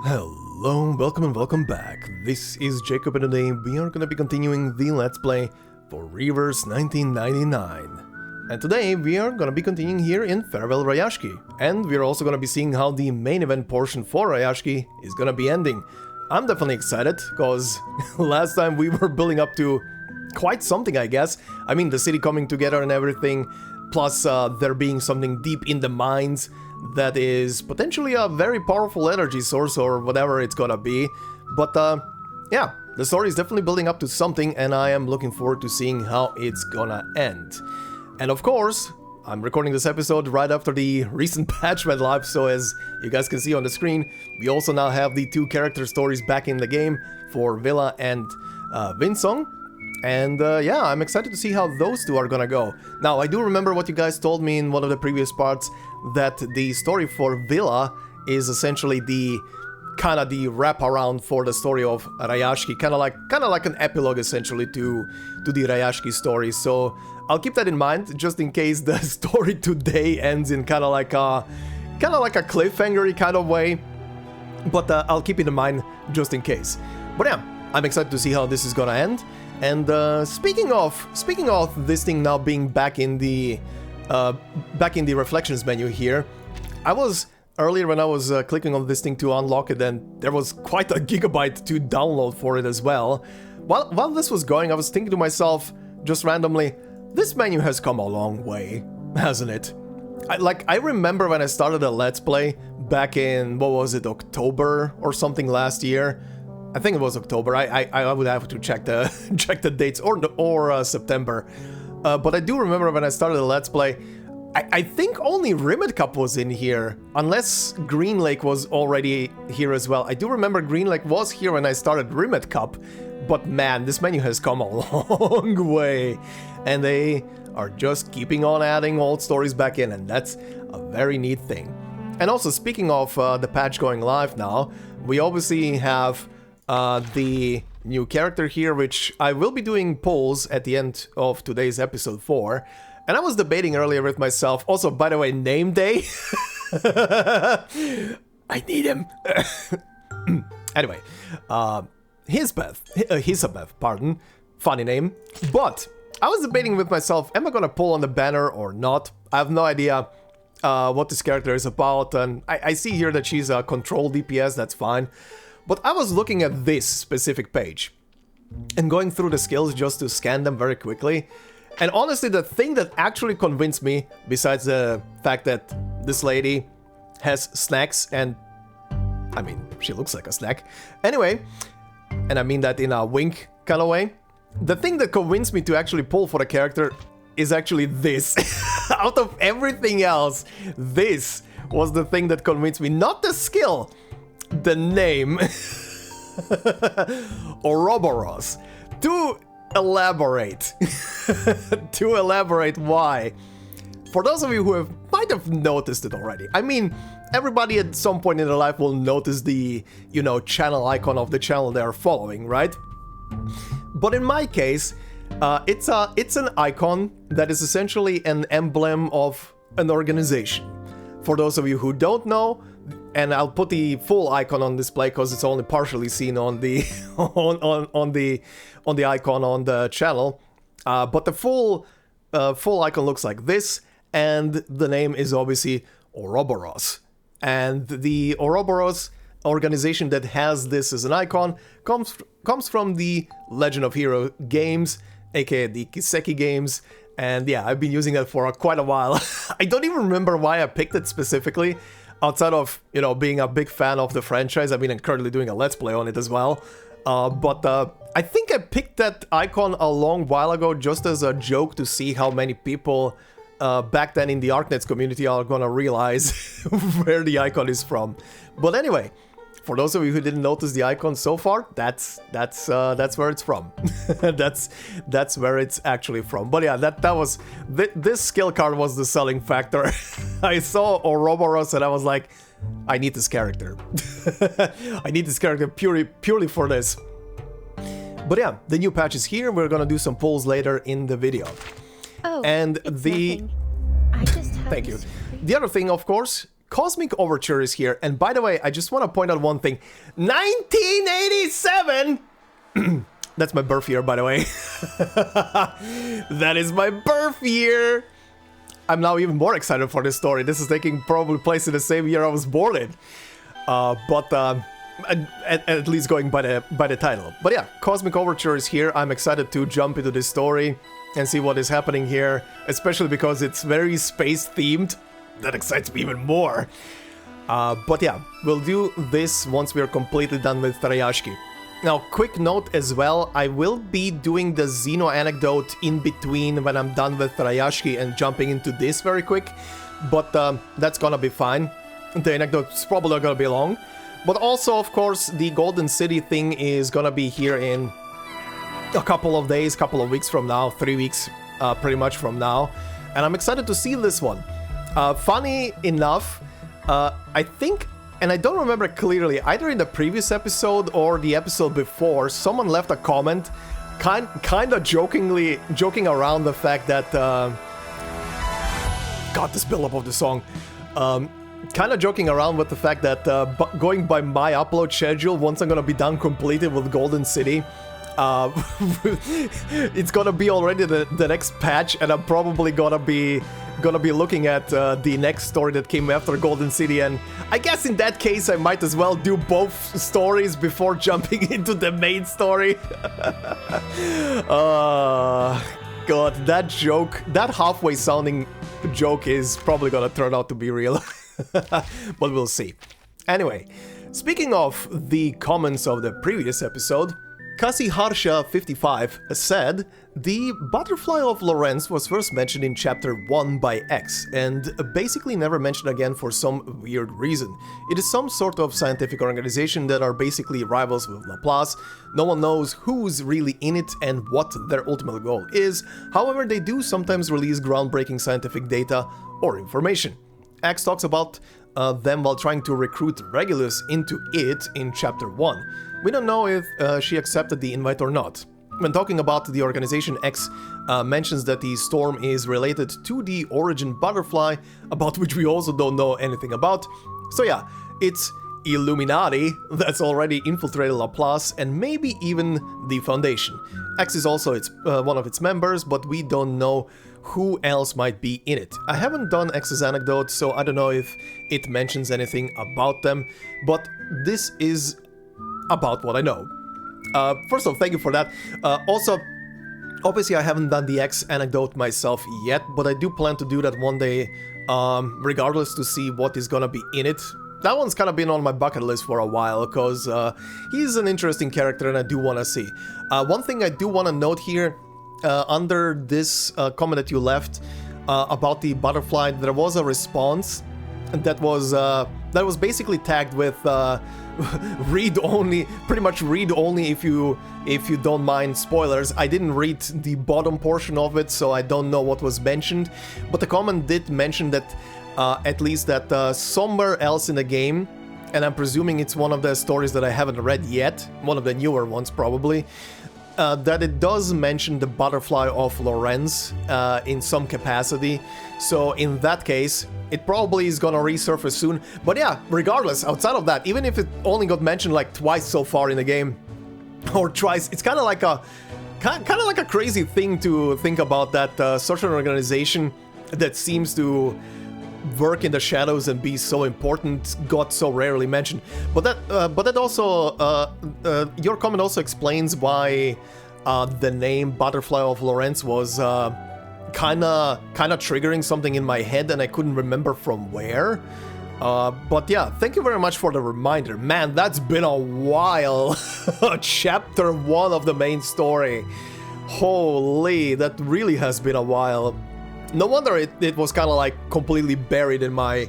Hello, welcome and welcome back. This is Jacob and today we are gonna be continuing the Let's Play for Reverse 1999. And today we are gonna be continuing here in Farewell Rayashki. And we're also gonna be seeing how the main event portion for Rayashki is gonna be ending. I'm definitely excited, because last time we were building up to quite something, I guess. I mean, the city coming together and everything, plus there being something deep in the mines that is potentially a very powerful energy source or whatever it's gonna be. But yeah, the story is definitely building up to something and I am looking forward to seeing how it's gonna end. And of course, I'm recording this episode right after the recent patch went live, so as you guys can see on the screen, we also now have the two character stories back in the game for Vila and Windsong. And yeah, I'm excited to see how those two are gonna go. Now, I do remember what you guys told me in one of the previous parts, that the story for Vila is essentially the kind of the wraparound for the story of Rayashki, kind of like an epilogue essentially to the Rayashki story. So I'll keep that in mind just in case the story today ends in kind of like a cliffhanger-y kind of way. But I'll keep it in mind just in case. But yeah, I'm excited to see how this is gonna end. And speaking of this thing now being back in the reflections menu here, I was earlier when I was clicking on this thing to unlock it, and there was quite a gigabyte to download for it as well. While this was going, I was thinking to myself just randomly, this menu has come a long way, hasn't it? I remember when I started a Let's Play back in, what was it, October or something last year. I think it was October. I would have to check the dates, or September. But I do remember when I started the Let's Play, I think only Rimmed Cup was in here, unless Green Lake was already here as well. I do remember Green Lake was here when I started Rimmed Cup, but man, this menu has come a long way. And they are just keeping on adding old stories back in, and that's a very neat thing. And also, speaking of the patch going live now, we obviously have the new character here, which I will be doing polls at the end of today's episode 4. And I was debating earlier with myself, also, by the way, name day. I need him. Anyway, Hisabeth, pardon, funny name. But I was debating with myself, am I gonna pull on the banner or not? I have no idea what this character is about, and I see here that she's a control DPS, that's fine. But I was looking at this specific page and going through the skills just to scan them very quickly. And honestly, the thing that actually convinced me, besides the fact that this lady has snacks, and I mean, she looks like a snack. Anyway, and I mean that in a wink kind of way. The thing that convinced me to actually pull for the character is actually this. Out of everything else, this was the thing that convinced me, not the skill. The name Ouroboros. To elaborate why, for those of you who might have noticed it already, I mean, everybody at some point in their life will notice the, channel icon of the channel they are following, right? But in my case, it's an icon that is essentially an emblem of an organization. For those of you who don't know, and I'll put the full icon on display because it's only partially seen on the on the icon on the channel. But the full icon looks like this, and the name is obviously Ouroboros. And the Ouroboros organization that has this as an icon comes from the Legend of Hero games, aka the Kiseki games. And yeah, I've been using that for quite a while. I don't even remember why I picked it specifically. Outside of, being a big fan of the franchise, I mean, I'm currently doing a Let's Play on it as well. But I think I picked that icon a long while ago just as a joke to see how many people back then in the Arcanists community are gonna realize where the icon is from. But anyway, for those of you who didn't notice the icon so far, that's where it's from. that's where it's actually from. But yeah, that was this skill card was the selling factor. I saw Ouroboros and I was like, I need this character. I need this character purely for this. But yeah, the new patch is here. We're gonna do some polls later in the video. Oh, and it's nothing. I just thank you. The other thing, of course, Cosmic Overture is here, and by the way, I just want to point out one thing. 1987! That's my birth year, by the way. That is my birth year! I'm now even more excited for this story. This is taking probably place in the same year I was born in. At least going by the title. But yeah, Cosmic Overture is here. I'm excited to jump into this story and see what is happening here, especially because it's very space themed. That excites me even more. But yeah, we'll do this once we're completely done with Tarayashki. Now, quick note as well, I will be doing the Xeno anecdote in between when I'm done with Tarayashki and jumping into this very quick, but that's gonna be fine. The anecdote's probably not gonna be long. But also, of course, the Golden City thing is gonna be here in a couple of days, couple of weeks from now, 3 weeks pretty much from now. And I'm excited to see this one. Funny enough, I think, and I don't remember clearly, either in the previous episode or the episode before, someone left a comment kind of joking around the fact that... God, this build-up of the song. Kind of joking around with the fact that going by my upload schedule, once I'm gonna be done completed with Golden City, it's gonna be already the next patch, and I'm probably gonna be looking at the next story that came after Golden City, and I guess in that case I might as well do both stories before jumping into the main story. God, that joke, that halfway sounding joke is probably gonna turn out to be real. But we'll see. Anyway, speaking of the comments of the previous episode, Kasi Harsha 55 said, "The butterfly of Lorentz was first mentioned in chapter 1 by X, and basically never mentioned again for some weird reason. It is some sort of scientific organization that are basically rivals with Laplace. No one knows who's really in it and what their ultimate goal is. However, they do sometimes release groundbreaking scientific data or information. X talks about them while trying to recruit Regulus into it in chapter 1. We don't know if she accepted the invite or not. When talking about the organization, X mentions that the storm is related to the origin butterfly, about which we also don't know anything about. So yeah, it's Illuminati that's already infiltrated Laplace and maybe even the Foundation. X is also one of its members, but we don't know who else might be in it. I haven't done X's anecdote, so I don't know if it mentions anything about them, but this is about what I know. First of all, thank you for that. Also, obviously I haven't done the X anecdote myself yet, but I do plan to do that one day, regardless, to see what is gonna be in it. That one's kind of been on my bucket list for a while, because he's an interesting character and I do want to see. One thing I do want to note here, under this comment that you left about the butterfly, there was a response that was basically tagged with read only, pretty much read only if you don't mind spoilers. I didn't read the bottom portion of it, so I don't know what was mentioned, but the comment did mention that at least that somewhere else in the game, and I'm presuming it's one of the stories that I haven't read yet, one of the newer ones probably, that it does mention the butterfly of Lorentz in some capacity. So in that case, it probably is gonna resurface soon. But yeah, regardless, outside of that, even if it only got mentioned like twice so far in the game, or twice, it's kind of like a crazy thing to think about, that such an organization that seems to work in the shadows and be so important got so rarely mentioned. But that also, your comment also explains why the name Butterfly of Lorentz was kinda triggering something in my head, and I couldn't remember from where. But yeah, thank you very much for the reminder. Man, that's been a while. Chapter 1 of the main story. Holy, that really has been a while. No wonder it was kind of like completely buried in my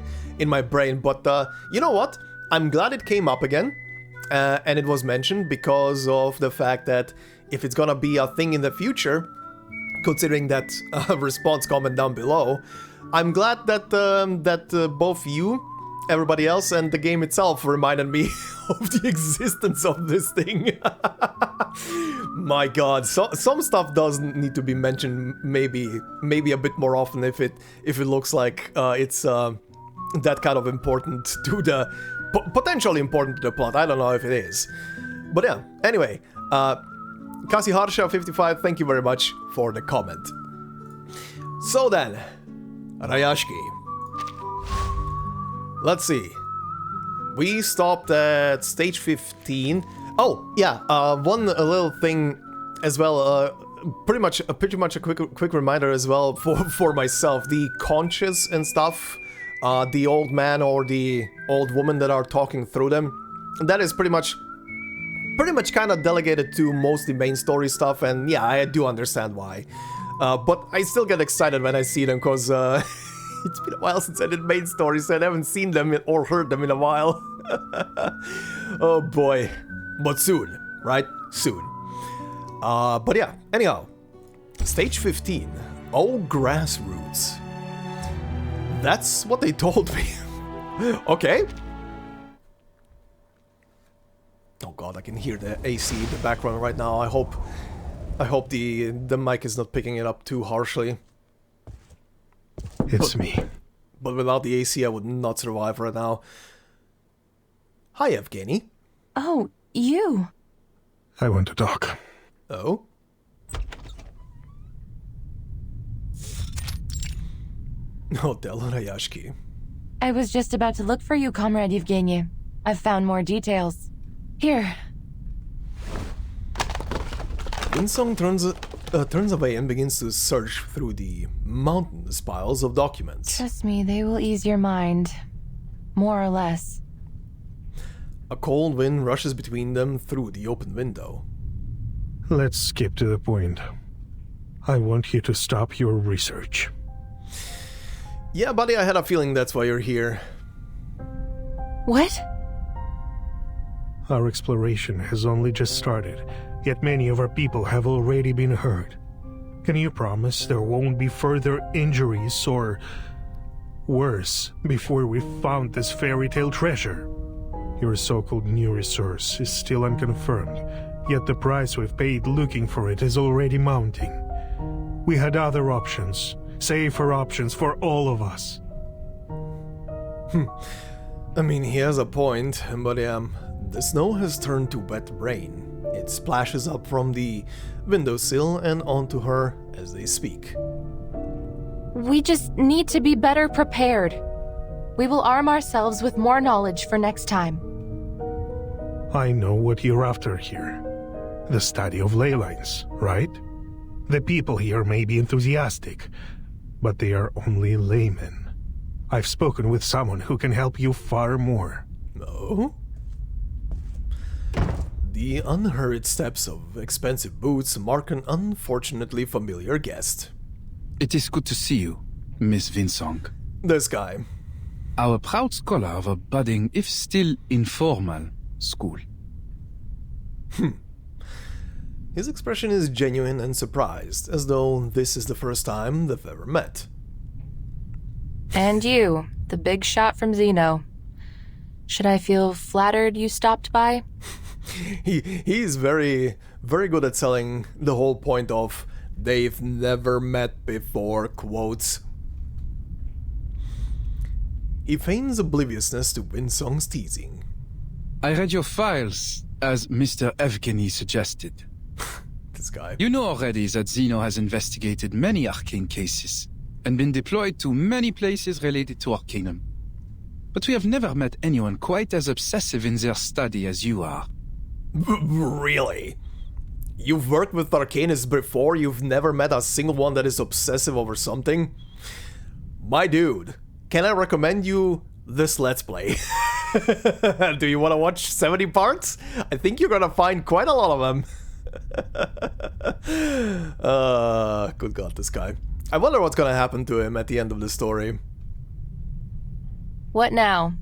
brain. But you know what? I'm glad it came up again, and it was mentioned, because of the fact that if it's gonna be a thing in the future, considering that response comment down below, I'm glad that both you, everybody else, and the game itself reminded me of the existence of this thing. My god, some stuff does need to be mentioned maybe a bit more often if it looks like it's that kind of important to the... potentially important to the plot. I don't know if it is. But yeah, anyway. Kasiharsha55, thank you very much for the comment. So then, Rayashki. Let's see. We stopped at stage 15. Oh, yeah, one little thing as well, pretty much a quick reminder as well for myself. The conches and stuff, the old man or the old woman that are talking through them, that is pretty much kind of delegated to mostly main story stuff, and yeah, I do understand why. But I still get excited when I see them, because it's been a while since I did main stories, so I haven't seen them or heard them in a while. Oh boy. But soon, right? Soon. But yeah, anyhow. Stage 15. Oh, grassroots. That's what they told me. Okay. Oh god, I can hear the AC in the background right now. I hope the mic is not picking it up too harshly. It's me. But without the AC, I would not survive right now. Hi, Evgeny. Oh, you. I want to talk. Oh? Oh, Rayashki. I was just about to look for you, Comrade Evgeny. I've found more details. Here. Windsong turns away and begins to search through the mountainous piles of documents. Trust me, they will ease your mind. More or less. A cold wind rushes between them through the open window. Let's skip to the point. I want you to stop your research. Yeah, buddy, I had a feeling that's why you're here. What? Our exploration has only just started, yet many of our people have already been hurt. Can you promise there won't be further injuries or worse before we've found this fairy tale treasure? Your so-called new resource is still unconfirmed, yet the price we've paid looking for it is already mounting. We had other options, safer options for all of us. I mean, he has a point, but the snow has turned to wet rain. It splashes up from the windowsill and onto her as they speak. We just need to be better prepared. We will arm ourselves with more knowledge for next time. I know what you're after here. The study of ley lines, right? The people here may be enthusiastic, but they are only laymen. I've spoken with someone who can help you far more. Oh? The unhurried steps of expensive boots mark an unfortunately familiar guest. It is good to see you, Miss Windsong. This guy. Our proud scholar of a budding, if still informal, school. His expression is genuine and surprised, as though this is the first time they've ever met. And you, the big shot from Zeno. Should I feel flattered you stopped by? He's very, very good at selling the whole point of they've never met before quotes. He feigns obliviousness to Windsong's teasing. I read your files, as Mr. Evgeny suggested. This guy. You know already that Zeno has investigated many arcane cases, and been deployed to many places related to Arcanum. But we have never met anyone quite as obsessive in their study as you are. Really? You've worked with Arcanists before, you've never met a single one that is obsessive over something? My dude, can I recommend you this Let's Play? Do you want to watch 70 parts? I think you're gonna find quite a lot of them. Good god, this guy. I wonder what's gonna happen to him at the end of the story. What now?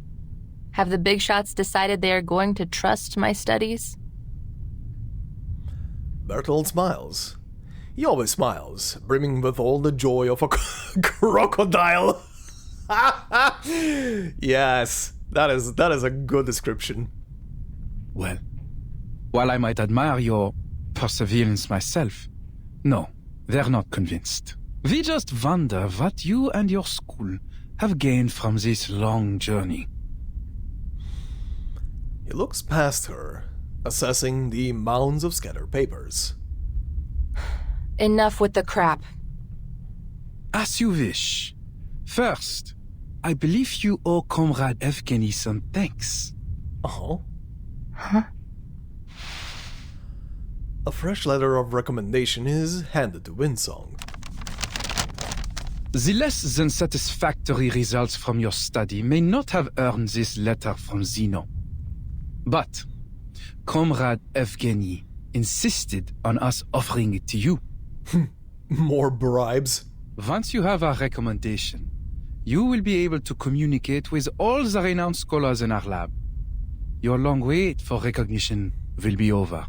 Have the big shots decided they are going to trust my studies? Bertold smiles. He always smiles, brimming with all the joy of a crocodile. Yes, that is a good description. Well, while I might admire your perseverance myself, no, they're not convinced. We just wonder what you and your school have gained from this long journey? He looks past her, assessing the mounds of scattered papers. Enough with the crap. As you wish. First, I believe you owe Comrade Evgeny some thanks. Oh? Huh? A fresh letter of recommendation is handed to Windsong. The less than satisfactory results from your study may not have earned this letter from Zeno. But Comrade Evgeny insisted on us offering it to you. More bribes. Once you have our recommendation, you will be able to communicate with all the renowned scholars in our lab. Your long wait for recognition will be over.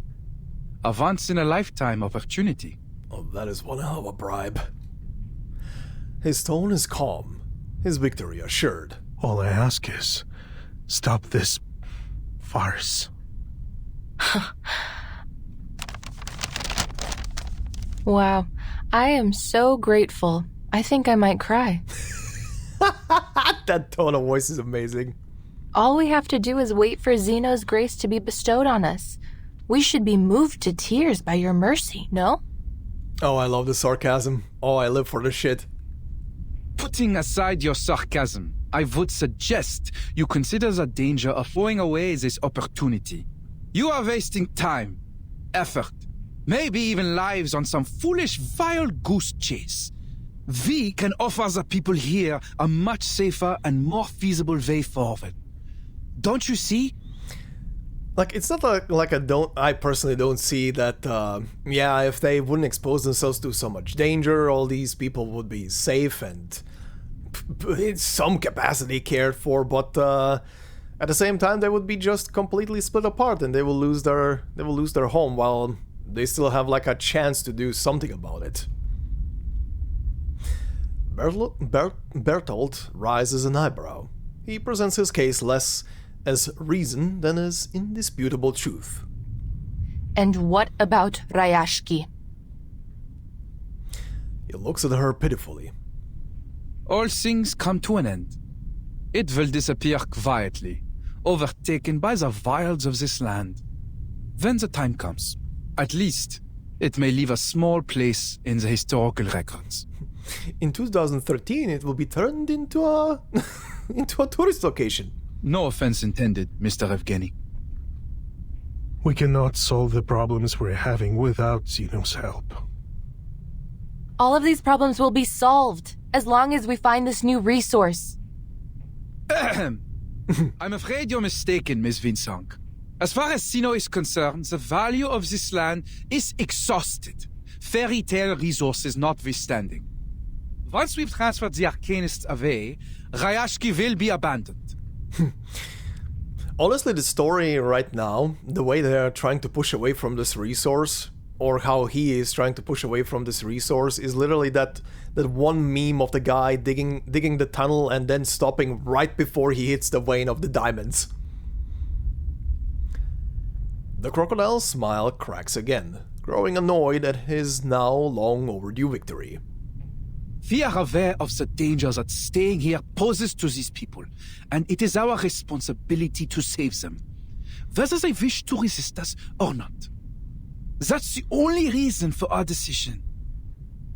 A once-in-a-lifetime opportunity. Oh, that is one hell of a bribe. His tone is calm, his victory assured. All I ask is, stop this farce. Wow, I am so grateful. I think I might cry. That tone of voice is amazing. All we have to do is wait for Zeno's grace to be bestowed on us. We should be moved to tears by your mercy, no? Oh, I love the sarcasm. Oh, I live for this shit. Putting aside your sarcasm, I would suggest you consider the danger of throwing away this opportunity. You are wasting time, effort, maybe even lives on some foolish wild goose chase. We can offer the people here a much safer and more feasible way forward. Don't you see? Like, it's not like I personally don't see that, yeah, if they wouldn't expose themselves to so much danger, all these people would be safe and in some capacity cared for, but at the same time they would be just completely split apart and they will lose their home while they still have like a chance to do something about it. Bertolt raises an eyebrow. He presents his case less as reason than as indisputable truth. And what about Ryashki? He looks at her pitifully. All things come to an end. It will disappear quietly, overtaken by the wilds of this land. When the time comes, at least, it may leave a small place in the historical records. In 2013, it will be turned into a into a tourist location. No offense intended, Mr. Evgeny. We cannot solve the problems we're having without Zeno's help. All of these problems will be solved as long as we find this new resource. I'm afraid you're mistaken, Miss Windsong. As far as Zeno is concerned, the value of this land is exhausted, fairy tale resources notwithstanding. Once we've transferred the Arcanists away, Ryashki will be abandoned. Honestly, the story right now, the way they're trying to push away from this resource, or how he is trying to push away from this resource, is literally that one meme of the guy digging the tunnel and then stopping right before he hits the vein of the diamonds. The crocodile's smile cracks again, growing annoyed at his now long overdue victory. We are aware of the danger that staying here poses to these people, and it is our responsibility to save them, whether they wish to resist us or not. That's the only reason for our decision.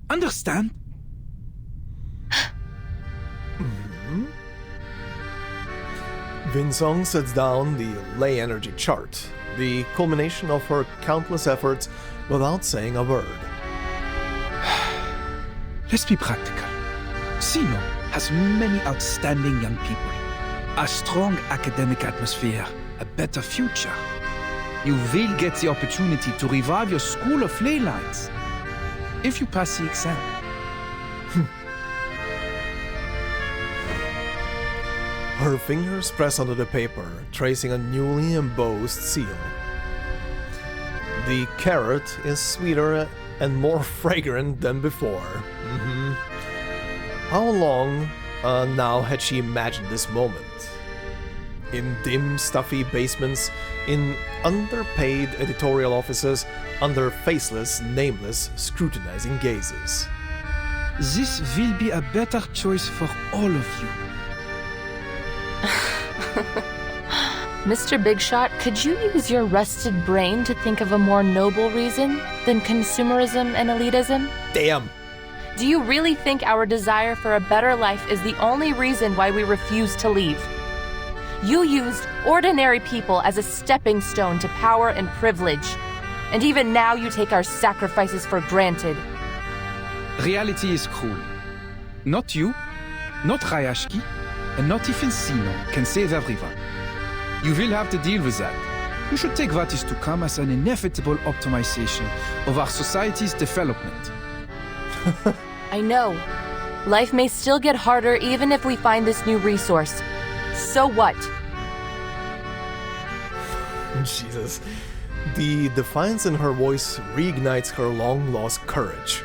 Understand? Windsong sets down the ley energy chart, the culmination of her countless efforts, without saying a word. Let's be practical. Zeno has many outstanding young people, a strong academic atmosphere, a better future. You will get the opportunity to revive your school of ley lines if you pass the exam. Her fingers press onto the paper, tracing a newly embossed seal. The carrot is sweeter and more fragrant than before. How long now had she imagined this moment? In dim, stuffy basements, in underpaid editorial offices, under faceless, nameless, scrutinizing gazes. This will be a better choice for all of you. Mr. Bigshot, could you use your rusted brain to think of a more noble reason than consumerism and elitism? Damn. Do you really think our desire for a better life is the only reason why we refuse to leave? You used ordinary people as a stepping stone to power and privilege. And even now you take our sacrifices for granted. Reality is cruel. Not you, not Rayashki, and not even Sino can save everyone. You will have to deal with that. You should take what is to come as an inevitable optimization of our society's development. I know. Life may still get harder even if we find this new resource. So what? Jesus. The defiance in her voice reignites her long-lost courage.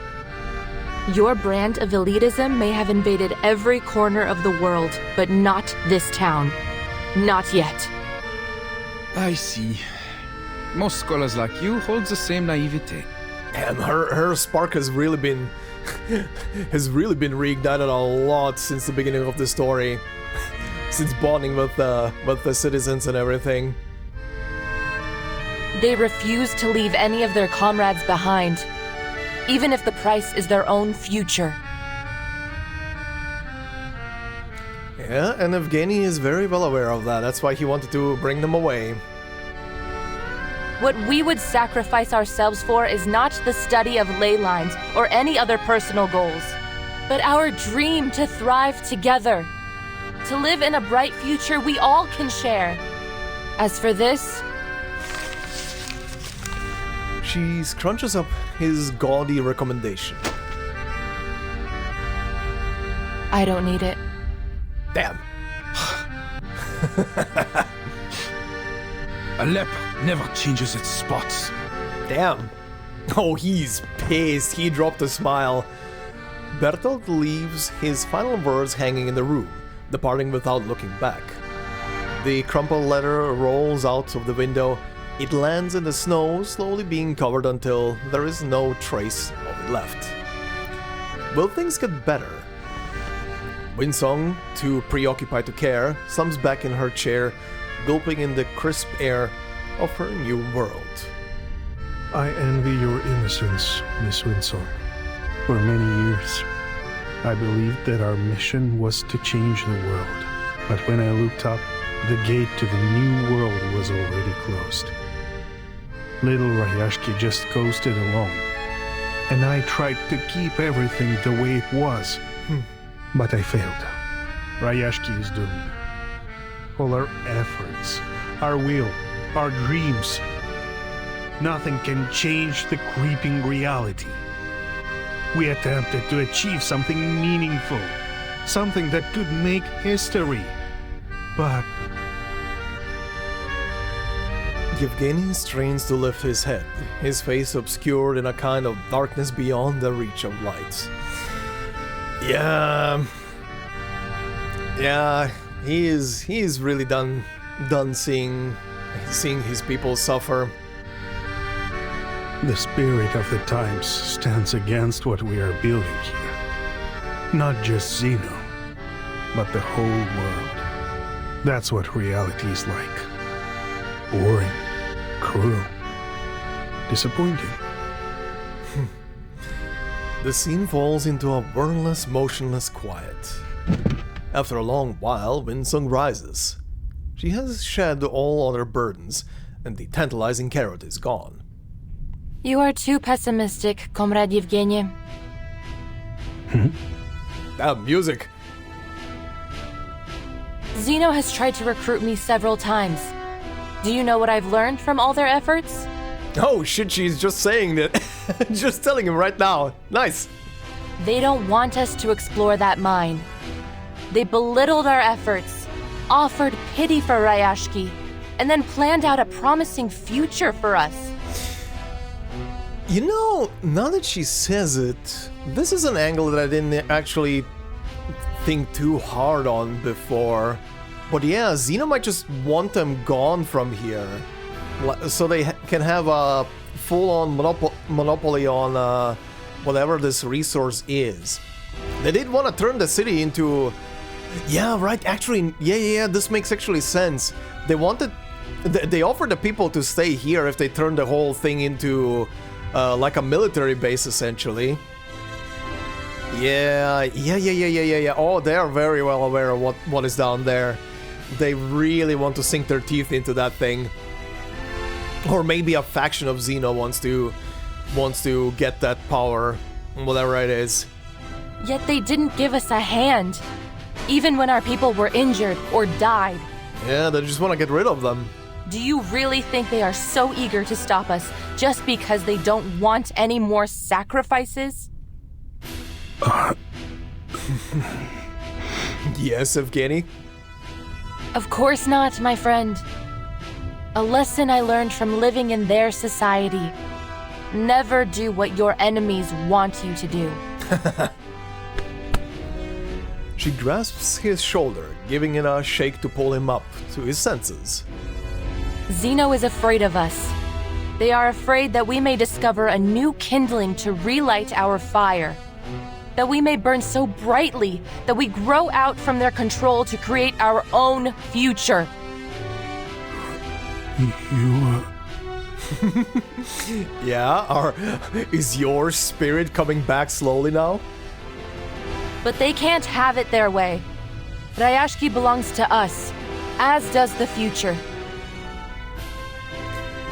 Your brand of elitism may have invaded every corner of the world, but not this town. Not yet. I see. Most scholars like you hold the same naivete. Damn, her spark has really been reignited a lot since the beginning of the story. Since bonding with the citizens and everything. They refuse to leave any of their comrades behind, even if the price is their own future. Yeah, and Evgeny is very well aware of that. That's why he wanted to bring them away. What we would sacrifice ourselves for is not the study of ley lines or any other personal goals, but our dream to thrive together, to live in a bright future we all can share. As for this... She scrunches up his gaudy recommendation. I don't need it. Damn. A leopard never changes its spots. Damn. Oh, he's pissed. He dropped a smile. Bertolt leaves his final words hanging in the room, departing without looking back. The crumpled letter rolls out of the window. It lands in the snow, slowly being covered until there is no trace of it left. Will things get better? Windsong, too preoccupied to care, slumps back in her chair, gulping in the crisp air of her new world. I envy your innocence, Miss Windsong. For many years, I believed that our mission was to change the world. But when I looked up, the gate to the new world was already closed. Little Rayashki just coasted along, and I tried to keep everything the way it was. But I failed. Rayashki is doomed. All our efforts, our will, our dreams, nothing can change the creeping reality. We attempted to achieve something meaningful, something that could make history, but... Yevgeny strains to lift his head, his face obscured in a kind of darkness beyond the reach of light. Yeah, he's really done seeing his people suffer. The spirit of the times stands against what we are building here. Not just Zeno, but the whole world. That's what reality is like. Boring, cruel, disappointing. The scene falls into a wordless, motionless quiet. After a long while, Windsong rises. She has shed all other burdens, and the tantalizing carrot is gone. You are too pessimistic, Comrade Yevgeny. Damn, music! Zeno has tried to recruit me several times. Do you know what I've learned from all their efforts? Oh shit, she's just saying that. Just telling him right now. Nice. They don't want us to explore that mine. They belittled our efforts, offered pity for Rayashki, and then planned out a promising future for us. You know, now that she says it, this is an angle that I didn't actually think too hard on before. But yeah, Zeno might just want them gone from here, so they can have a full-on monopoly on whatever this resource is. They did want to turn the city into Yeah, right. Actually, yeah. This makes actually sense. They wanted, they offered the people to stay here if they turned the whole thing into like a military base, essentially. Yeah. Oh, they are very well aware of what is down there. They really want to sink their teeth into that thing. Or maybe a faction of Xeno wants to get that power, whatever it is. Yet they didn't give us a hand, even when our people were injured or died. Yeah, they just want to get rid of them. Do you really think they are so eager to stop us just because they don't want any more sacrifices? Yes, Evgeny? Of course not, my friend. A lesson I learned from living in their society. Never do what your enemies want you to do. She grasps his shoulder, giving it a shake to pull him up to his senses. Xeno is afraid of us. They are afraid that we may discover a new kindling to relight our fire. That we may burn so brightly that we grow out from their control to create our own future. Yeah, is your spirit coming back slowly now? But they can't have it their way. Ryashki belongs to us, as does the future.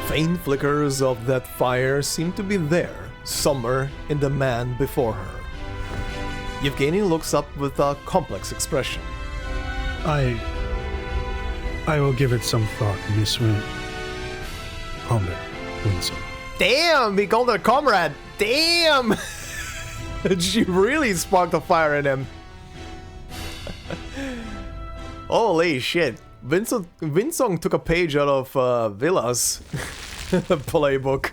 Faint flickers of that fire seem to be there, somewhere in the man before her. Yevgeny looks up with a complex expression. I will give it some thought, Miss Comrade Windsong. Damn, he called her comrade. Damn! She really sparked a fire in him. Holy shit. Windsong took a page out of Vila's playbook.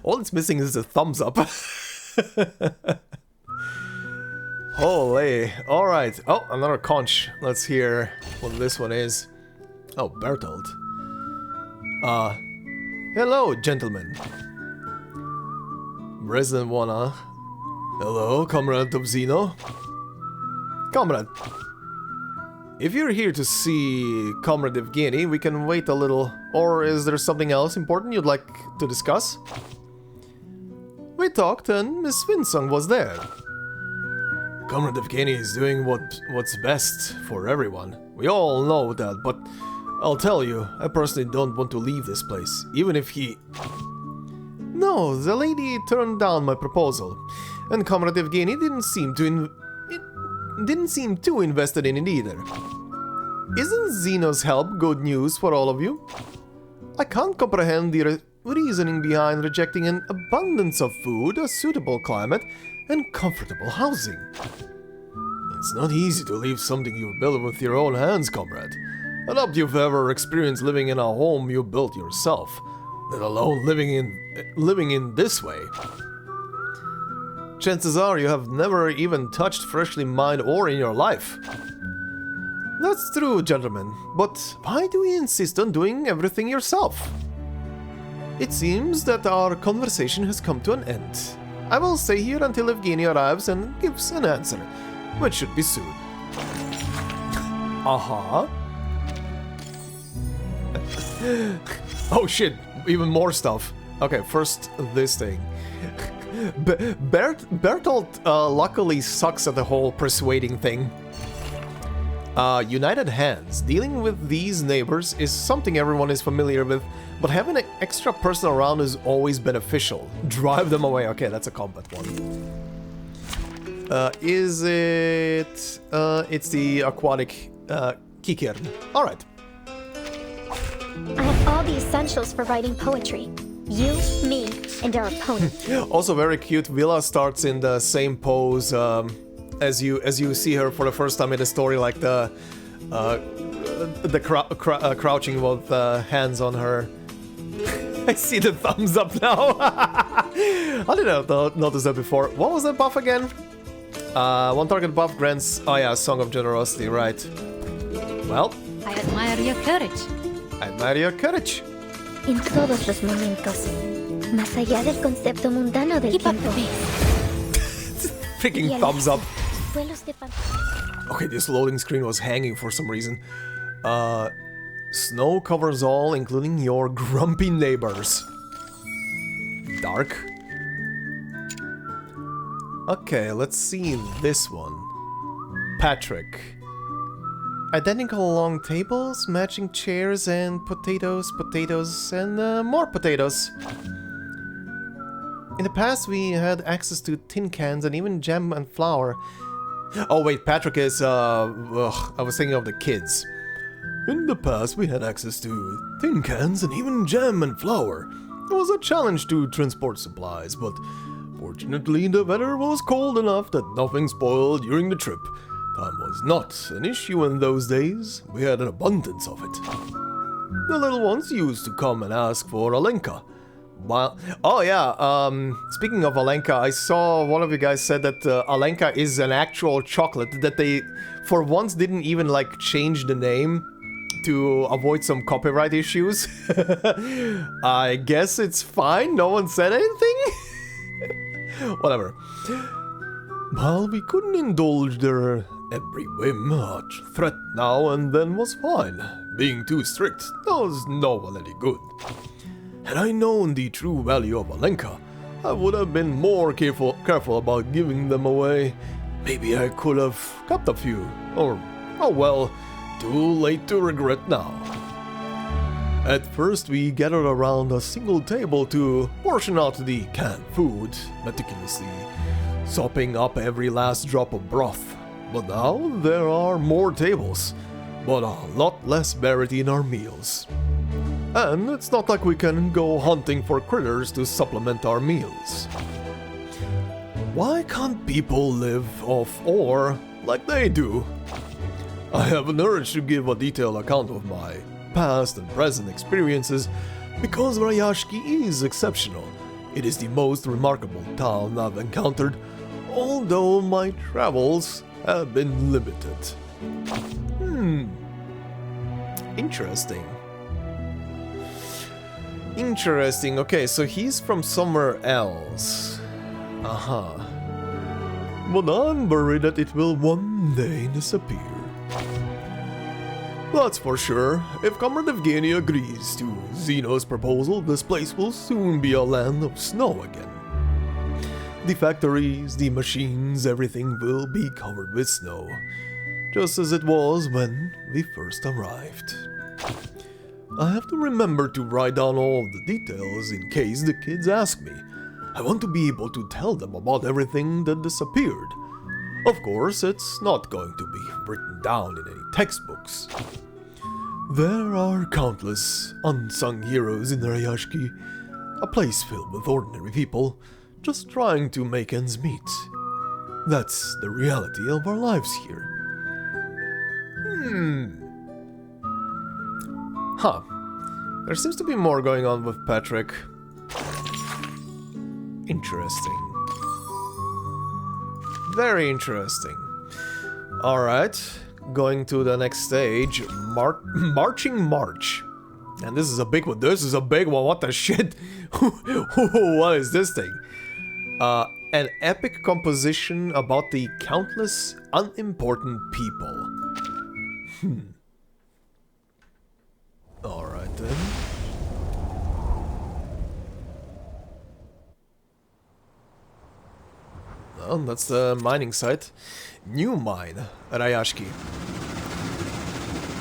All it's missing is a thumbs up. Holy. Alright. Oh, another conch. Let's hear what this one is. Oh, Bertolt. Hello, gentlemen. Resident Wanna. Hello, comrade of Xeno. Comrade. If you're here to see Comrade Evgeny, we can wait a little. Or is there something else important you'd like to discuss? We talked and Miss Windsong was there. Comrade Evgeny is doing what's best for everyone. We all know that, but I'll tell you, I personally don't want to leave this place, even if he... No, the lady turned down my proposal, and Comrade Evgeny didn't seem too invested in it either. Isn't Xeno's help good news for all of you? I can't comprehend the reasoning behind rejecting an abundance of food, a suitable climate, and comfortable housing. It's not easy to leave something you've built with your own hands, comrade. I doubt you've ever experienced living in a home you built yourself, let alone living in this way. Chances are you have never even touched freshly mined ore in your life. That's true, gentlemen, but why do you insist on doing everything yourself? It seems that our conversation has come to an end. I will stay here until Evgeny arrives and gives an answer, which should be soon. Oh shit, even more stuff. Okay, first this thing. Bertolt luckily sucks at the whole persuading thing. United hands. Dealing with these neighbors is something everyone is familiar with, but having an extra person around is always beneficial. Drive them away. Okay, that's a combat one. Is it... it's the aquatic Kikern. Alright. I have all the essentials for writing poetry. You, me, and our opponent. Also very cute. Vila starts in the same pose as you see her for the first time in the story, like the crouching with hands on her. I see the thumbs up now. I didn't notice that before. What was that buff again? One target buff grants... Oh yeah, Song of Generosity, right. Well... I admire your courage. I admire your courage. En todos los momentos, más allá del concepto mundano del Keep up tiempo. the pace. Freaking thumbs up. Vuelos de fantasía. Okay, this loading screen was hanging for some reason. Snow covers all, including your grumpy neighbors. Dark. Okay, let's see this one. Patrick. Identical long tables, matching chairs, and potatoes, and more potatoes. In the past, we had access to tin cans and even jam and flour. Oh wait, Patrick is, I was thinking of the kids. In the past, we had access to tin cans and even jam and flour. It was a challenge to transport supplies, but fortunately the weather was cold enough that nothing spoiled during the trip. Time was not an issue in those days. We had an abundance of it. The little ones used to come and ask for Alenka. Well, oh yeah, speaking of Alenka, I saw one of you guys said that Alenka is an actual chocolate, that they for once didn't even like change the name to avoid some copyright issues. I guess it's fine, no one said anything? Whatever. Well, we couldn't indulge their every whim. A threat now and then was fine. Being too strict does no one any good. Had I known the true value of Alenka, I would have been more careful about giving them away. Maybe I could have kept a few, or, oh well, too late to regret now. At first we gathered around a single table to portion out the canned food, meticulously sopping up every last drop of broth. But now there are more tables, but a lot less variety in our meals. And it's not like we can go hunting for critters to supplement our meals. Why can't people live off ore like they do? I have an urge to give a detailed account of my past and present experiences because Rayashki is exceptional. It is the most remarkable town I've encountered, although my travels have been limited. Interesting. Interesting. Okay, so he's from somewhere else. But I'm worried that it will one day disappear. That's for sure. If Comrade Evgeny agrees to Zeno's proposal, this place will soon be a land of snow again. The factories, the machines, everything will be covered with snow, just as it was when we first arrived. I have to remember to write down all of the details in case the kids ask me. I want to be able to tell them about everything that disappeared. Of course, it's not going to be written down in any textbooks. There are countless unsung heroes in Rayashki, a place filled with ordinary people just trying to make ends meet. That's the reality of our lives here. There seems to be more going on with Patrick. Interesting. Very interesting. Alright, going to the next stage. Marching March. And this is a big one. This is a big one. What the shit? What is this thing? An epic composition about the countless unimportant people. Alright then. Oh, that's the mining site. New mine, Rayashki.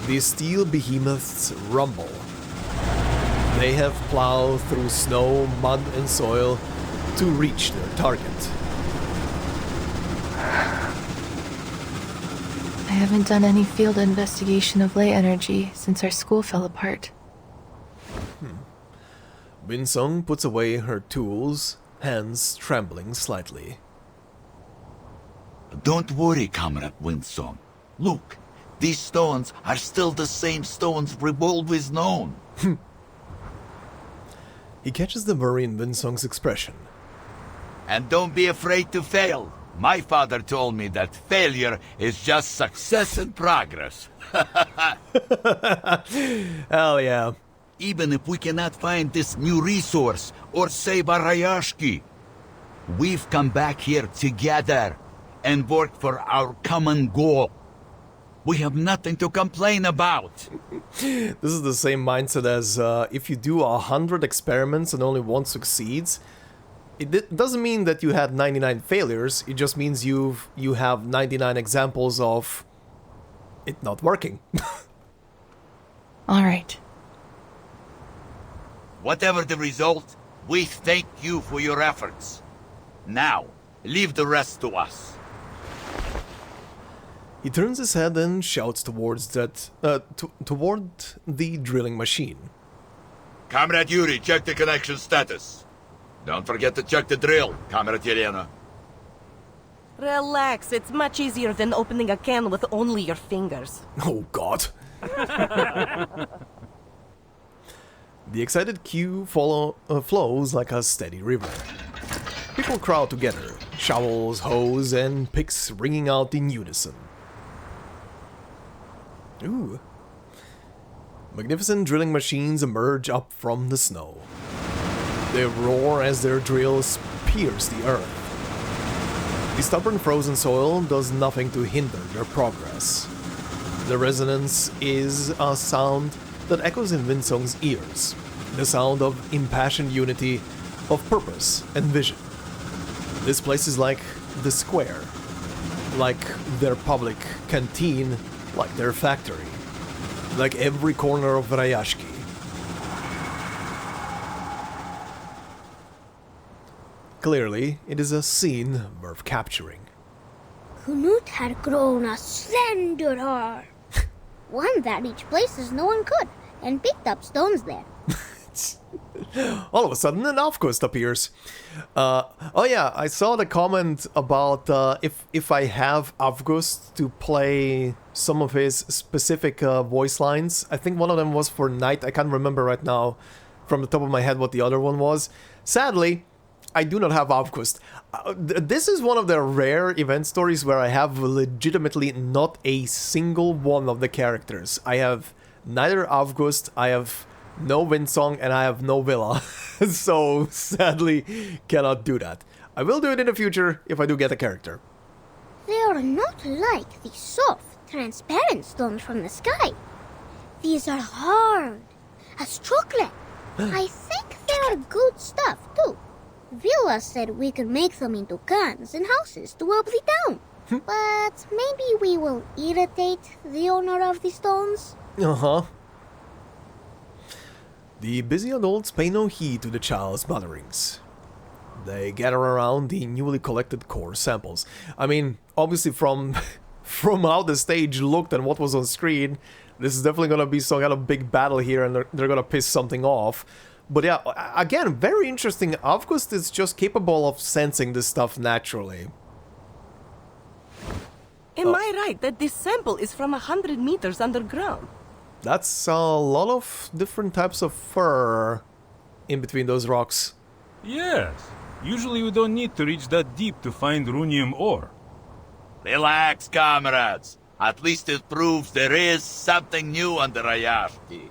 The steel behemoths rumble. They have plowed through snow, mud, and soil to reach their target. I haven't done any field investigation of ley energy since our school fell apart. Windsong puts away her tools, hands trembling slightly. Don't worry, Comrade Windsong. Look, these stones are still the same stones we've always known. He catches the worry in Windsong's expression. And don't be afraid to fail. My father told me that failure is just success and progress. Hell yeah. Even if we cannot find this new resource or save Rayashki, we've come back here together and worked for our common goal. We have nothing to complain about. This is the same mindset as if you do 100 experiments and only one succeeds, it doesn't mean that you had 99 failures, it just means you have 99 examples of it not working. All right. Whatever the result, we thank you for your efforts. Now, leave the rest to us. He turns his head and shouts towards toward the drilling machine. Comrade Yuri, check the connection status. Don't forget to check the drill, Comrade Yelena. Relax, it's much easier than opening a can with only your fingers. Oh god. The excited queue flows like a steady river. People crowd together, shovels, hoes, and picks ringing out in unison. Ooh. Magnificent drilling machines emerge up from the snow. They roar as their drills pierce the earth. The stubborn frozen soil does nothing to hinder their progress. The resonance is a sound that echoes in Windsong's ears, the sound of impassioned unity, of purpose and vision. This place is like the square, like their public canteen, like their factory, like every corner of Rayashki. Clearly, it is a scene worth capturing. Knut had grown a slender arm. One that reached places no one could, and picked up stones there. All of a sudden, an Avgust appears. Oh yeah, I saw the comment about if I have Avgust to play some of his specific voice lines. I think one of them was for Night. I can't remember right now from the top of my head what the other one was. Sadly, I do not have Avgust. This is one of the rare event stories where I have legitimately not a single one of the characters. I have neither Avgust, I have no Windsong, and I have no Vila. So, sadly, cannot do that. I will do it in the future if I do get a character. They are not like the soft, transparent stones from the sky. These are hard, as chocolate. I think they are good stuff, too. Vila said we could make them into cans and houses to help the town. But maybe we will irritate the owner of the stones? Uh-huh. The busy adults pay no heed to the child's mutterings. They gather around the newly collected core samples. I mean, obviously from how the stage looked and what was on screen, this is definitely gonna be some kind of big battle here and they're gonna piss something off. But yeah, again, very interesting. Avgust is just capable of sensing this stuff naturally. Am I right that this sample is from 100 meters underground? That's a lot of different types of fur in between those rocks. Yes. Usually we don't need to reach that deep to find runium ore. Relax, comrades. At least it proves there is something new under Rayashki.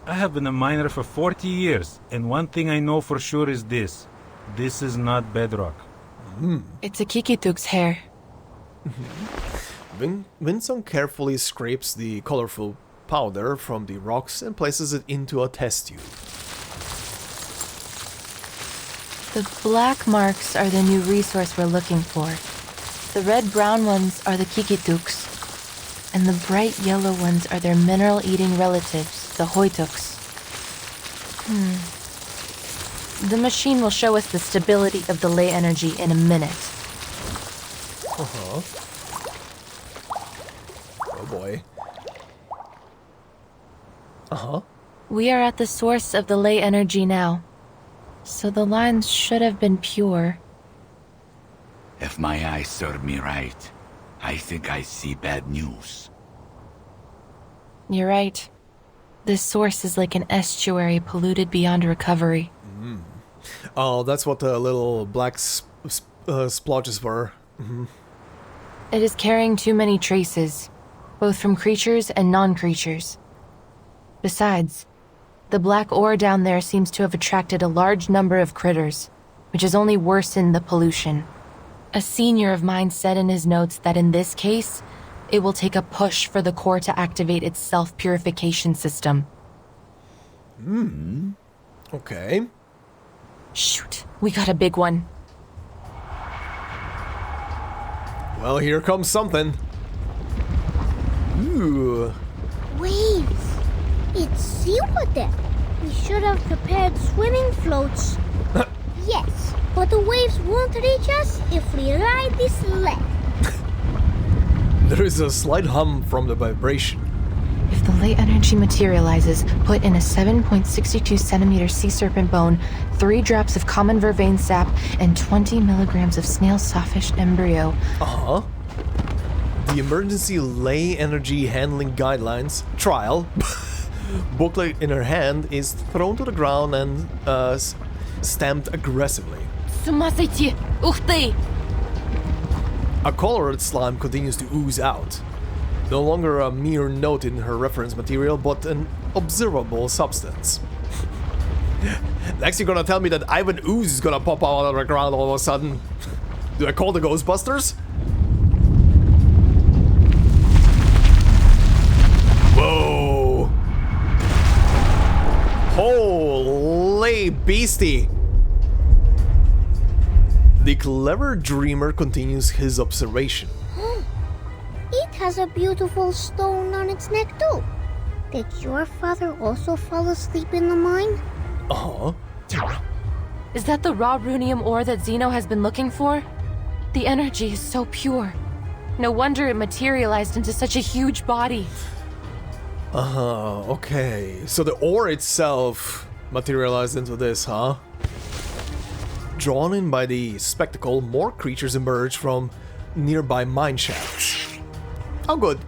I have been a miner for 40 years, and one thing I know for sure is this. This is not bedrock. It's a Kikituk's hair. Windsong carefully scrapes the colorful powder from the rocks and places it into a test tube. The black marks are the new resource we're looking for. The red-brown ones are the Kikituks, and the bright yellow ones are their mineral-eating relatives, the Hoituks. The machine will show us the stability of the ley energy in a minute. Uh-huh. Oh boy. Uh-huh. We are at the source of the ley energy now, so the lines should have been pure. If my eyes serve me right, I think I see bad news. You're right. This source is like an estuary polluted beyond recovery. Oh, that's what the little black splotches were. It is carrying too many traces, both from creatures and non-creatures. Besides, the black ore down there seems to have attracted a large number of critters, which has only worsened the pollution. A senior of mine said in his notes that in this case, it will take a push for the core to activate its self-purification system. Okay. Shoot, we got a big one. Well, here comes something. Ooh. Waves. It's seawater. We should have prepared swimming floats. Yes, but the waves won't reach us if we ride this leg. There is a slight hum from the vibration. If the ley energy materializes, put in a 7.62 centimeter sea serpent bone, 3 drops of common vervain sap, and 20 milligrams of snail sawfish embryo. Uh-huh. The emergency ley energy handling guidelines trial booklet in her hand is thrown to the ground and stamped aggressively. Sumasiti, uhti! A colored slime continues to ooze out. No longer a mere note in her reference material, but an observable substance. Next you're gonna tell me that Ivan Ooze is gonna pop out of the ground all of a sudden. Do I call the Ghostbusters? Whoa! Holy beastie! The clever dreamer continues his observation. It has a beautiful stone on its neck too. Did your father also fall asleep in the mine? Uh-huh. Is that the raw runium ore that Zeno has been looking for? The energy is so pure. No wonder it materialized into such a huge body. Uh-huh, okay. So the ore itself materialized into this, huh? Drawn in by the spectacle, more creatures emerge from nearby mine shafts. Oh good.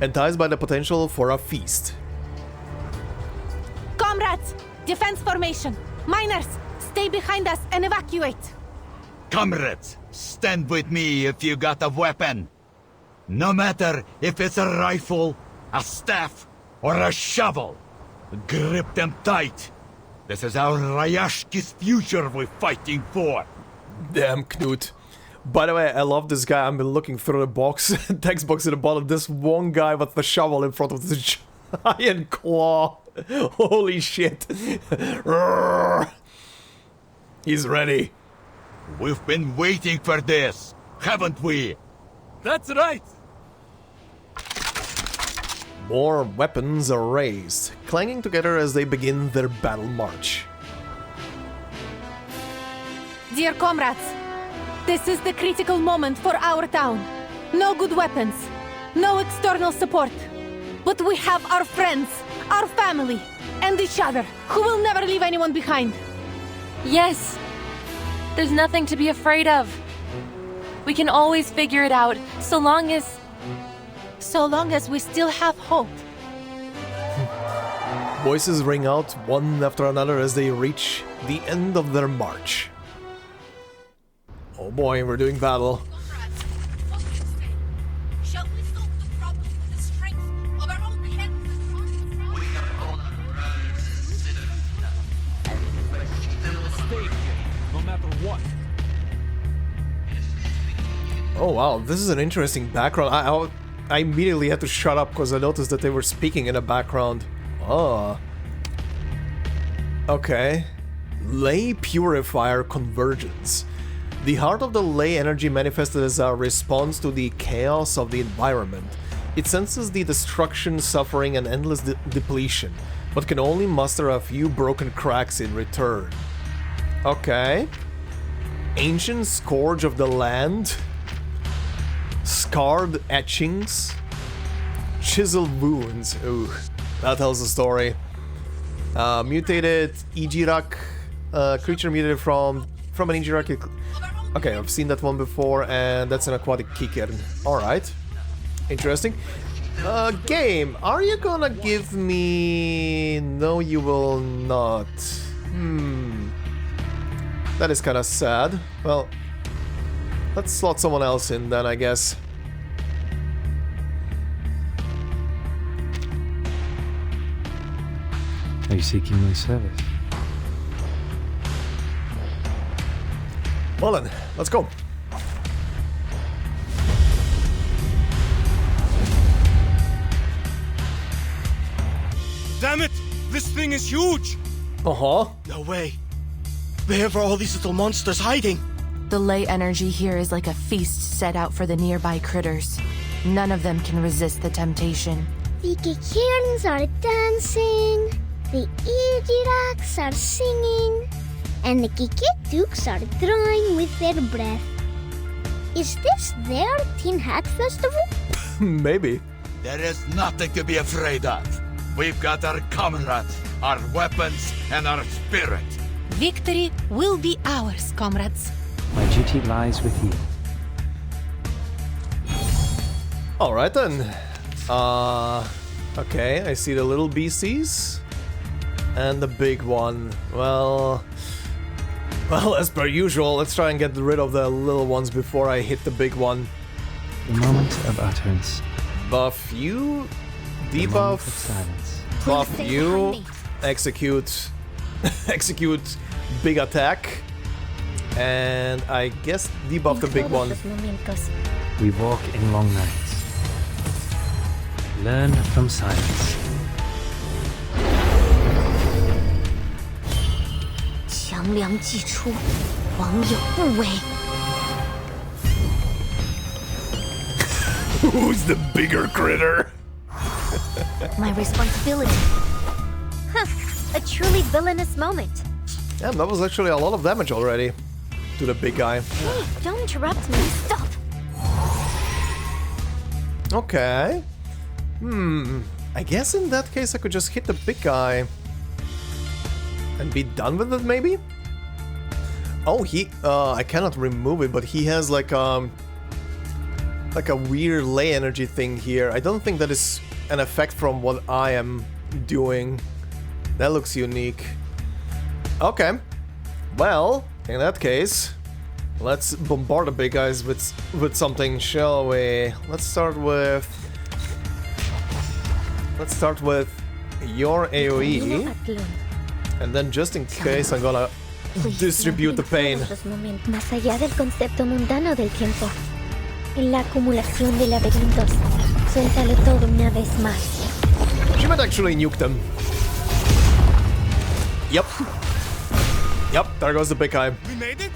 Enticed by the potential for a feast. Comrades! Defense formation! Miners! Stay behind us and evacuate! Comrades, stand with me if you got a weapon. No matter if it's a rifle, a staff, or a shovel. Grip them tight. This is our Ryashki's future we're fighting for. Damn, Knut. By the way, I love this guy. I've been looking through the box, text box at the bottom. This one guy with the shovel in front of the giant claw. Holy shit. He's ready. We've been waiting for this, haven't we? That's right! More weapons are raised, clanging together as they begin their battle march. Dear comrades, this is the critical moment for our town. No good weapons, no external support. But we have our friends, our family, and each other, who will never leave anyone behind. Yes! There's nothing to be afraid of. We can always figure it out, so long as we still have hope. Voices ring out one after another as they reach the end of their march. Oh boy, we're doing battle. Shall we solve the problem with the strength of our own hands No matter what. Oh wow, this is an interesting background. I immediately had to shut up because I noticed that they were speaking in the background. Oh. Okay. Ley Purifier Convergence. The heart of the ley energy manifested as a response to the chaos of the environment. It senses the destruction, suffering, and endless depletion, but can only muster a few broken cracks in return. Okay. Ancient Scourge of the Land. Scarred etchings. Chiseled wounds. Ooh, that tells a story. Mutated Ijirak. Creature mutated from an Ijirak. Okay, I've seen that one before, and that's an aquatic Kikern. Alright. Interesting. Game, are you gonna give me... No, you will not. That is kinda sad. Well, let's slot someone else in then, I guess. Are you seeking my service? Well then, let's go. Damn it! This thing is huge! Uh-huh. No way. Where are all these little monsters hiding? The ley energy here is like a feast set out for the nearby critters. None of them can resist the temptation. The Kikirans are dancing, the Ijiraks are singing, and the Kikituks are drawing with their breath. Is this their Tin Hat Festival? Maybe. There is nothing to be afraid of. We've got our comrades, our weapons, and our spirit. Victory will be ours, comrades. My duty lies with you. Alright then. Okay, I see the little BCs. And the big one. Well, as per usual, let's try and get rid of the little ones before I hit the big one. The moment of utterance. Buff you, The moment debuff, of silence. buff stay you, behind me. execute, execute big attack, and I guess debuff the big one. We walk in long nights. Learn from silence. 强梁既出，王有不为。 Who's the bigger critter? My responsibility. Huh, a truly villainous moment. Damn, that was actually a lot of damage already to the big guy. Hey, don't interrupt me. Stop. Okay. I guess in that case I could just hit the big guy and be done with it, maybe? Oh, I cannot remove it, but he has like a weird ley energy thing here. I don't think that is an effect from what I am doing. That looks unique. Okay. Well, in that case, let's bombard the big guys with something, shall we? Let's start with your AoE, and then just in case I'm gonna distribute the pain. Más allá del concepto mundano del tiempo. En la acumulación de laberintos. Suéltalo todo una vez más. She might actually nuke them. Yep. Yep, there goes the big guy. We made it?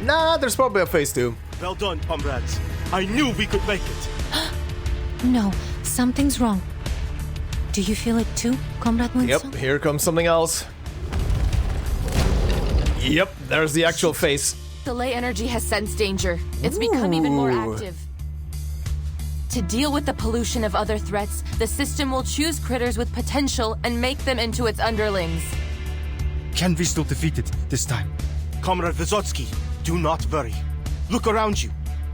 Nah, there's probably a phase 2. Well done, comrades. I knew we could make it. No, something's wrong. Do you feel it too, Comrade Windsong? Yep, here comes something else. Yep, there's the actual phase. The ley energy has sensed danger. It's become even more Ooh. active. To deal with the pollution of other threats, the system will choose critters with potential and make them into its underlings. Can we still defeat it this time? Comrade Vysotsky, do not worry. Look around you.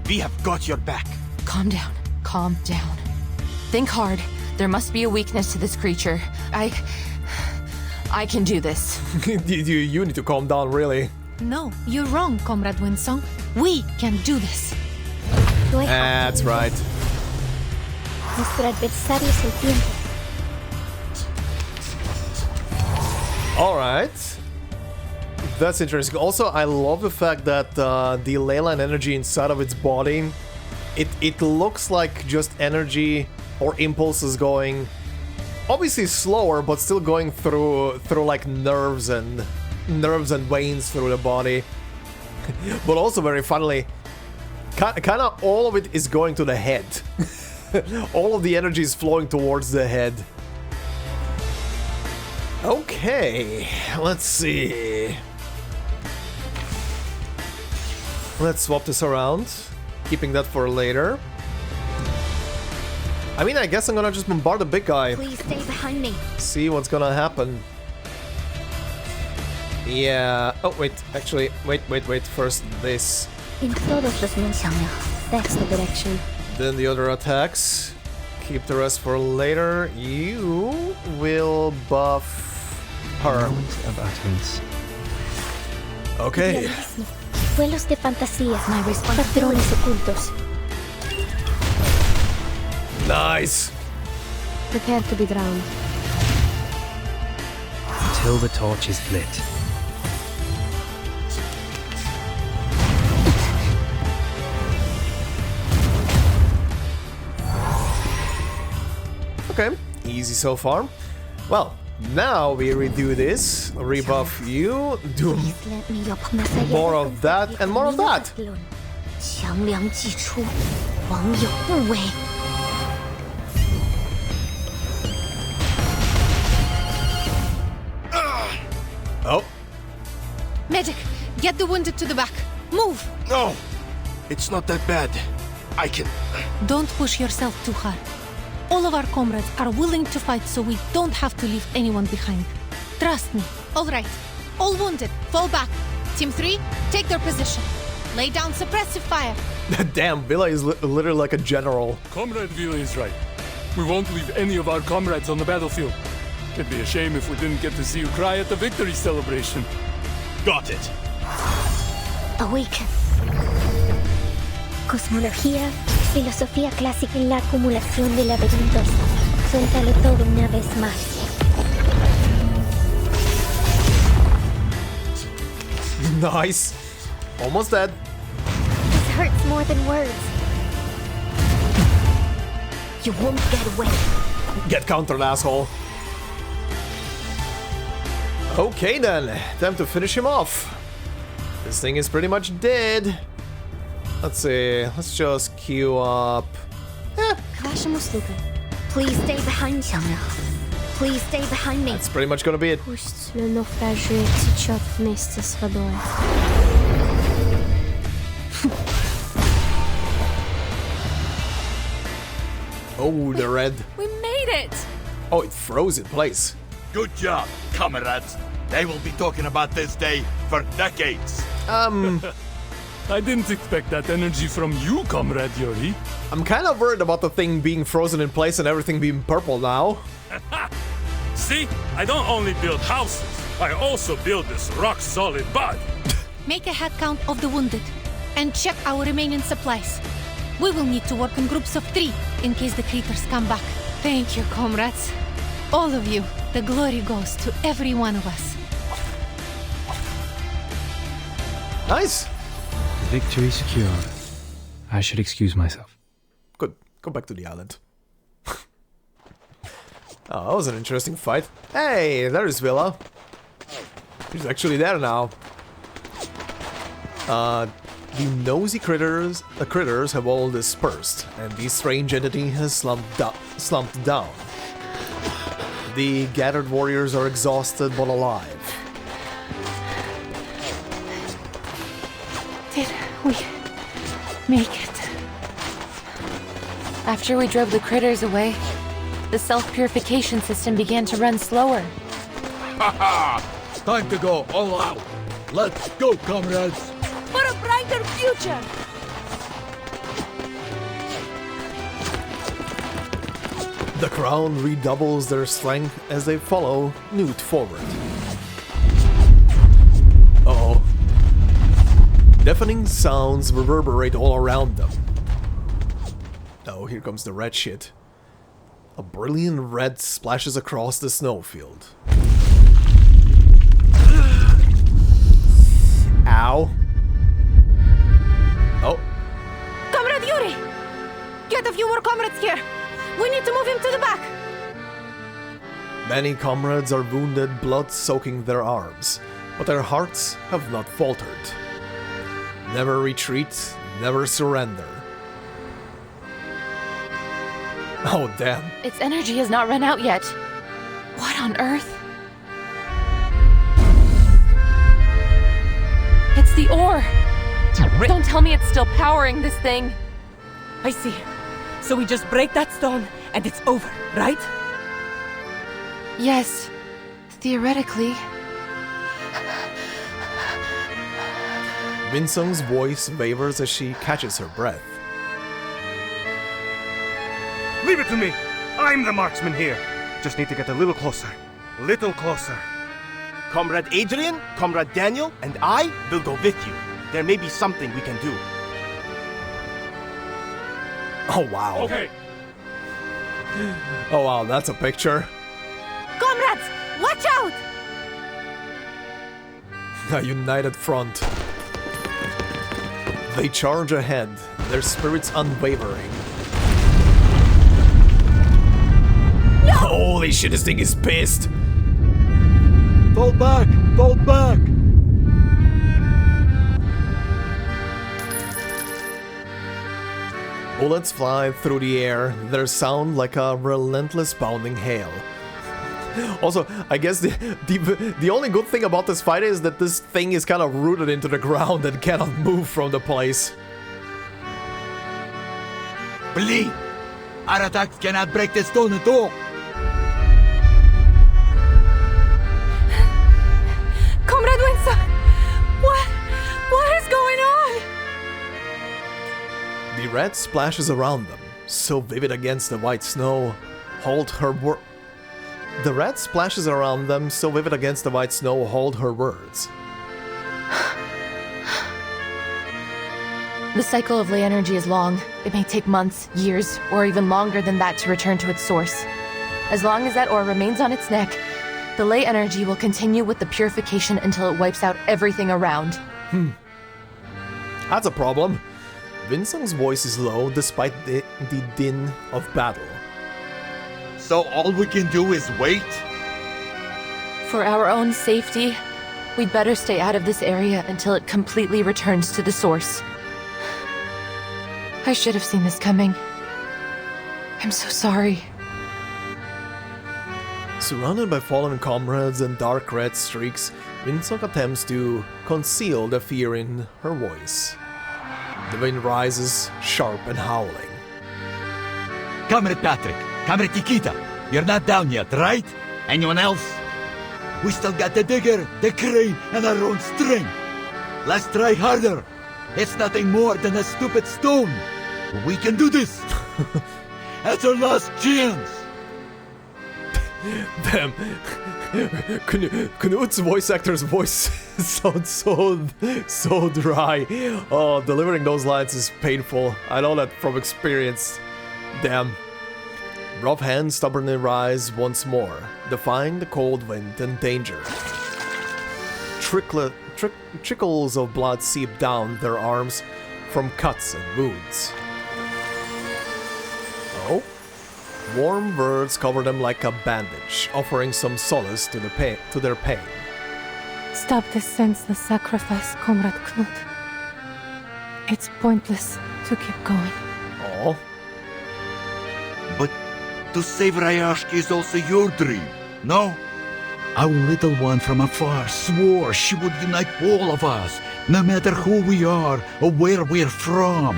We have got your back. Calm down. Calm down. Think hard. There must be a weakness to this creature. I can do this. You need to calm down, really. No, you're wrong, Comrade Windsong. We can do this. That's right. Nuestro adversario es el tiempo. Alright. That's interesting. Also, I love the fact that the leyline energy inside of its body, it looks like just energy or impulses going obviously slower, but still going through like nerves and veins through the body. But also very funnily, kind of all of it is going to the head. All of the energy is flowing towards the head. Okay, let's see. Let's swap this around, keeping that for later. I mean, I guess I'm gonna just bombard the big guy. Please stay behind me. See what's gonna happen. Yeah. Oh, wait. Actually, wait. First this. En todos los mundos. That's the direction. Then the other attacks. Keep the rest for later. You will buff her. Moment of utterance. Okay. Vuelos de fantasía. Patrones ocultos. Nice. Prepare to be drowned. Until the torch is lit. Okay, easy so far. Well, now we redo this, rebuff you, do more of that, and more of that. Oh. Magic, get the wounded to the back. Move! No! It's not that bad. I can... Don't push yourself too hard. All of our comrades are willing to fight, so we don't have to leave anyone behind. Trust me. All right. All wounded, fall back. Team 3, take their position. Lay down suppressive fire. Damn, Vila is literally like a general. Comrade Vila is right. We won't leave any of our comrades on the battlefield. It'd be a shame if we didn't get to see you cry at the victory celebration. Got it. Awaken. Cosmología, filosofía clásica y la acumulación de laberintos. Suéltalo todo una vez más. Nice. Almost dead. This hurts more than words. You won't get away. Get countered, asshole. Okay then, time to finish him off. This thing is pretty much dead. Let's see, let's just queue up. Please stay behind me. Please stay behind me. That's pretty much gonna be it. Пусть le naufragé течет вместе с водой. Oh, the red. We made it! Oh, it froze in place. Good job, comrades. They will be talking about this day for decades. I didn't expect that energy from you, Comrade Yori. I'm kind of worried about the thing being frozen in place and everything being purple now. See? I don't only build houses, I also build this rock-solid body. Make a head count of the wounded, and check our remaining supplies. We will need to work in groups of 3, in case the creatures come back. Thank you, comrades. All of you. The glory goes to every one of us. Nice. Victory secured. I should excuse myself. Good. Go back to the island. Oh, that was an interesting fight. Hey, there's Vila. He's actually there now. The nosy critters have all dispersed, and the strange entity has slumped down. The gathered warriors are exhausted but alive. Did we make it? After we drove the critters away, the self-purification system began to run slower. Haha! Time to go all out. Let's go, comrades. For a brighter future! The crown redoubles their strength as they follow Newt forward. Uh-oh. Deafening sounds reverberate all around them. Oh, here comes the red shit. A brilliant red splashes across the snowfield. Ow. Oh. Comrade Yuri! Get a few more comrades here! We need to move him to the back! Many comrades are wounded, blood soaking their arms, but their hearts have not faltered. Never retreat, never surrender. Oh, damn. Its energy has not run out yet. What on earth? It's the ore! Don't tell me it's still powering this thing. I see. So we just break that stone and it's over, right? Yes, theoretically. Windsong's voice wavers as she catches her breath. Leave it to me! I'm the marksman here. Just need to get a little closer. Little closer. Comrade Adrian, Comrade Daniel, and I will go with you. There may be something we can do. Oh, wow. Okay. Oh, wow, that's a picture. Comrades, watch out! A united front. They charge ahead, their spirits unwavering. No! Holy shit, this thing is pissed. Fall back! Fall back! Bullets fly through the air, their sound like a relentless pounding hail. Also, I guess the only good thing about this fight is that this thing is kind of rooted into the ground and cannot move from the place. Believe! Our attacks cannot break the stone at all! Comrade Windsong! What is going on? The red splashes around them, so vivid against the white snow, hold her The red splashes around them, so vivid against the white snow, hold her words. The cycle of ley energy is long. It may take months, years, or even longer than that to return to its source. As long as that ore remains on its neck, the ley energy will continue with the purification until it wipes out everything around. That's a problem. Windsong's voice is low despite the din of battle. So all we can do is wait? For our own safety, we'd better stay out of this area until it completely returns to the source. I should have seen this coming. I'm so sorry. Surrounded by fallen comrades and dark red streaks, Windsong attempts to conceal the fear in her voice. The wind rises, sharp and howling. Comrade Patrick, Comrade Nikita, you're not down yet, right? Anyone else? We still got the digger, the crane, and our own string. Let's try harder. It's nothing more than a stupid stone. We can do this. That's our last chance. Damn. Knut's voice actor's voice sounds so dry. Oh, delivering those lines is painful. I know that from experience. Damn. Rough hands stubbornly rise once more, defying the cold wind and danger. Trickles of blood seep down their arms from cuts and wounds. Oh? Warm words cover them like a bandage, offering some solace to their pain. Stop this senseless sacrifice, Comrade Knut. It's pointless to keep going. Oh? But to save Rayashki is also your dream, no? Our little one from afar swore she would unite all of us, no matter who we are or where we're from.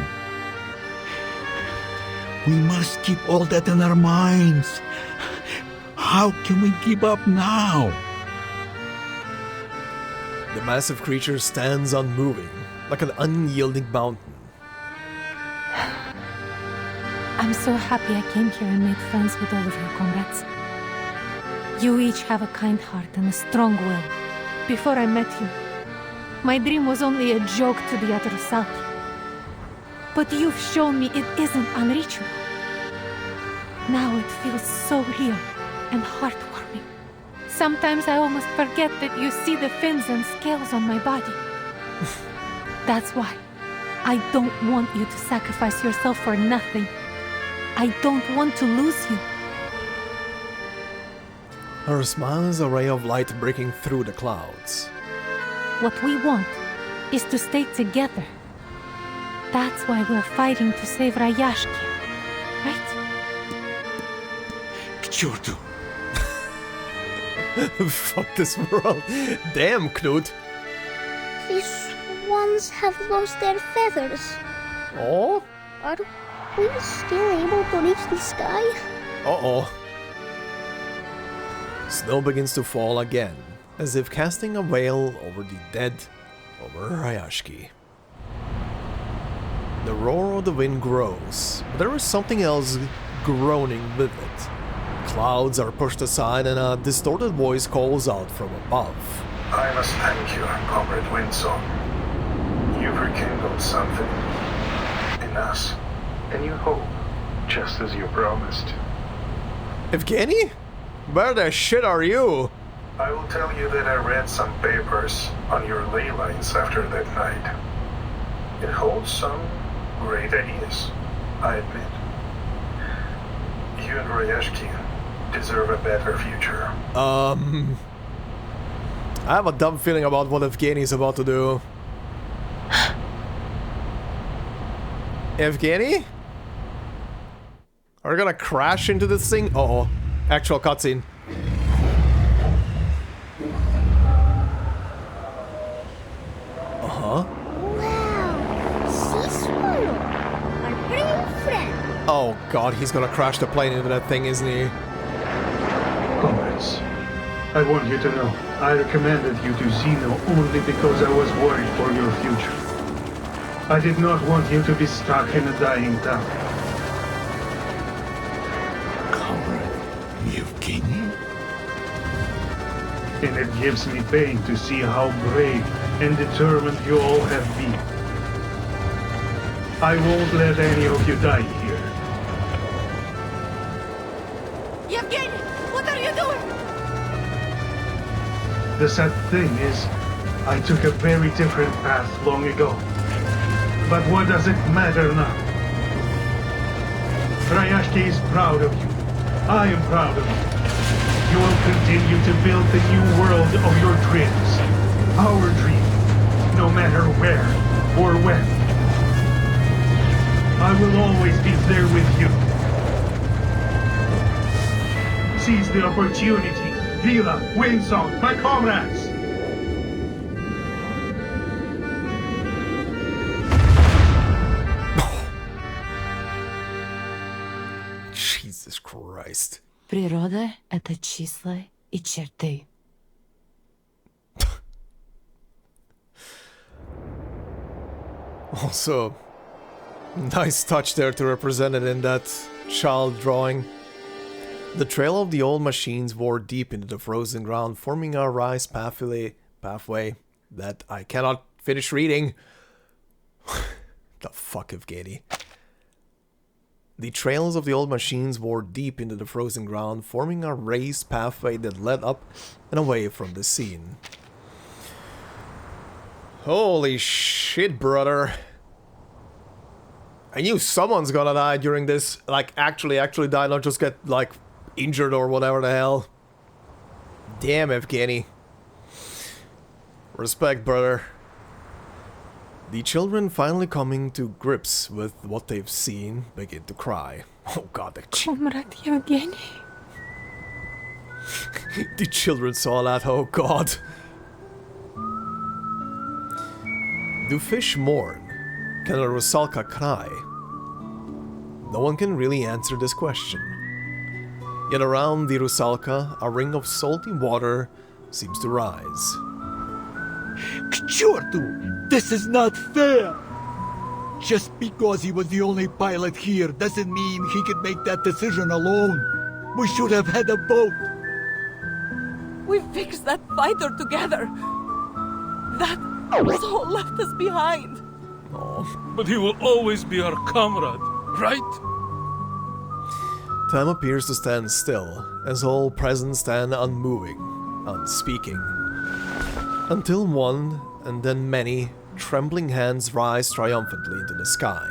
We must keep all that in our minds. How can we give up now? The massive creature stands unmoving, like an unyielding mountain. I'm so happy I came here and made friends with all of you, comrades. You each have a kind heart and a strong will. Before I met you, my dream was only a joke to the Adrasaki. But you've shown me it isn't unreachable. Now it feels so real and heartwarming. Sometimes I almost forget that you see the fins and scales on my body. That's why I don't want you to sacrifice yourself for nothing. I don't want to lose you. Her smile is a ray of light breaking through the clouds. What we want is to stay together. That's why we're fighting to save Rayashki, right? Kchurtu. Fuck this world. Damn, Knut. These swans have lost their feathers. Oh? Are we still able to reach the sky? Uh-oh. Snow begins to fall again, as if casting a veil over the dead, over Rayashki. The roar of the wind grows, but there is something else groaning with it. Clouds are pushed aside and a distorted voice calls out from above. I must thank you, Comrade Windsong. You've rekindled something in us, and you hope, just as you promised. Evgeny? Where the shit are you? I will tell you that I read some papers on your ley lines after that night. It holds some great ideas, I admit. You and Rayashki deserve a better future. I have a dumb feeling about what Evgeny is about to do. Evgeny? Are we gonna crash into this thing? Uh-oh. Actual cutscene. Uh-huh. Wow, sea swallow, our brave friend. Oh god, he's gonna crash the plane into that thing, isn't he? Comrades, I want you to know, I recommended you to Zeno only because I was worried for your future. I did not want you to be stuck in a dying town. Comrade Evgeny? And it gives me pain to see how brave and determined you all have been. I won't let any of you die here. Yevgeny, what are you doing? The sad thing is, I took a very different path long ago. But what does it matter now? Rayashke is proud of you. I am proud of you. You will continue to build the new world of your dreams. Our dream, no matter where or when. I will always be there with you. Seize the opportunity. Vila, Windsong, my comrades! Jesus Christ. Природа — это числа и черты. Also, nice touch there to represent it in that child drawing. The trail of the old machines wore deep into the frozen ground, forming a rise pathway that I cannot finish reading. The fuck, Evgeny. The trails of the old machines wore deep into the frozen ground, forming a raised pathway that led up and away from the scene. Holy shit, brother. I knew someone's gonna die during this, like actually die, not just get like injured or whatever the hell. Damn, Evgeny. Respect, brother. The children, finally coming to grips with what they've seen, begin to cry. Oh god, the Comrade Yevgeny. The children saw that, oh god. Do fish mourn? Can a rusalka cry? No one can really answer this question. Yet around the rusalka, a ring of salty water seems to rise. К черту! This is not fair! Just because he was the only pilot here doesn't mean he could make that decision alone. We should have had a boat. We fixed that fighter together. That soul left us behind. But he will always be our comrade, right? Time appears to stand still, as all present stand unmoving, unspeaking. Until one, and then many, trembling hands rise triumphantly into the sky.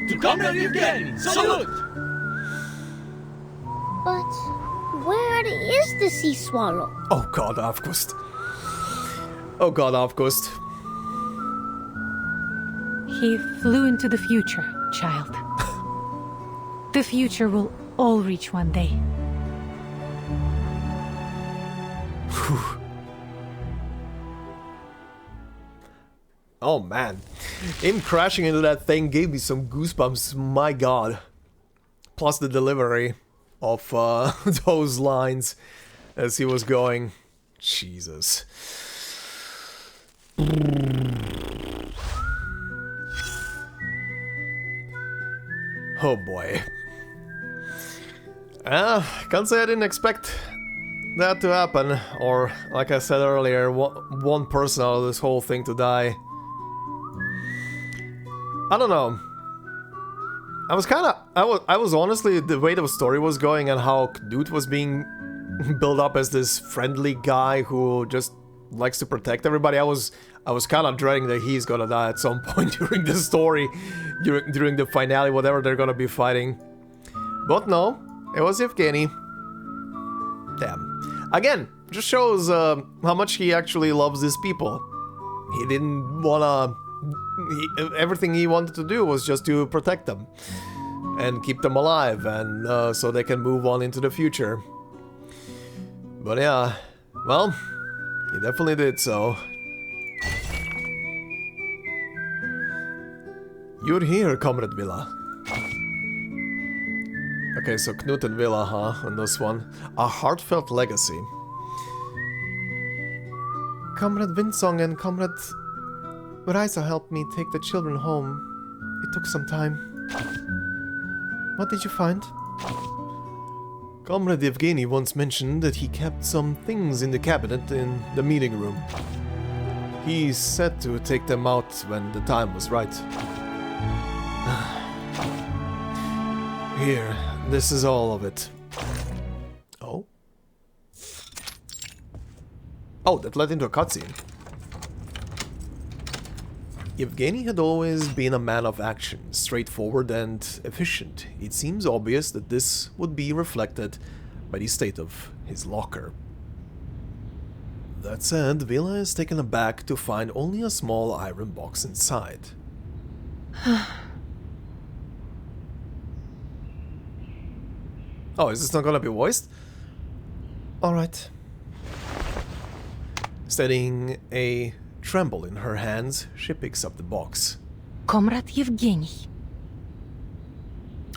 To Comrade Evgeny, salute! But where is the sea swallow? Oh god, Avgust. Oh god, Avgust. He flew into the future, child. The future will all reach one day. Oh man, him crashing into that thing gave me some goosebumps, my god. Plus the delivery of those lines as he was going. Jesus. Oh boy. Can't say I didn't expect that to happen, or like I said earlier, one person out of this whole thing to die. I don't know. I was honestly, the way the story was going and how Knut was being built up as this friendly guy who just likes to protect everybody, I was I was kind of dreading that he's gonna die at some point during the story, during the finale, whatever they're gonna be fighting. But no, it was Evgeny. Damn. Again, just shows how much he actually loves these people. He didn't wanna... everything he wanted to do was just to protect them. And keep them alive, and so they can move on into the future. But yeah, well, he definitely did so. You're here, Comrade Vila. Okay, so Knut and Vila, huh, on this one. A heartfelt legacy. Comrade Windsong and Comrade Raisa helped me take the children home. It took some time. What did you find? Comrade Evgeny once mentioned that he kept some things in the cabinet in the meeting room. He said to take them out when the time was right. Here, this is all of it. Oh? Oh, that led into a cutscene. Evgeny had always been a man of action, straightforward and efficient. It seems obvious that this would be reflected by the state of his locker. That said, Vila is taken aback to find only a small iron box inside. Oh, is this not gonna be voiced? Alright. Steadying a tremble in her hands, she picks up the box. Comrade Evgeny.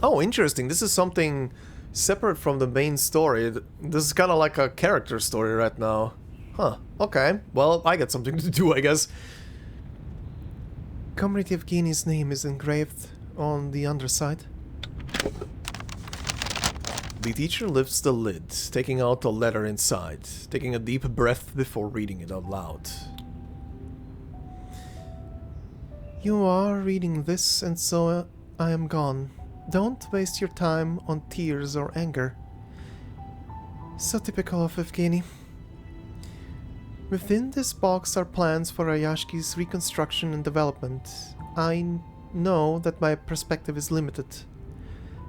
Oh, interesting. This is something separate from the main story. This is kind of like a character story right now. Huh, okay. Well, I got something to do, I guess. Comrade Evgeny's name is engraved on the underside. The teacher lifts the lid, taking out a letter inside, taking a deep breath before reading it out loud. You are reading this, and so I am gone. Don't waste your time on tears or anger. So typical of Evgeny. Within this box are plans for Ayashki's reconstruction and development. I know that my perspective is limited.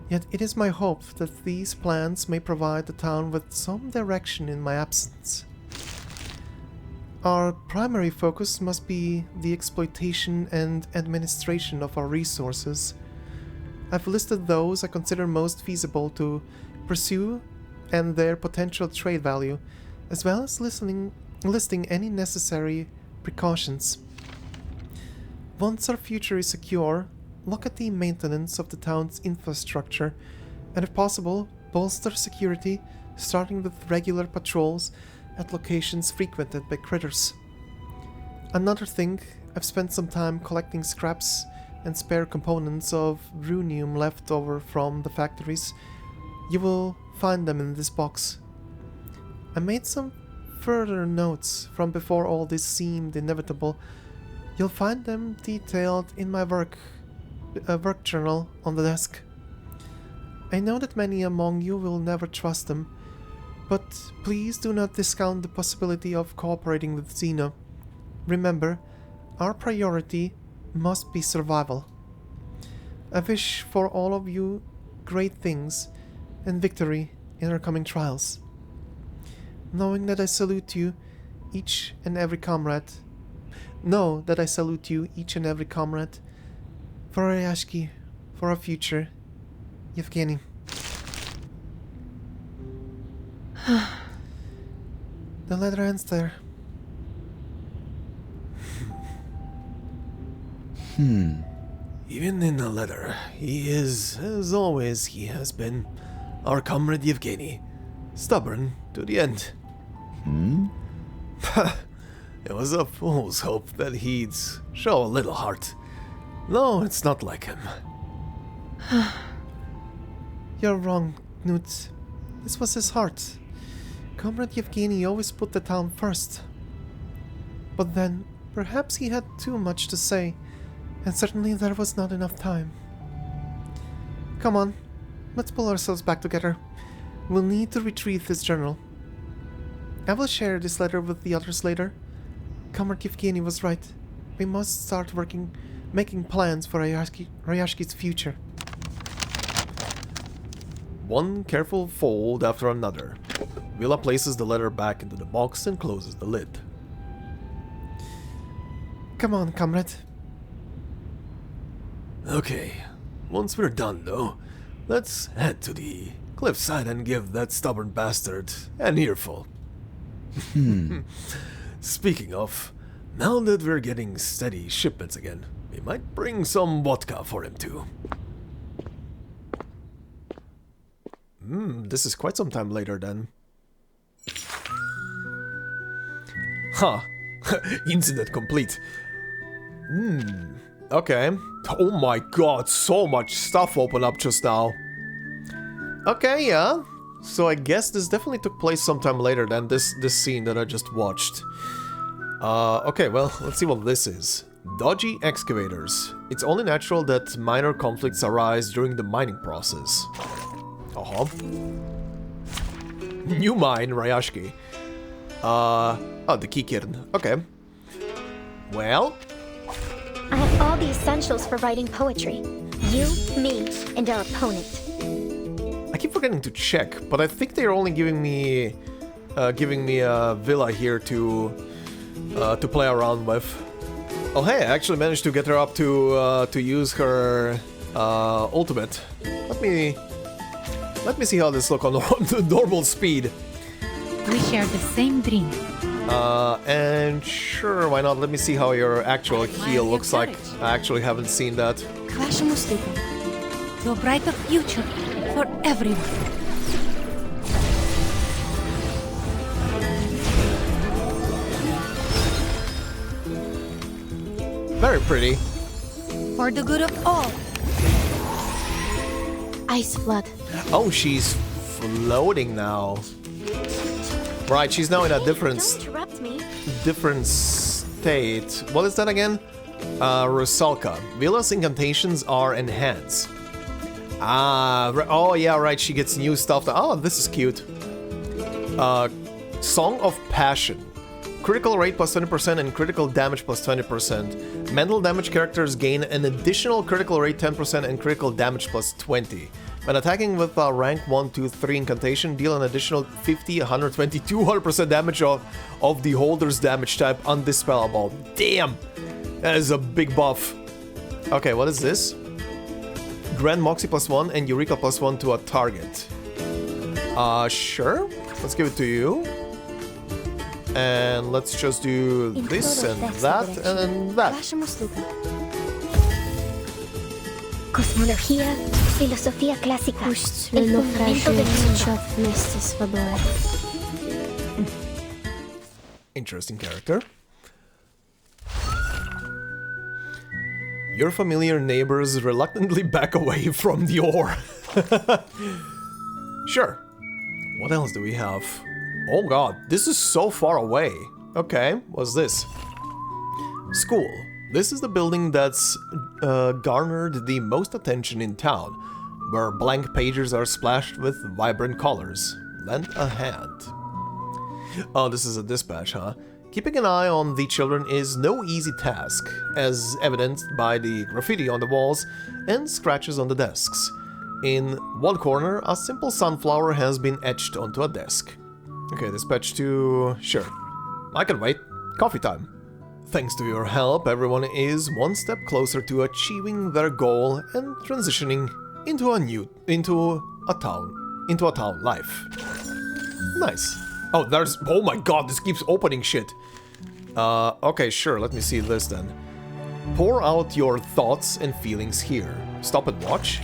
Yet it is my hope that these plans may provide the town with some direction in my absence. Our primary focus must be the exploitation and administration of our resources. I've listed those I consider most feasible to pursue and their potential trade value, as well as listing any necessary precautions. Once our future is secure, look at the maintenance of the town's infrastructure, and if possible, bolster security, starting with regular patrols at locations frequented by critters. Another thing, I've spent some time collecting scraps and spare components of runium left over from the factories. You will find them in this box. I made some further notes from before all this seemed inevitable. You'll find them detailed in my work journal on the desk. I know that many among you will never trust them, but please do not discount the possibility of cooperating with Xeno. Remember, our priority must be survival. I wish for all of you great things and victory in our coming trials. Knowing that I salute you, each and every comrade. Know that I salute you, each and every comrade. For Ayashki, for our future, Evgeny. The letter ends there. Even in the letter, he is, as always he has been, our comrade Evgeny. Stubborn to the end. It was a fool's hope that he'd show a little heart. No, it's not like him. You're wrong, Knut. This was his heart. Comrade Evgeny always put the town first. But then, perhaps he had too much to say, and certainly there was not enough time. Come on, let's pull ourselves back together. We'll need to retrieve this journal. I will share this letter with the others later. Comrade Yevgeny was right. We must start making plans for Ryashki's future. One careful fold after another. Vila places the letter back into the box and closes the lid. Come on, comrade. Okay, once we're done though, let's head to the cliffside and give that stubborn bastard an earful. Speaking of, now that we're getting steady shipments again, we might bring some vodka for him too. This is quite some time later then. Huh. Incident complete. Okay. Oh my god, so much stuff opened up just now. Okay, yeah. So I guess this definitely took place sometime later than this scene that I just watched. Okay, well, let's see what this is. Dodgy excavators. It's only natural that minor conflicts arise during the mining process. New mine, Ryashki. Oh, the Kikirn. Okay. Well, I have all the essentials for writing poetry. You, me, and our opponent. I keep forgetting to check, but I think they're only giving me a Vila here to play around with. Oh hey, I actually managed to get her up to use her ultimate. Let me see how this looks on the normal speed. We share the same dream. And sure, why not? Let me see how your actual heal looks like. I actually haven't seen that. To a brighter future for everyone. Very pretty. For the good of all. Ice flood. Oh, she's floating now. Right, she's now in a different state. What is that again? Rusalka. Vila's incantations are enhanced. Oh yeah, right, she gets new stuff. Oh, this is cute. Song of Passion. Critical rate plus 20% and critical damage plus 20%. Mental damage characters gain an additional critical rate 10% and critical damage plus 20. When attacking with a rank 1, 2, 3 incantation, deal an additional 50, 120, 200% damage of the holder's damage type undispellable. Damn! That is a big buff. Okay, what is this? Grant Moxie plus 1 and Eureka plus 1 to a target. Sure. Let's give it to you. And let's just do this and that and that. Cosmología, filosofía clásica. El fundamento de Interesting character. Your familiar neighbors reluctantly back away from the ore. Sure. What else do we have? Oh god, this is so far away. Okay, what's this? School. This is the building that's garnered the most attention in town, where blank pages are splashed with vibrant colors. Lend a hand. Oh, this is a dispatch, huh? Keeping an eye on the children is no easy task, as evidenced by the graffiti on the walls and scratches on the desks. In one corner, a simple sunflower has been etched onto a desk. Okay, dispatch to... sure. I can wait. Coffee time. Thanks to your help, everyone is one step closer to achieving their goal and transitioning into a town life. Nice. Oh, there's... oh my god, this keeps opening shit. Okay, sure, let me see this then. Pour out your thoughts and feelings here. Stop and watch.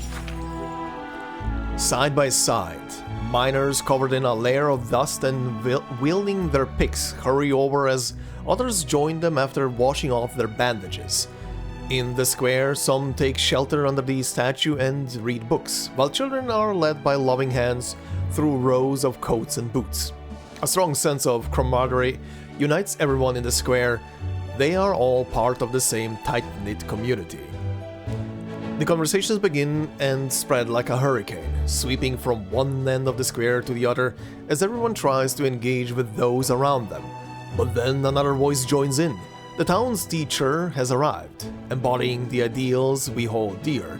Side by side, miners covered in a layer of dust and wielding their picks hurry over as others join them after washing off their bandages. In the square, some take shelter under the statue and read books, while children are led by loving hands through rows of coats and boots. A strong sense of camaraderie unites everyone in the square. They are all part of the same tight-knit community. The conversations begin and spread like a hurricane, sweeping from one end of the square to the other as everyone tries to engage with those around them. But then another voice joins in. The town's teacher has arrived, embodying the ideals we hold dear.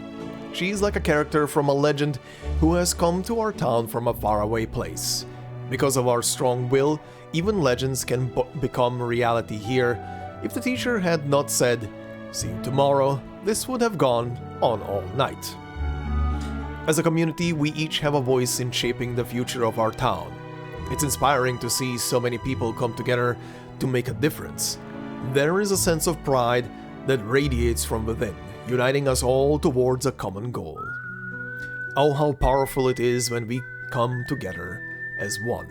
She's like a character from a legend who has come to our town from a faraway place. Because of our strong will, even legends can become reality here. If the teacher had not said, "See you tomorrow," this would have gone on all night. As a community, we each have a voice in shaping the future of our town. It's inspiring to see so many people come together to make a difference. There is a sense of pride that radiates from within, uniting us all towards a common goal. Oh, how powerful it is when we come together as one.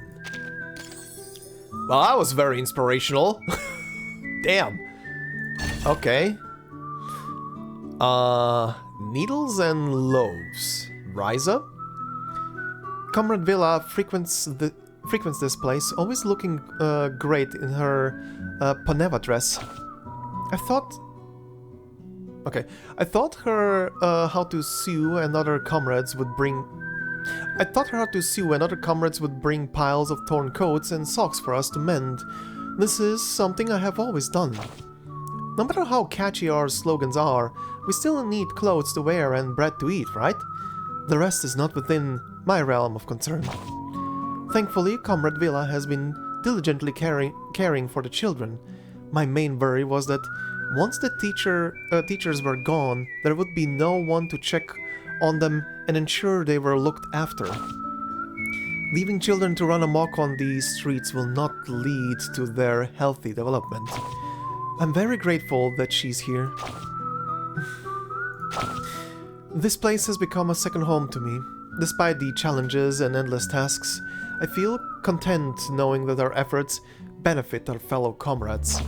Well, that was very inspirational. Damn. Okay. Needles and loaves. Riza? Comrade Vila frequents this place, always looking great in her Paneva dress. I thought her how to sew and other comrades would bring piles of torn coats and socks for us to mend. This is something I have always done. No matter how catchy our slogans are, we still need clothes to wear and bread to eat, right? The rest is not within my realm of concern. Thankfully, Comrade Vila has been diligently caring for the children. My main worry was that once the teachers were gone, there would be no one to check on them and ensure they were looked after. Leaving children to run amok on these streets will not lead to their healthy development. I'm very grateful that she's here. This place has become a second home to me. Despite the challenges and endless tasks, I feel content knowing that our efforts benefit our fellow comrades.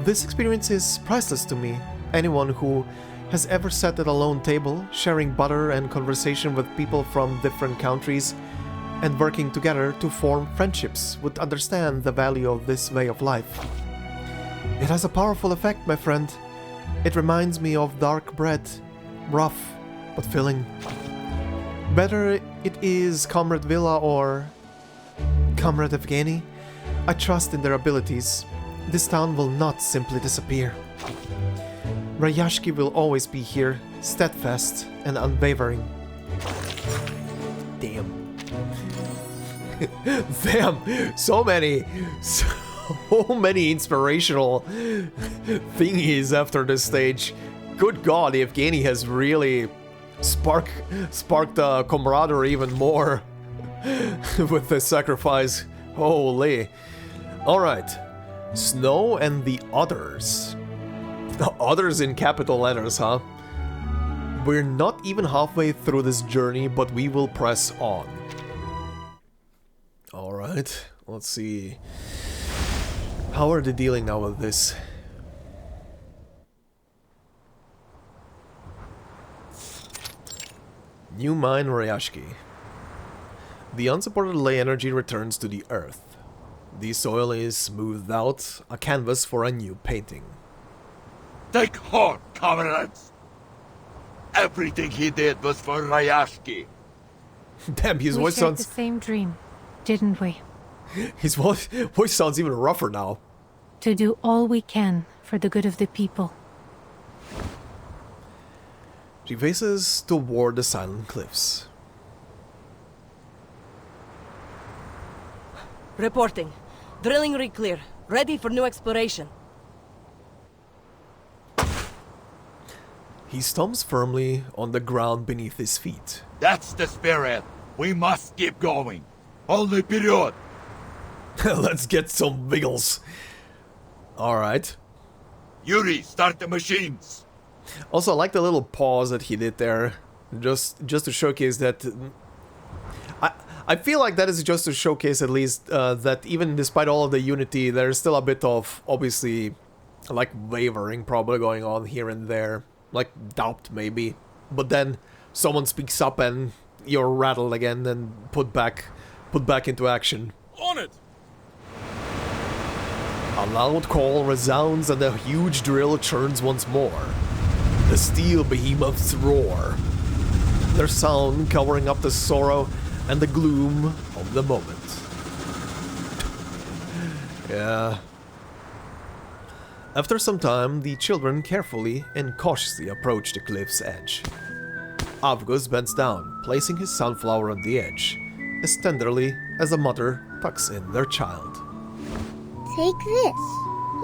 This experience is priceless to me. Anyone who has ever sat at a lone table, sharing butter and conversation with people from different countries, and working together to form friendships would understand the value of this way of life. It has a powerful effect, my friend. It reminds me of dark bread, rough but filling. Whether it is Comrade Vila or Comrade Evgeny, I trust in their abilities. This town will not simply disappear. Rayashki will always be here, steadfast and unwavering. Damn. Damn, so many inspirational thingies after this stage. Good God, Evgeny has really sparked the camaraderie even more with the sacrifice. Holy. Alright. Snow and the others. The others in capital letters, huh? We're not even halfway through this journey, but we will press on. Alright, let's see. How are they dealing now with this? New mine Ryashki. The unsupported ley energy returns to the earth. The soil is smoothed out, a canvas for a new painting. Take heart, comrades! Everything he did was for Ryashki. Damn, his voice shared sounds... the same dream, didn't we? His voice sounds even rougher now. To do all we can for the good of the people. She faces toward the silent cliffs. Reporting. Drilling rig clear. Ready for new exploration. He stomps firmly on the ground beneath his feet. That's the spirit. We must keep going. Only period. Let's get some wiggles. Alright. Yuri, start the machines. Also, I like the little pause that he did there. Just to showcase that... I feel like that is just to showcase at least that even despite all of the unity, there's still a bit of, obviously, like wavering probably going on here and there. Like doubt maybe. But then someone speaks up and you're rattled again and put back into action. On it! A loud call resounds and the huge drill churns once more. The steel behemoths roar, their sound covering up the sorrow and the gloom of the moment. Yeah. After some time, the children carefully and cautiously approach the cliff's edge. Avgust bends down, placing his sunflower on the edge, as tenderly as a mother tucks in their child. Take this.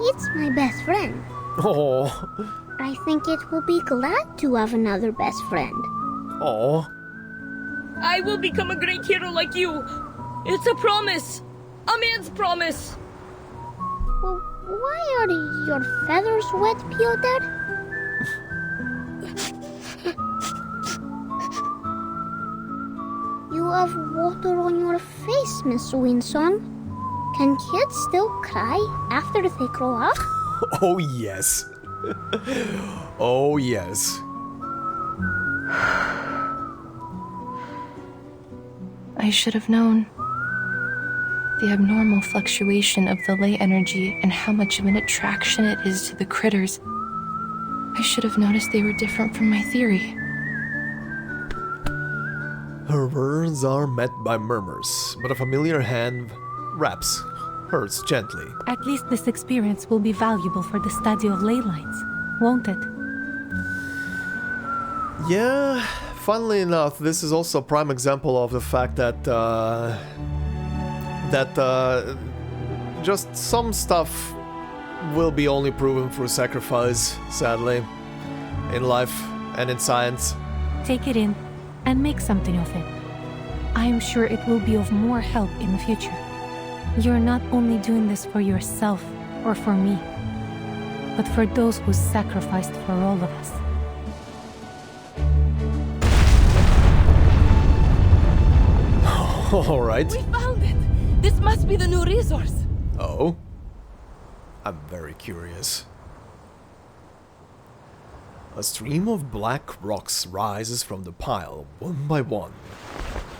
It's my best friend. Oh. I think it will be glad to have another best friend. Oh. I will become a great hero like you. It's a promise. A man's promise. Well, why are your feathers wet, Piotr? You have water on your face, Miss Windsong. Can kids still cry after they grow up? Oh, yes. Oh, yes. I should have known. The abnormal fluctuation of the ley energy and how much of an attraction it is to the critters. I should have noticed they were different from my theory. Her words are met by murmurs, but a familiar hand wraps hers gently. At least this experience will be valuable for the study of ley lines, won't it? Yeah, funnily enough, this is also a prime example of the fact that just some stuff will be only proven through sacrifice, sadly, in life and in science. Take it in and make something of it. I am sure it will be of more help in the future. You're not only doing this for yourself or for me, but for those who sacrificed for all of us. Alright. We found it! This must be the new resource. Oh? I'm very curious. A stream of black rocks rises from the pile, one by one.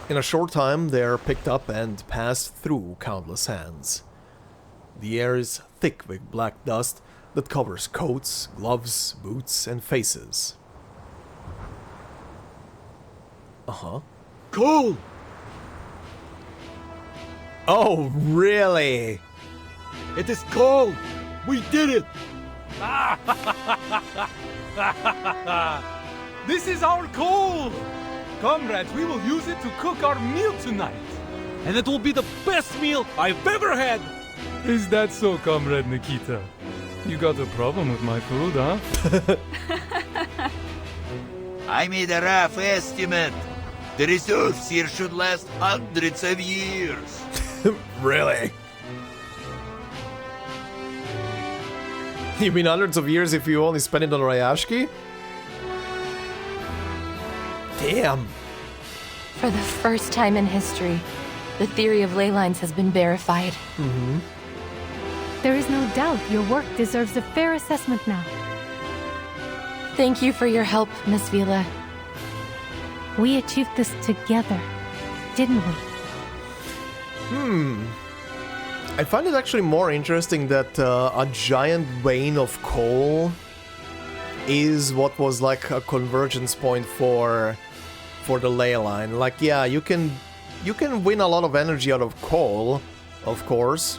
In a short time, they are picked up and passed through countless hands. The air is thick with black dust that covers coats, gloves, boots, and faces. Uh-huh. Coal! Oh, really? It is coal! We did it! This is our coal! Comrades, we will use it to cook our meal tonight. And it will be the best meal I've ever had! Is that so, Comrade Nikita? You got a problem with my food, huh? I made a rough estimate. The resource here should last hundreds of years. Really? You mean hundreds of years if you only spend it on Ryashki? Damn. For the first time in history, the theory of ley lines has been verified. Mm-hmm. There is no doubt your work deserves a fair assessment now. Thank you for your help, Miss Vila. We achieved this together, didn't we? I find it actually more interesting that a giant vein of coal is what was like a convergence point for the ley line. Like, yeah, you can win a lot of energy out of coal, of course,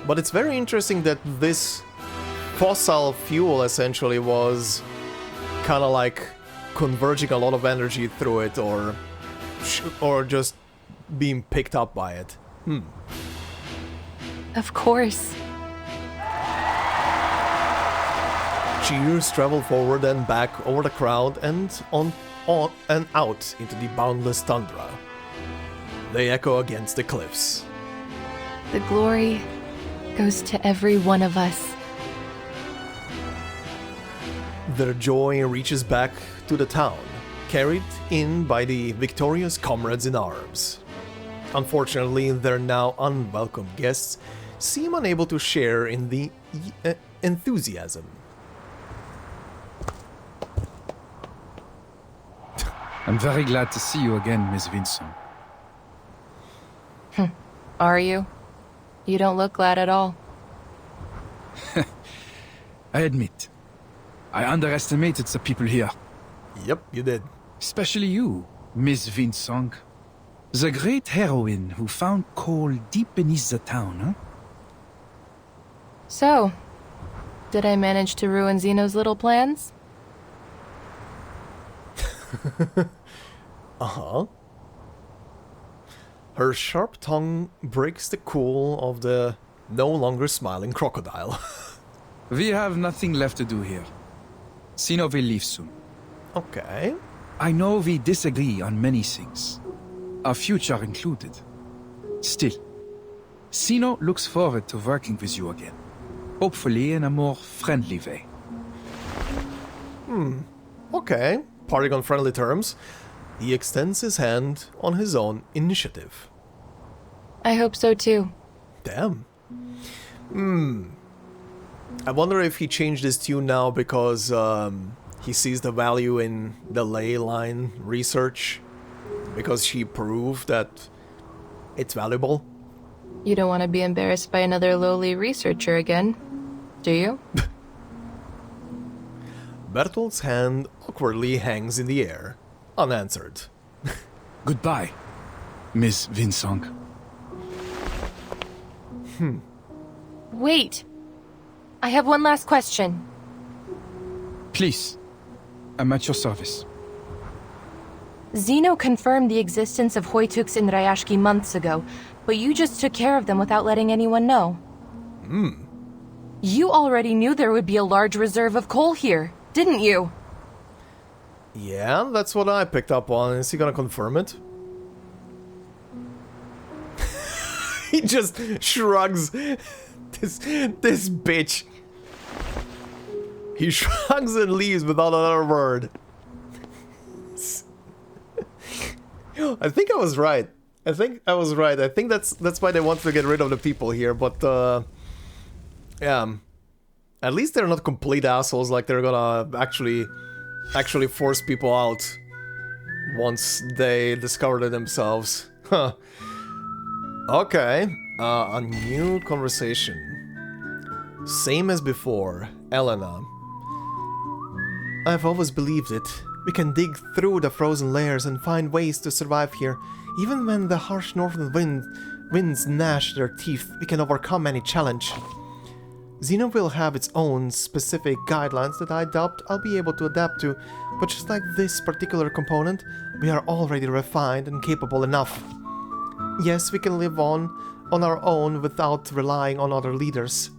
but it's very interesting that this fossil fuel essentially was kind of like converging a lot of energy through it, or just being picked up by it. Of course. Cheers travel forward and back over the crowd and on and out into the boundless tundra. They echo against the cliffs. The glory goes to every one of us. Their joy reaches back to the town, carried in by the victorious comrades in arms. Unfortunately, their now unwelcome guests seem unable to share in the enthusiasm. I'm very glad to see you again, Miss Windsong. Are you? You don't look glad at all. I admit, I underestimated the people here. Yep, you did. Especially you, Miss Windsong. The great heroine who found coal deep beneath the town, huh? So, did I manage to ruin Zeno's little plans? Uh-huh. Her sharp tongue breaks the cool of the no longer smiling crocodile. We have nothing left to do here. Zeno will leave soon. Okay. I know we disagree on many things, our future included. Still, Zeno looks forward to working with you again. Hopefully in a more friendly way. Okay. Parting on friendly terms. He extends his hand on his own initiative. I hope so too. Damn. I wonder if he changed his tune now because he sees the value in the ley line research. Because she proved that it's valuable. You don't want to be embarrassed by another lowly researcher again, do you? Bertolt's hand awkwardly hangs in the air, unanswered. Goodbye, Miss Windsong. Wait! I have one last question. Please, I'm at your service. Zeno confirmed the existence of Hoytuks in Rayashki months ago, but you just took care of them without letting anyone know. You already knew there would be a large reserve of coal here, didn't you? Yeah, that's what I picked up on. Is he gonna confirm it? He just shrugs. This bitch. He shrugs and leaves without another word. I think I was right. I think that's why they want to get rid of the people here, but yeah. At least they're not complete assholes, like they're gonna actually force people out once they discover it themselves. Huh. Okay. A new conversation. Same as before, Elena. I've always believed it. We can dig through the frozen layers and find ways to survive here. Even when the harsh northern winds gnash their teeth, we can overcome any challenge. Zeno will have its own specific guidelines that I doubt I'll be able to adapt to, but just like this particular component, we are already refined and capable enough. Yes, we can live on our own without relying on other leaders.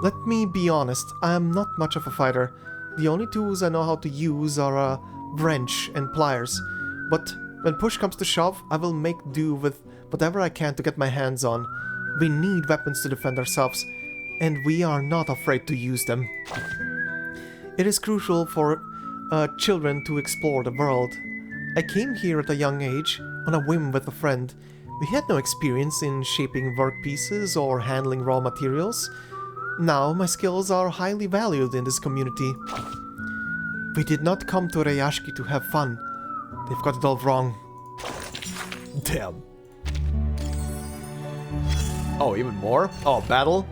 Let me be honest, I am not much of a fighter. The only tools I know how to use are a wrench and pliers. But when push comes to shove, I will make do with whatever I can to get my hands on. We need weapons to defend ourselves, and we are not afraid to use them. It is crucial for children to explore the world. I came here at a young age, on a whim with a friend. We had no experience in shaping workpieces or handling raw materials. Now my skills are highly valued in this community. We did not come to Rayashki to have fun. They've got it all wrong. Damn. Oh, even more? Oh, battle?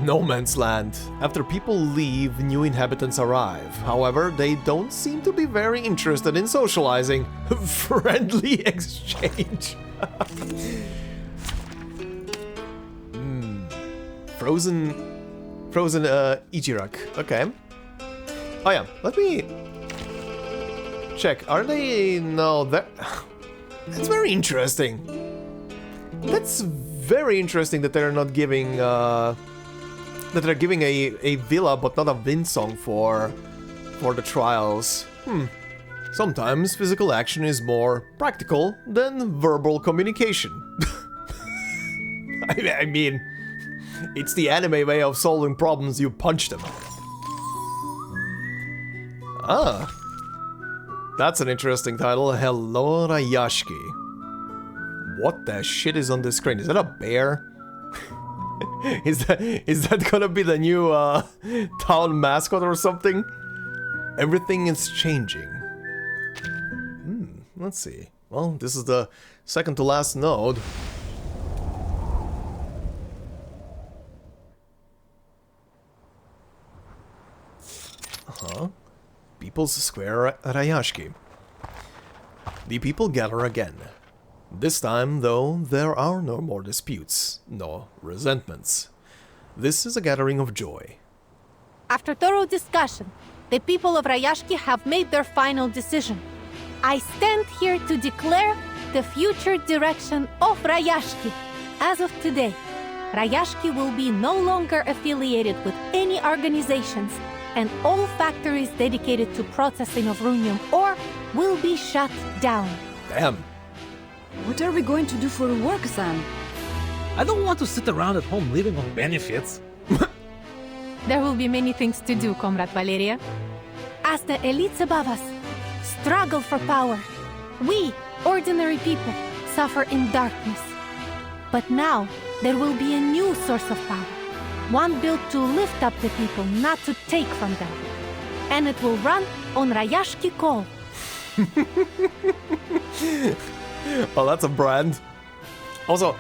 No man's land. After people leave, new inhabitants arrive. However, they don't seem to be very interested in socializing. Friendly exchange. Frozen Ijirak. Okay. Oh yeah, let me check. Are they... No, that's very interesting. That's very interesting that they're not giving that they're giving a Vila but not a Windsong for the trials. Sometimes physical action is more practical than verbal communication. I mean, it's the anime way of solving problems, you punch them. Ah. That's an interesting title. Hello Rayashki. What the shit is on the screen? Is that a bear? Is that gonna be the new town mascot or something? Everything is changing. Let's see. Well, this is the second to last node. People's Square Rayashki. The people gather again. This time, though, there are no more disputes, no resentments. This is a gathering of joy. After thorough discussion, the people of Rayashki have made their final decision. I stand here to declare the future direction of Rayashki. As of today, Rayashki will be no longer affiliated with any organizations, and all factories dedicated to processing of runium ore will be shut down. Damn. What are we going to do for work, Sam? I don't want to sit around at home living on benefits. There will be many things to do, Comrade Valeria. As the elites above us struggle for power, we, ordinary people, suffer in darkness. But now, there will be a new source of power. One built to lift up the people, not to take from them. And it will run on Rayashki coal. Well, that's a brand. Also,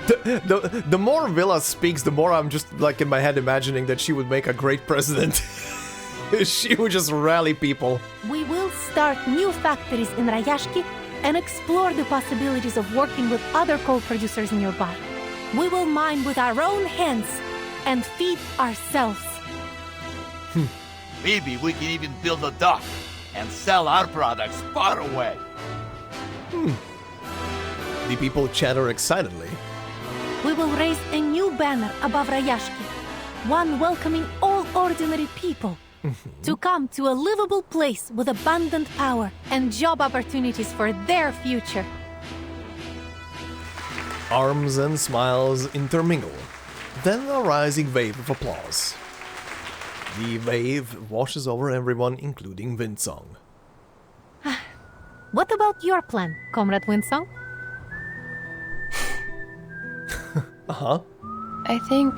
the more Vila speaks, the more I'm just like in my head imagining that she would make a great president. She would just rally people. We will start new factories in Rayashki and explore the possibilities of working with other coal producers nearby. We will mine with our own hands and feed ourselves. Maybe we can even build a dock and sell our products far away. The people chatter excitedly. We will raise a new banner above Rayashki, one welcoming all ordinary people to come to a livable place with abundant power and job opportunities for their future. Arms and smiles intermingle, then a rising wave of applause. The wave washes over everyone, including Windsong. What about your plan, Comrade Windsong? Uh-huh. I think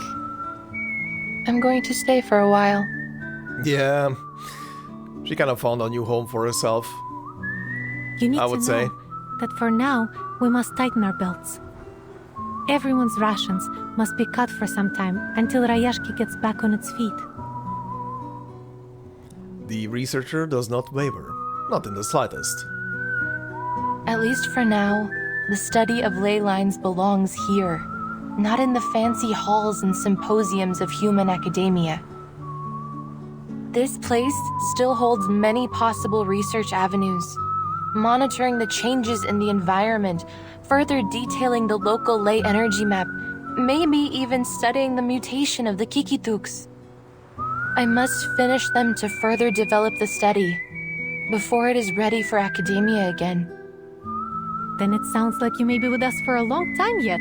I'm going to stay for a while. Yeah, she kind of found a new home for herself. You need I would to say. know that for now, we must tighten our belts. Everyone's rations must be cut for some time until Rayashki gets back on its feet. The researcher does not waver, not in the slightest. At least for now, the study of ley lines belongs here, not in the fancy halls and symposiums of human academia. This place still holds many possible research avenues, monitoring the changes in the environment, further detailing the local ley energy map, maybe even studying the mutation of the Kikituks. I must finish them to further develop the study, before it is ready for academia again. Then it sounds like you may be with us for a long time yet.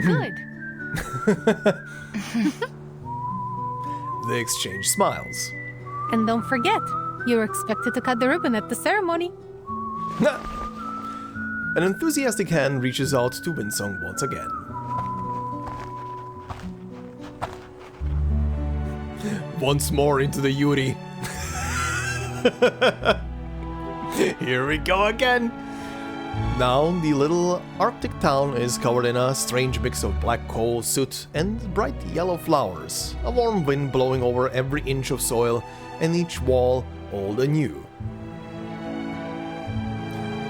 Good. They exchange smiles. And don't forget, you're expected to cut the ribbon at the ceremony. An enthusiastic hand reaches out to Windsong once again. Once more into the Yuri. Here we go again. Now the little Arctic town is covered in a strange mix of black coal, soot, and bright yellow flowers. A warm wind blowing over every inch of soil, and each wall old and new.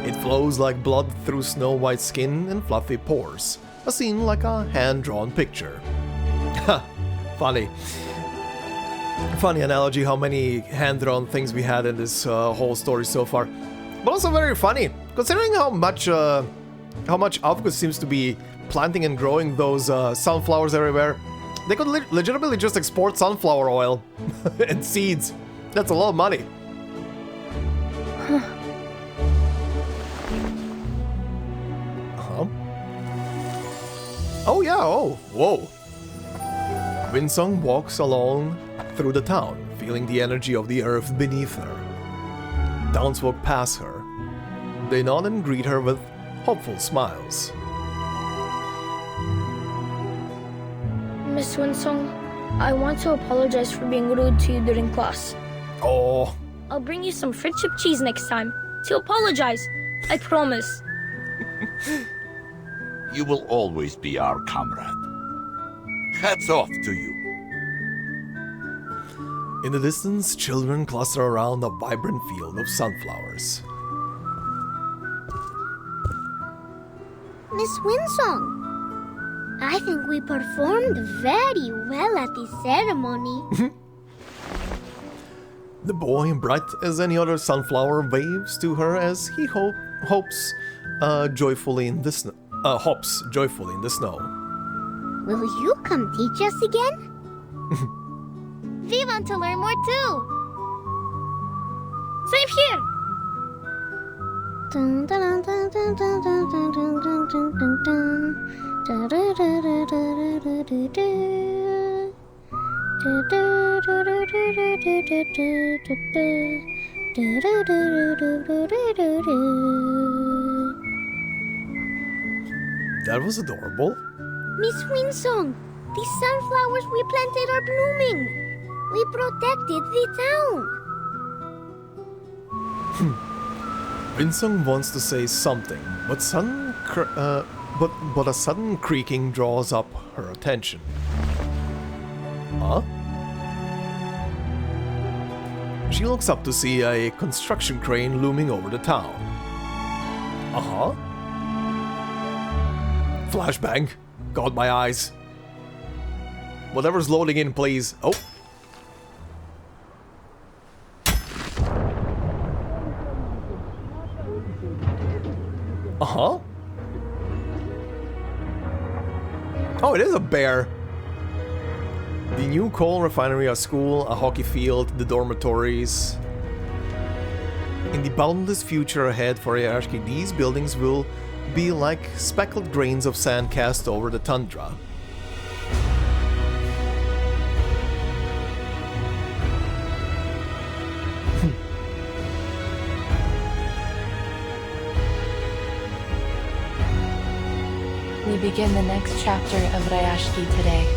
It flows like blood through snow-white skin and fluffy pores. A scene like a hand-drawn picture. Ha! Funny. Funny analogy how many hand-drawn things we had in this whole story so far. But also very funny, considering how much Avgust seems to be planting and growing those sunflowers everywhere. They could legitimately just export sunflower oil and seeds. That's a lot of money. Oh yeah, oh, whoa. Windsong walks along through the town, feeling the energy of the earth beneath her. Townsfolk pass her. They nod and greet her with hopeful smiles. Miss Windsong, I want to apologize for being rude to you during class. Oh. I'll bring you some friendship cheese next time to apologize. I promise. You will always be our comrade. Hats off to you. In the distance, children cluster around a vibrant field of sunflowers. Miss Windsong. I think we performed very well at the ceremony. The boy, bright as any other sunflower, waves to her as he hops joyfully in the snow. Hops joyfully in the snow. Will you come teach us again? We want to learn more too. Same here. Dun, dun, dun, dun, dun, dun, dun, dun, dun, dun, dun, dun. Da, da, da, da, da, da, da, da. Da, da, da, da, da, da, da, da, da. Da, da, da, da, da, da, da, da. That was adorable. Miss Windsong, the sunflowers we planted are blooming. We protected the town. Windsong wants to say something, but a sudden creaking draws up her attention. Huh? She looks up to see a construction crane looming over the town. Uh-huh. Flashbang. Got my eyes. Whatever's loading in, please. Oh. Uh-huh. Oh, it is a bear. The new coal refinery, a school, a hockey field, the dormitories. In the boundless future ahead for Hierarchy, these buildings will be like speckled grains of sand cast over the tundra. We begin the next chapter of Rayashki today.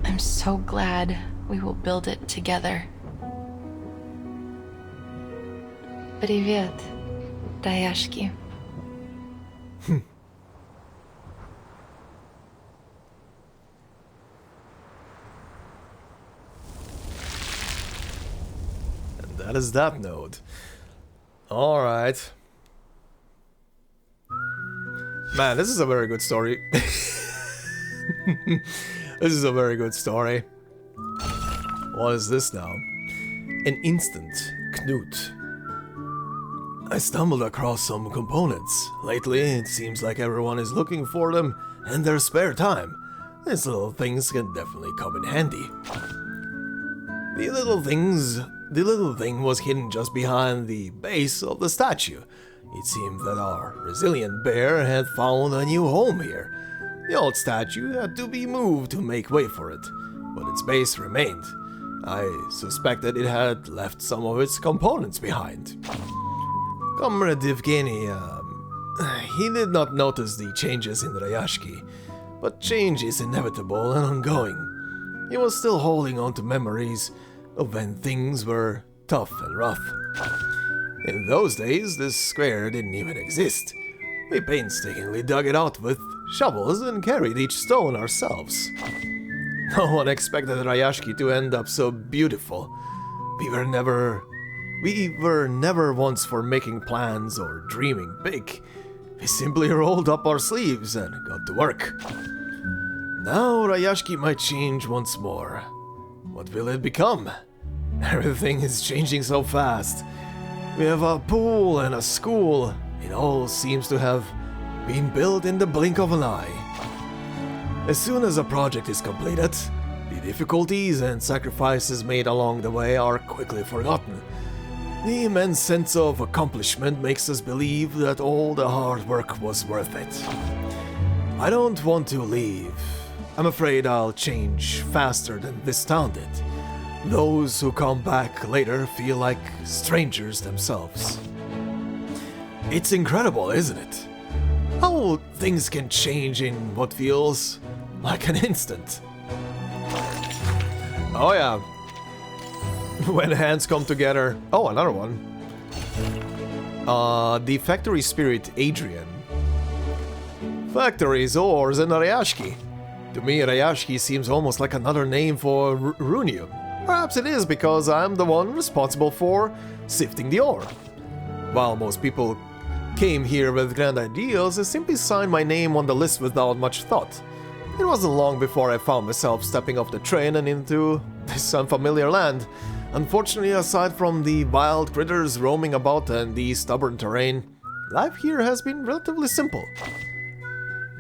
I'm so glad we will build it together. Привет, Rayashki. And that is that node. Alright. Man, this is a very good story. This is a very good story. What is this now? An instant, Knut. I stumbled across some components. Lately, it seems like everyone is looking for them in their spare time. These little things can definitely come in handy. The little thing was hidden just behind the base of the statue. It seemed that our resilient bear had found a new home here. The old statue had to be moved to make way for it, but its base remained. I suspected it had left some of its components behind. Comrade Evgeny, he did not notice the changes in Rayashki, but change is inevitable and ongoing. He was still holding on to memories of when things were tough and rough. In those days, this square didn't even exist. We painstakingly dug it out with shovels and carried each stone ourselves. No one expected Rayashki to end up so beautiful. We were never once for making plans or dreaming big. We simply rolled up our sleeves and got to work. Now Rayashki might change once more. What will it become? Everything is changing so fast. We have a pool and a school. It all seems to have been built in the blink of an eye. As soon as a project is completed, the difficulties and sacrifices made along the way are quickly forgotten. The immense sense of accomplishment makes us believe that all the hard work was worth it. I don't want to leave. I'm afraid I'll change faster than this town did. Those who come back later feel like strangers themselves. It's incredible, isn't it? How things can change in what feels like an instant. Oh yeah. When hands come together. Oh, another one. The factory spirit Adrian. Factories, ores, and Rayashki. To me, Rayashki seems almost like another name for Runium. Perhaps it is because I'm the one responsible for sifting the ore. While most people came here with grand ideals, I simply signed my name on the list without much thought. It wasn't long before I found myself stepping off the train and into this unfamiliar land. Unfortunately, aside from the wild critters roaming about and the stubborn terrain, life here has been relatively simple.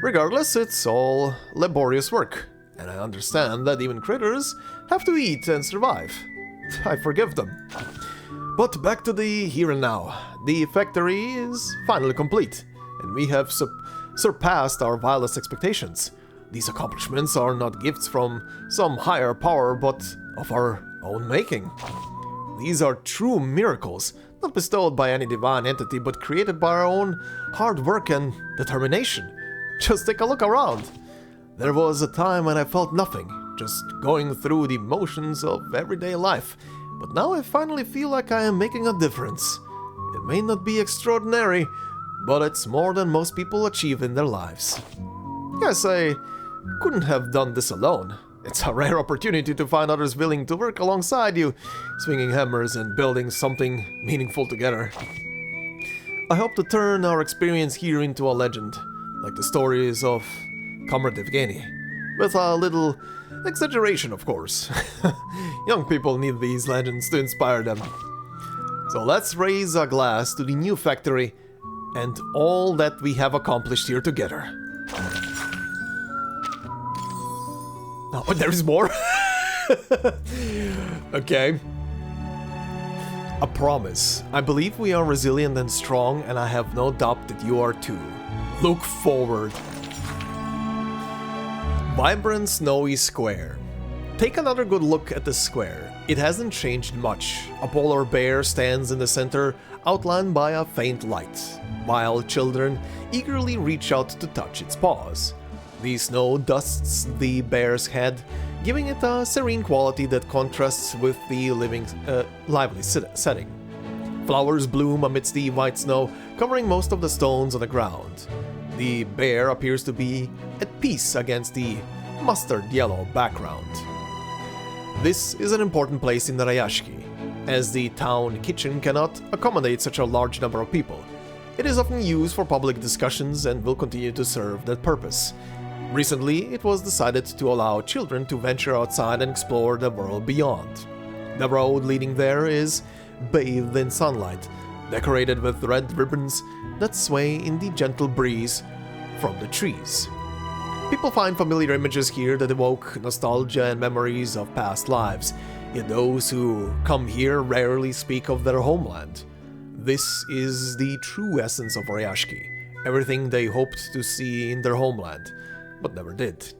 Regardless, it's all laborious work, and I understand that even critters have to eat and survive. I forgive them. But back to the here and now. The factory is finally complete, and we have surpassed our wildest expectations. These accomplishments are not gifts from some higher power, but of our own making. These are true miracles, not bestowed by any divine entity, but created by our own hard work and determination. Just take a look around. There was a time when I felt nothing, just going through the motions of everyday life. But now I finally feel like I am making a difference. It may not be extraordinary, but it's more than most people achieve in their lives. Yes, I couldn't have done this alone. It's a rare opportunity to find others willing to work alongside you, swinging hammers and building something meaningful together. I hope to turn our experience here into a legend, like the stories of Comrade Evgeny, with a little exaggeration, of course. Young people need these legends to inspire them. So let's raise a glass to the new factory and all that we have accomplished here together. Oh, there is more? Okay. A promise. I believe we are resilient and strong, and I have no doubt that you are too. Look forward. Vibrant snowy square. Take another good look at the square. It hasn't changed much. A polar bear stands in the center, outlined by a faint light, while children eagerly reach out to touch its paws. The snow dusts the bear's head, giving it a serene quality that contrasts with the lively setting. Flowers bloom amidst the white snow, covering most of the stones on the ground. The bear appears to be at peace against the mustard yellow background. This is an important place in Narayashki, as the town kitchen cannot accommodate such a large number of people. It is often used for public discussions and will continue to serve that purpose. Recently, it was decided to allow children to venture outside and explore the world beyond. The road leading there is bathed in sunlight, decorated with red ribbons that sway in the gentle breeze from the trees. People find familiar images here that evoke nostalgia and memories of past lives, yet those who come here rarely speak of their homeland. This is the true essence of Narayashki, everything they hoped to see in their homeland, but never did.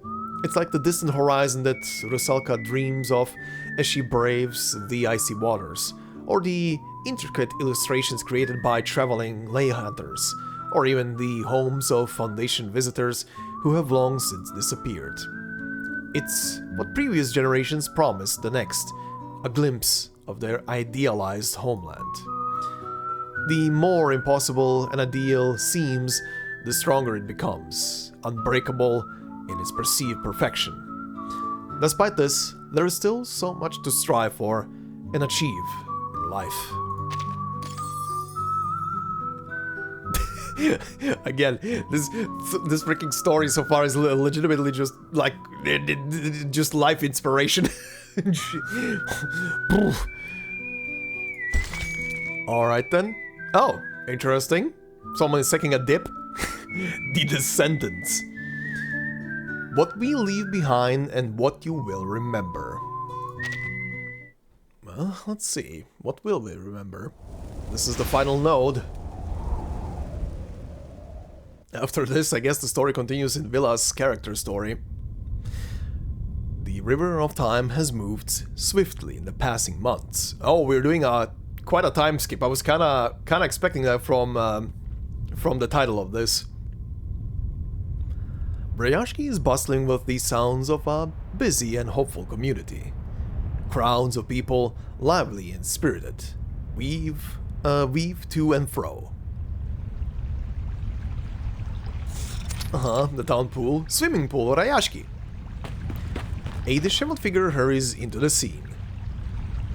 It's like the distant horizon that Rusalka dreams of as she braves the icy waters, or the intricate illustrations created by traveling lay hunters, or even the homes of Foundation visitors who have long since disappeared. It's what previous generations promised the next, a glimpse of their idealized homeland. The more impossible an ideal seems, the stronger it becomes, unbreakable in its perceived perfection. Despite this, there is still so much to strive for and achieve in life. Again, this freaking story so far is legitimately just like just life inspiration. Alright then. Oh, interesting. Someone is taking a dip. The Descendants. What we leave behind and what you will remember. Well, let's see. What will we remember? This is the final node. After this, I guess the story continues in Vila's character story. The river of time has moved swiftly in the passing months. Oh, we're doing quite a time skip. I was kinda expecting that from the title of this. Narayashki is bustling with the sounds of a busy and hopeful community. Crowds of people, lively and spirited, weave to and fro. The town pool, swimming pool, Narayashki. A disheveled figure hurries into the scene.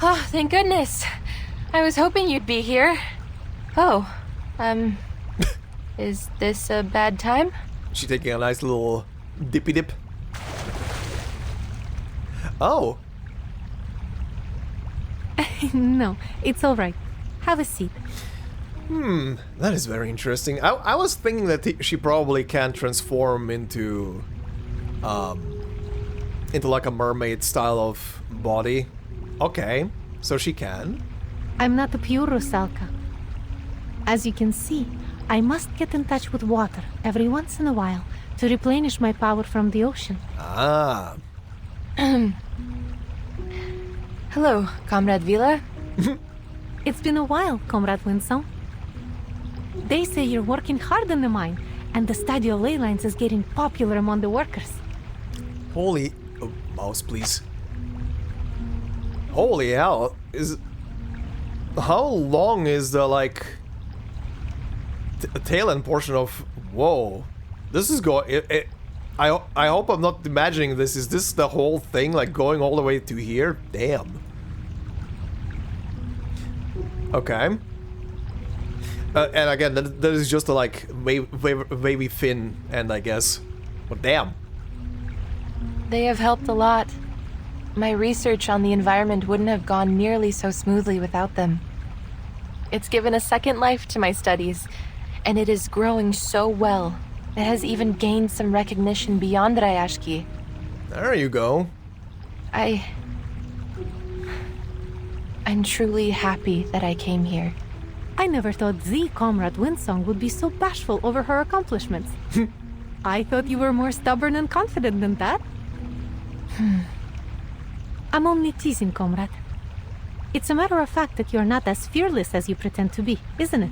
Oh, thank goodness. I was hoping you'd be here. Oh, is this a bad time? She taking a nice little dippy dip. Oh. No, it's all right. Have a seat. That is very interesting. I was thinking that she probably can transform into like a mermaid style of body. Okay, so she can. I'm not a pure Rusalka. As you can see, I must get in touch with water every once in a while to replenish my power from the ocean. Ah. Hello, Comrade Vila. It's been a while, Comrade Windsong. They say you're working hard in the mine, and the study of ley lines is getting popular among the workers. Holy... Oh, mouse, please. Holy hell. How long is the, like... tail end portion of... Whoa. This is going... I hope I'm not imagining this. Is this the whole thing, like, going all the way to here? Damn. Okay. And again, that is just a, like, wavy fin end, I guess. But damn. They have helped a lot. My research on the environment wouldn't have gone nearly so smoothly without them. It's given a second life to my studies, and it is growing so well. It has even gained some recognition beyond Rayashki. There you go. I'm truly happy that I came here. I never thought the Comrade Windsong would be so bashful over her accomplishments. I thought you were more stubborn and confident than that. I'm only teasing, Comrade. It's a matter of fact that you're not as fearless as you pretend to be, isn't it?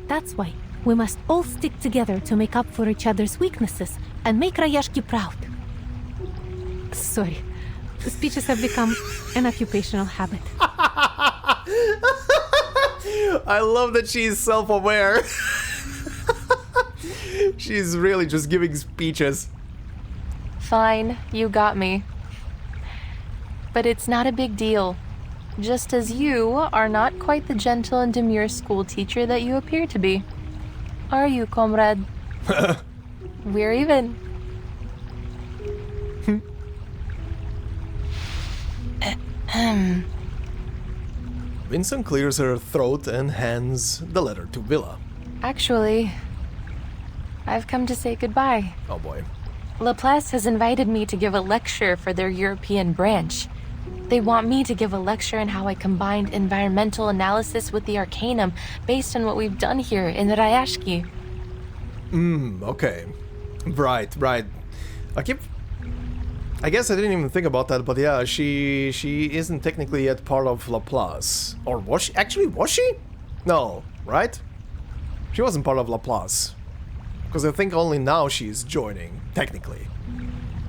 That's why we must all stick together to make up for each other's weaknesses and make Rayashki proud. Sorry, speeches have become an occupational habit. I love that she's self-aware. She's really just giving speeches. Fine, you got me. But it's not a big deal. Just as you are not quite the gentle and demure school teacher that you appear to be. Are you, comrade? We're even. Windsong clears her throat and hands the letter to Vila. Actually, I've come to say goodbye. Oh boy. Laplace has invited me to give a lecture for their European branch. They want me to give a lecture on how I combined environmental analysis with the Arcanum based on what we've done here in Rayashki. Okay. Right. I guess I didn't even think about that, but yeah, she isn't technically yet part of Laplace. Or was she? Actually, was she? No, right? She wasn't part of Laplace. Because I think only now she's joining, technically.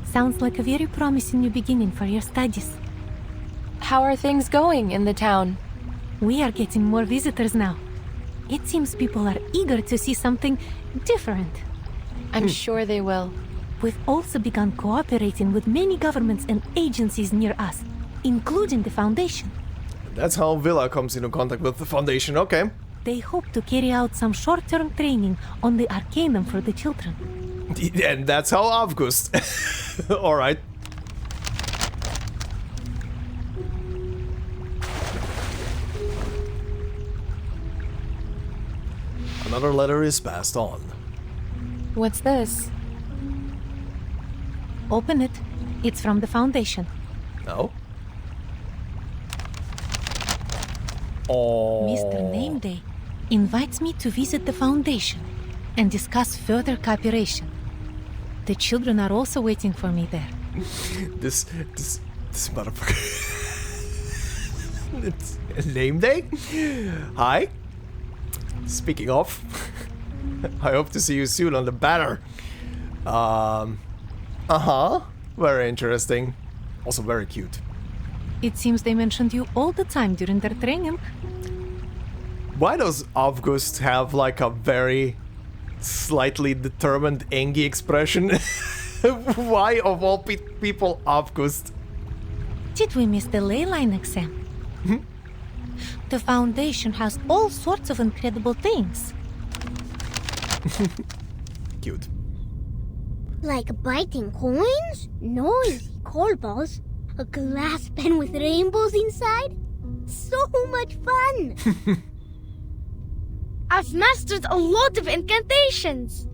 Sounds like a very promising new beginning for your studies. How are things going in the town? We are getting more visitors now. It seems people are eager to see something different. I'm sure they will. We've also begun cooperating with many governments and agencies near us, including the Foundation. That's how Vila comes into contact with the Foundation, okay. They hope to carry out some short-term training on the Arcanum for the children. And that's how Avgust. Alright. Another letter is passed on. What's this? Open it. It's from the Foundation. No? Oh. Mr. Nameday invites me to visit the Foundation and discuss further cooperation. The children are also waiting for me there. This motherfucker. It's name day? Hi. Speaking of, I hope to see you soon on the banner. Very interesting. Also very cute. It seems they mentioned you all the time during their training. Why does Avgust have like a very slightly determined Engi expression? Why of all people Avgust? Did we miss the ley line exam? The Foundation has all sorts of incredible things. Cute. Like biting coins, noisy coal balls, a glass pen with rainbows inside. So much fun! I've mastered a lot of incantations.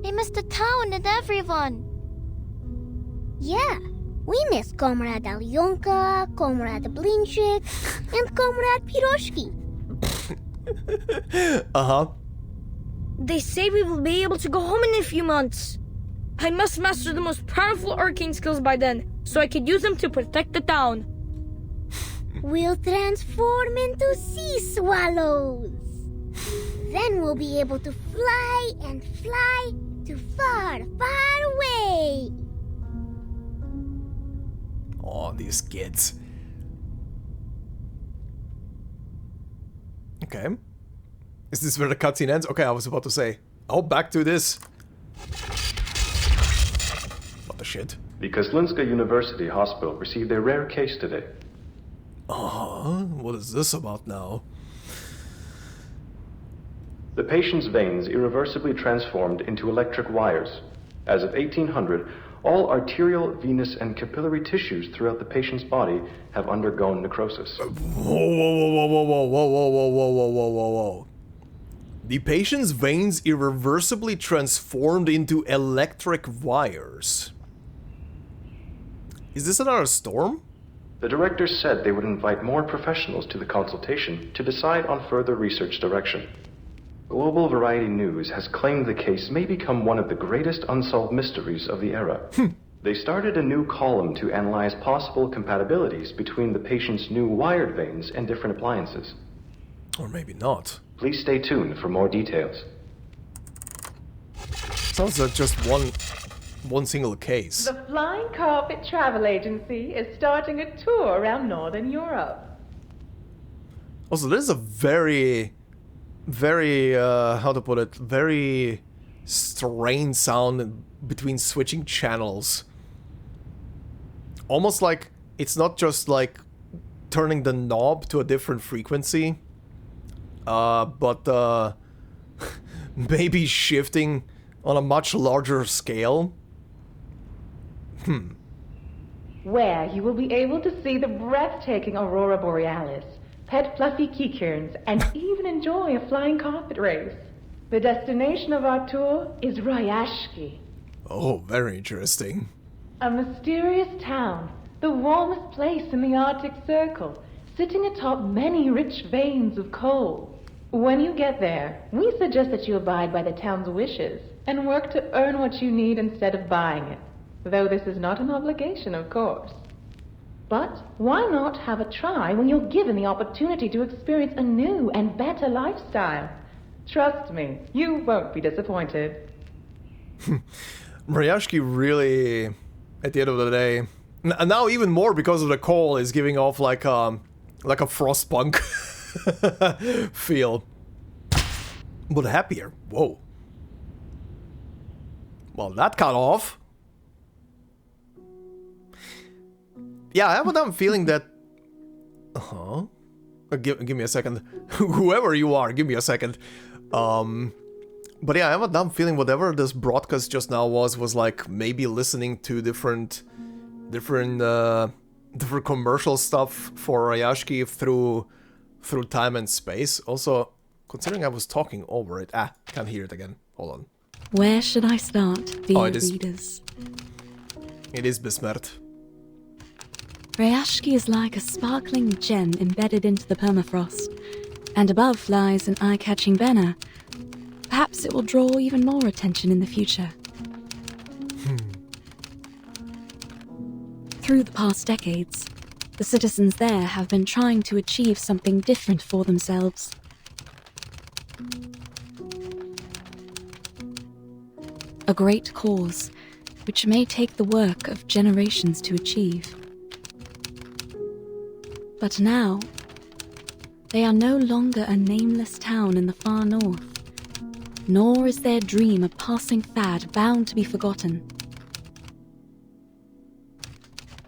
They missed the town and everyone. Yeah, we miss Comrade Alyonka, Comrade Blinchik, and Comrade Piroshki. Uh-huh. They say we will be able to go home in a few months. I must master the most powerful arcane skills by then, so I can use them to protect the town. We'll transform into sea swallows. Then we'll be able to fly and fly to far, far away. Oh, these kids. Okay. Is this where the cutscene ends? Okay, I was about to say. Oh, back to this. What the shit? The Kozlinska University Hospital received a rare case today. What is this about now? The patient's veins irreversibly transformed into electric wires. As of 1800, all arterial, venous, and capillary tissues throughout the patient's body have undergone necrosis. Whoa, whoa, whoa, whoa, whoa, whoa, whoa, whoa, whoa, whoa, whoa, whoa, whoa. The patient's veins irreversibly transformed into electric wires. Is this another storm? The directors said they would invite more professionals to the consultation to decide on further research direction. Global Variety News has claimed the case may become one of the greatest unsolved mysteries of the era. They started a new column to analyze possible compatibilities between the patient's new wired veins and different appliances. Or maybe not. Please stay tuned for more details. Sounds like just one single case. The Flying Carpet Travel Agency is starting a tour around Northern Europe. Also, this is a very, how to put it, very strange sound between switching channels. Almost like it's not just like turning the knob to a different frequency, but maybe shifting on a much larger scale. Where you will be able to see the breathtaking Aurora Borealis, pet fluffy keycairns, and even enjoy a flying carpet race. The destination of our tour is Ryashki. Oh, very interesting. A mysterious town, the warmest place in the Arctic Circle, sitting atop many rich veins of coal. When you get there, we suggest that you abide by the town's wishes and work to earn what you need instead of buying it. Though this is not an obligation, of course. But why not have a try when you're given the opportunity to experience a new and better lifestyle? Trust me, you won't be disappointed. Ryashki really, at the end of the day, and now even more because of the coal, is giving off like a Frostpunk feel. But happier. Whoa. Well, that cut off. Yeah, I have a damn feeling that... Give me a second. Whoever you are, give me a second. But yeah, I have a damn feeling whatever this broadcast just now was like maybe listening to different commercial stuff for Ryashki through time and space. Also, considering I was talking over it. Can't hear it again. Hold on. Where should I start, dear readers? It is Besmert. Ryashki is like a sparkling gem embedded into the permafrost, and above lies an eye-catching banner. Perhaps it will draw even more attention in the future. Through the past decades, the citizens there have been trying to achieve something different for themselves. A great cause, which may take the work of generations to achieve. But now, they are no longer a nameless town in the far north, nor is their dream a passing fad bound to be forgotten.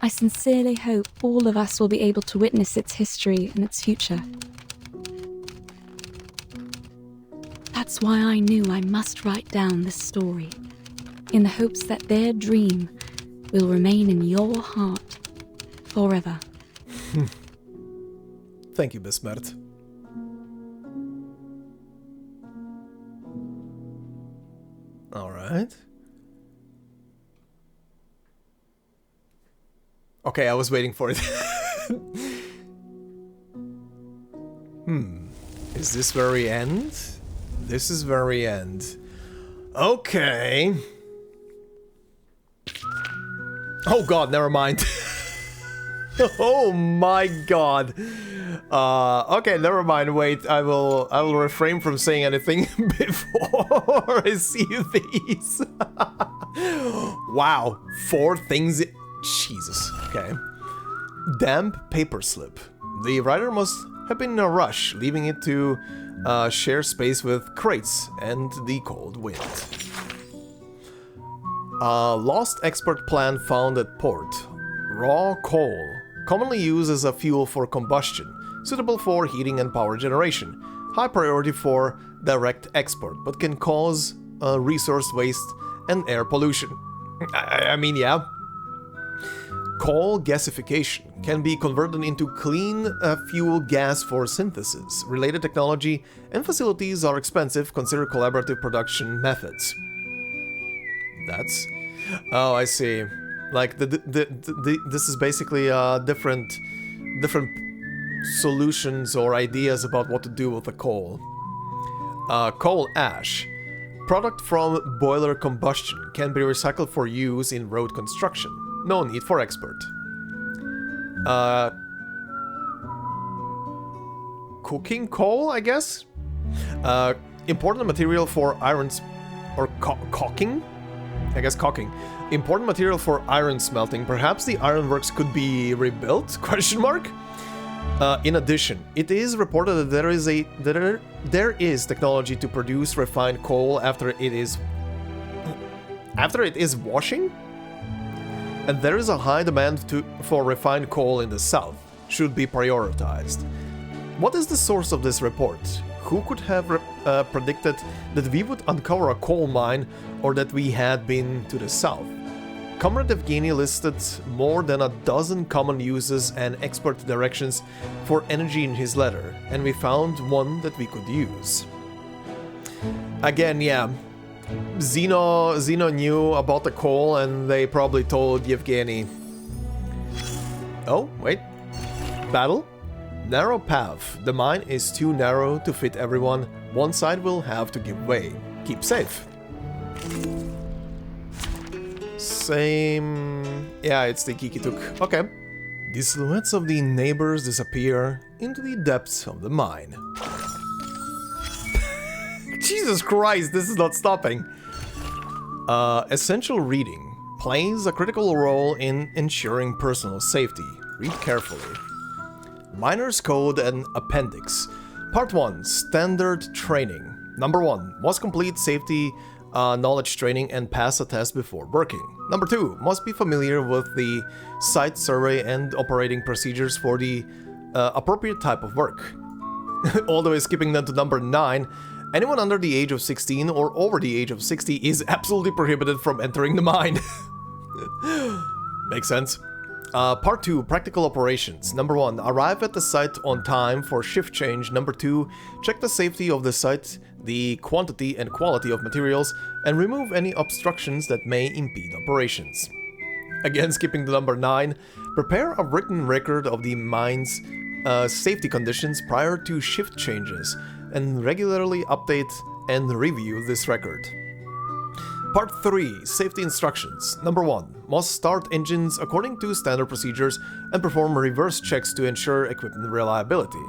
I sincerely hope all of us will be able to witness its history and its future. That's why I knew I must write down this story, in the hopes that their dream will remain in your heart forever. Thank you, Bismert. Alright. Okay, I was waiting for it. Is this very end? This is very end. Okay. Oh god, never mind. Oh my god. Okay, never mind. Wait, I will refrain from saying anything before I see these. Wow, 4 things. Jesus. Okay. Damp paper slip. The writer must have been in a rush, leaving it to share space with crates and the cold wind. Lost expert plant found at port. Raw coal, commonly used as a fuel for combustion, suitable for heating and power generation. High priority for direct export, but can cause resource waste and air pollution. I mean, yeah. Coal gasification can be converted into clean fuel gas for synthesis. Related technology and facilities are expensive. Consider collaborative production methods. That's... Oh, I see. Like, this is basically different solutions or ideas about what to do with the coal. Coal ash. Product from boiler combustion can be recycled for use in road construction. No need for expert. Cooking coal, I guess? Important material for irons... or caulking? I guess caulking. Important material for iron smelting. Perhaps the ironworks could be rebuilt? Question mark? In addition, it is reported that there is technology to produce refined coal after it is washing? And there is a high demand for refined coal in the south. Should be prioritized. What is the source of this report? Who could have predicted that we would uncover a coal mine or that we had been to the south? Comrade Evgeny listed more than a dozen common uses and expert directions for energy in his letter, and we found one that we could use. Again, yeah. Zeno knew about the coal and they probably told Yevgeny. Oh, wait. Battle? Narrow path. The mine is too narrow to fit everyone. One side will have to give way. Keep safe. Same... Yeah, it's the Kikituk. Okay. The silhouettes of the neighbors disappear into the depths of the mine. Jesus Christ, this is not stopping. Essential reading plays a critical role in ensuring personal safety. Read carefully. Miner's Code and Appendix. Part 1. Standard Training. Number 1. Must complete safety knowledge training and pass a test before working. Number 2. Must be familiar with the site survey and operating procedures for the appropriate type of work. All the way skipping down to number 9. Anyone under the age of 16 or over the age of 60 is absolutely prohibited from entering the mine. Makes sense. Part 2, Practical Operations. Number 1, arrive at the site on time for shift change. Number 2, check the safety of the site, the quantity and quality of materials, and remove any obstructions that may impede operations. Again, skipping to number 9, prepare a written record of the mine's safety conditions prior to shift changes, and regularly update and review this record. Part 3. Safety Instructions. Number 1. Must start engines according to standard procedures and perform reverse checks to ensure equipment reliability.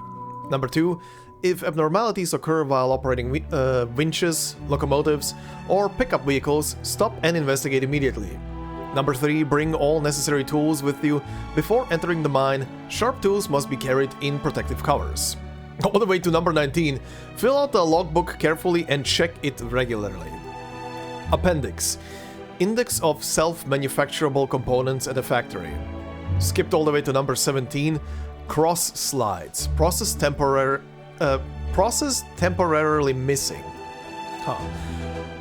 Number 2. If abnormalities occur while operating winches, locomotives, or pickup vehicles, stop and investigate immediately. Number 3. Bring all necessary tools with you before entering the mine. Sharp tools must be carried in protective covers. All the way to number 19. Fill out the logbook carefully and check it regularly. Appendix. Index of self-manufacturable components at a factory. Skipped all the way to number 17. Cross slides. Process temporarily missing. Huh.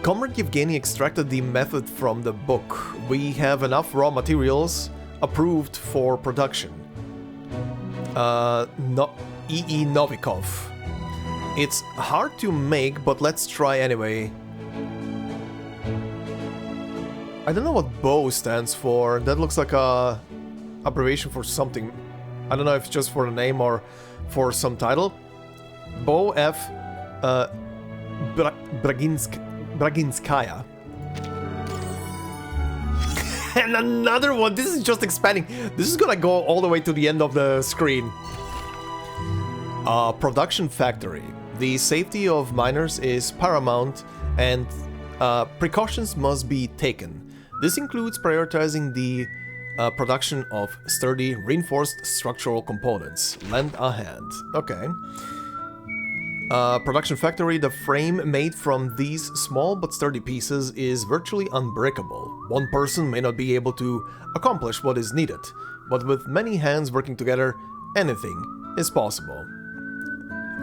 Comrade Yevgeny extracted the method from the book. We have enough raw materials approved for production. E.E. Novikov. It's hard to make, but let's try anyway. I don't know what BOW stands for. That looks like a abbreviation for something. I don't know if it's just for the name or for some title. BOW F. Braginskaya. And another one. This is just expanding. This is gonna go all the way to the end of the screen. Production factory. The safety of miners is paramount and precautions must be taken. This includes prioritizing the production of sturdy, reinforced structural components. Lend a hand. Okay. Production factory. The frame made from these small but sturdy pieces is virtually unbreakable. One person may not be able to accomplish what is needed, but with many hands working together, anything is possible.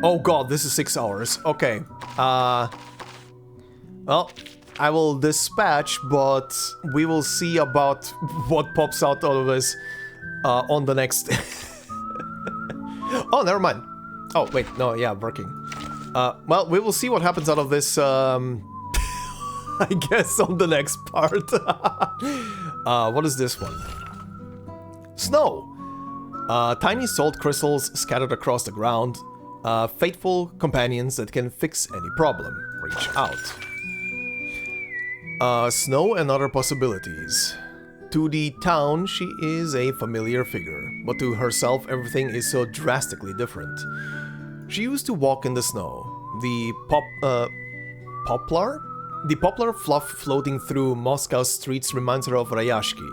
Oh god, this is 6 hours. Okay. Well, I will dispatch, but we will see about what pops out of this on the next... Oh, never mind. Oh, wait, no, yeah, working. Well, we will see what happens out of this, I guess, on the next part. What is this one? Snow! Tiny salt crystals scattered across the ground. Faithful companions that can fix any problem. Reach out. Snow and other possibilities. To the town, she is a familiar figure, but to herself everything is so drastically different. She used to walk in the snow. The poplar? The poplar fluff floating through Moscow's streets reminds her of Rayashki.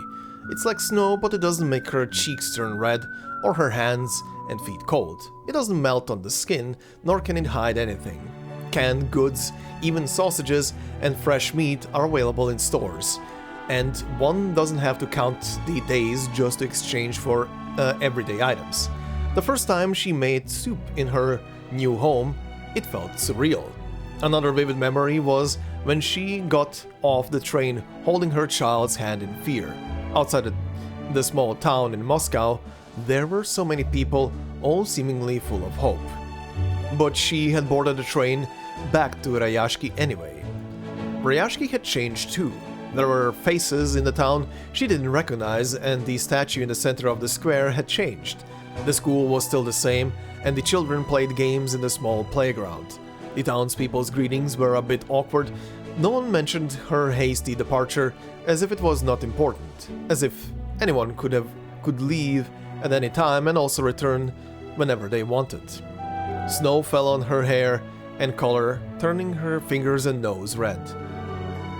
It's like snow, but it doesn't make her cheeks turn red or her hands and feet cold. It doesn't melt on the skin, nor can it hide anything. Canned goods, even sausages and fresh meat are available in stores. And one doesn't have to count the days just to exchange for everyday items. The first time she made soup in her new home, it felt surreal. Another vivid memory was when she got off the train holding her child's hand in fear. Outside the small town in Moscow, there were so many people, all seemingly full of hope. But she had boarded the train back to Rayashki anyway. Rayashki had changed too. There were faces in the town she didn't recognize, and the statue in the center of the square had changed. The school was still the same, and the children played games in the small playground. The townspeople's greetings were a bit awkward. No one mentioned her hasty departure, as if it was not important, as if anyone could leave at any time and also return whenever they wanted. Snow fell on her hair and color, turning her fingers and nose red.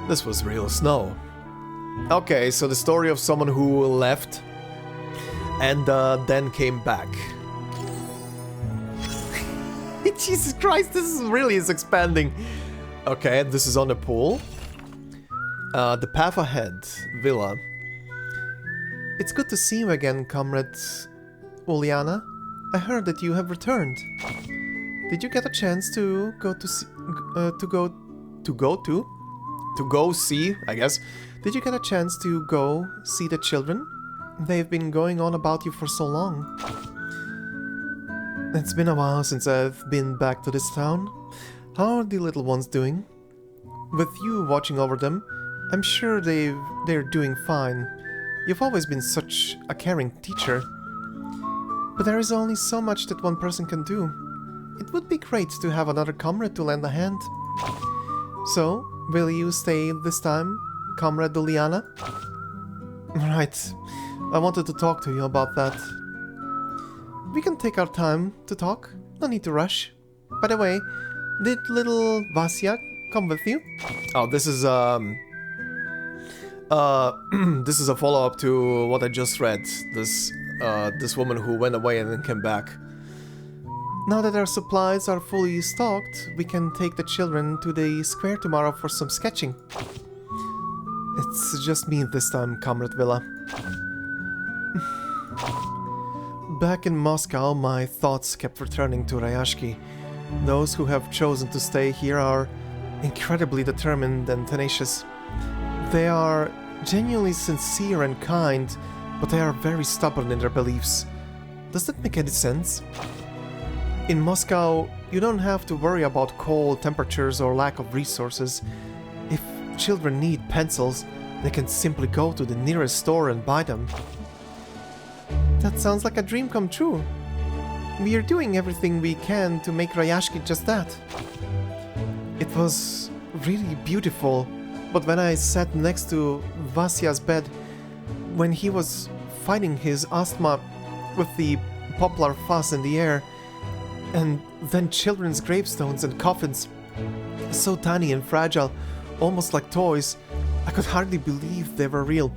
This was real snow. Okay, so the story of someone who left and then came back. Jesus Christ, this really is expanding. Okay, this is on the pool. The path ahead, Vila. It's good to see you again, Comrade Uliana. I heard that you have returned. Did you get a chance to go see, I guess. Did you get a chance to go see the children? They've been going on about you for so long. It's been a while since I've been back to this town. How are the little ones doing? With you watching over them, I'm sure they're doing fine. You've always been such a caring teacher. But there is only so much that one person can do. It would be great to have another comrade to lend a hand. So, will you stay this time, Comrade Uliana? Right. I wanted to talk to you about that. We can take our time to talk. No need to rush. By the way, did little Vasya come with you? Oh, this is this is a follow-up to what I just read. This woman who went away and then came back. Now that our supplies are fully stocked, we can take the children to the square tomorrow for some sketching. It's just me this time, Comrade Vila. Back in Moscow, my thoughts kept returning to Ryashki. Those who have chosen to stay here are incredibly determined and tenacious. They are genuinely sincere and kind, but they are very stubborn in their beliefs. Does that make any sense? In Moscow, you don't have to worry about cold temperatures or lack of resources. If children need pencils, they can simply go to the nearest store and buy them. That sounds like a dream come true. We are doing everything we can to make Ryashki just that. It was really beautiful, but when I sat next to Vasya's bed, when he was fighting his asthma with the poplar fuzz in the air, and then children's gravestones and coffins, so tiny and fragile, almost like toys, I could hardly believe they were real.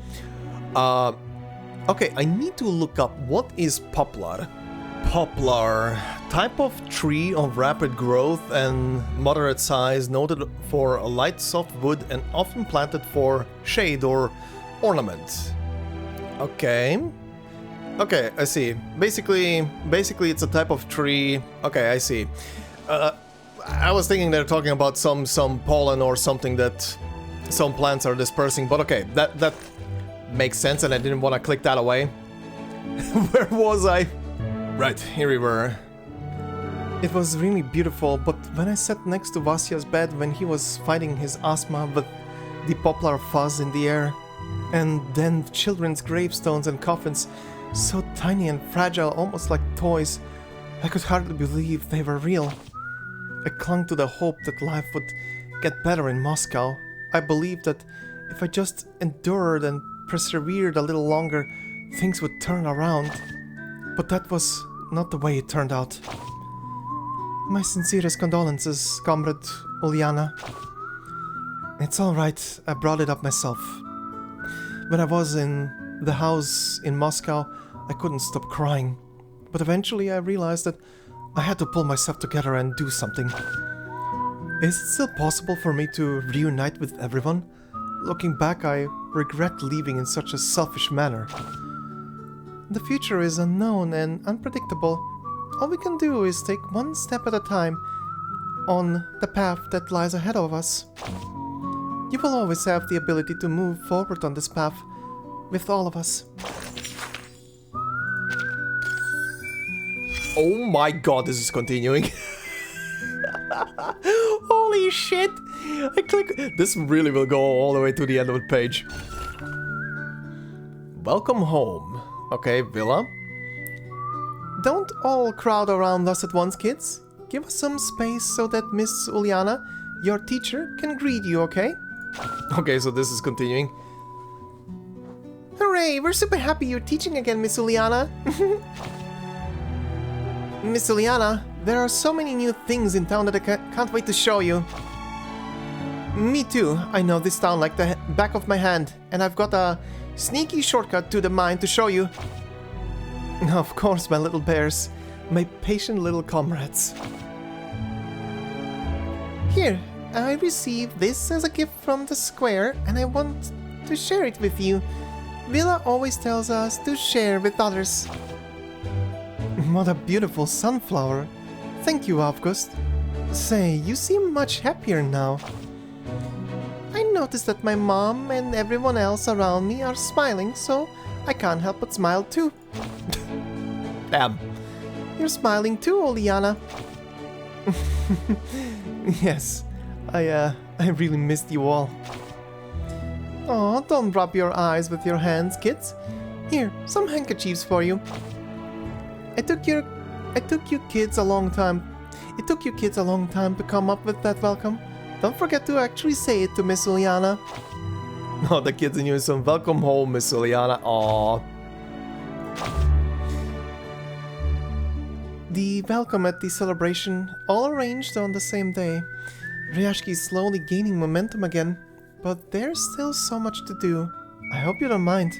Okay, I need to look up what is poplar. Poplar, type of tree of rapid growth and moderate size, noted for a light soft wood and often planted for shade or ornament. Okay, I see. Basically it's a type of tree. Okay, I see. I was thinking they're talking about some pollen or something that some plants are dispersing, but okay, that makes sense, and I didn't want to click that away. Where was I? Right, here we were. It was really beautiful, but when I sat next to Vasya's bed when he was fighting his asthma with the poplar fuzz in the air, and then children's gravestones and coffins, so tiny and fragile, almost like toys, I could hardly believe they were real. I clung to the hope that life would get better in Moscow. I believed that if I just endured and persevered a little longer, things would turn around. But that was not the way it turned out. My sincerest condolences, Comrade Uliana. It's alright, I brought it up myself. When I was in the house in Moscow, I couldn't stop crying. But eventually I realized that I had to pull myself together and do something. Is it still possible for me to reunite with everyone? Looking back, I regret leaving in such a selfish manner. The future is unknown and unpredictable. All we can do is take one step at a time on the path that lies ahead of us. You will always have the ability to move forward on this path with all of us. Oh my god, this is continuing. Holy shit! I click. This really will go all the way to the end of the page. Welcome home. Okay, Vila. Don't all crowd around us at once, kids. Give us some space so that Miss Uliana, your teacher, can greet you, okay? Okay, so this is continuing. Hooray! We're super happy you're teaching again, Miss Uliana. Miss Uliana, there are so many new things in town that I can't wait to show you. Me too. I know this town like the back of my hand, and I've got a sneaky shortcut to the mine to show you. Of course, my little bears. My patient little comrades. Here, I received this as a gift from the square, and I want to share it with you. Vila always tells us to share with others. What a beautiful sunflower. Thank you, Avgust. Say, you seem much happier now. I noticed that my mom and everyone else around me are smiling, so I can't help but smile too. Damn. You're smiling too, Uliana. Yes, I really missed you all. Oh, don't rub your eyes with your hands, kids. Here, some handkerchiefs for you. It took you kids a long time to come up with that welcome. Don't forget to actually say it to Miss Uliana. Oh, the kids in unison. Welcome home, Miss Uliana. Aww. The welcome at the celebration, all arranged on the same day. Ryashki is slowly gaining momentum again, but there's still so much to do. I hope you don't mind.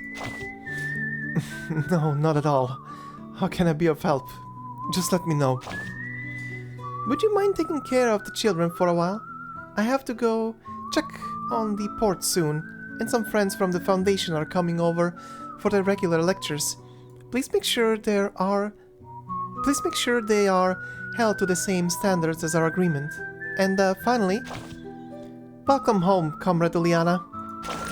No, not at all. How can I be of help? Just let me know. Would you mind taking care of the children for a while? I have to go check on the port soon, and some friends from the Foundation are coming over for their regular lectures. Please make sure they are held to the same standards as our agreement. And finally, welcome home, Comrade Uliana.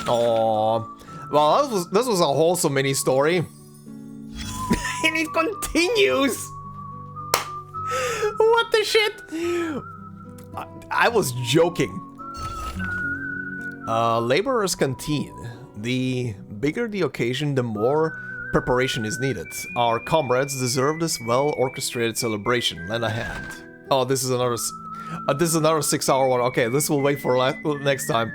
Aww. Well, this was a wholesome mini story. And it continues! What the shit? I was joking. Laborer's Canteen. The bigger the occasion, the more preparation is needed. Our comrades deserve this well-orchestrated celebration. Lend a hand. Oh, this is another 6-hour one. Okay, this will wait for next time.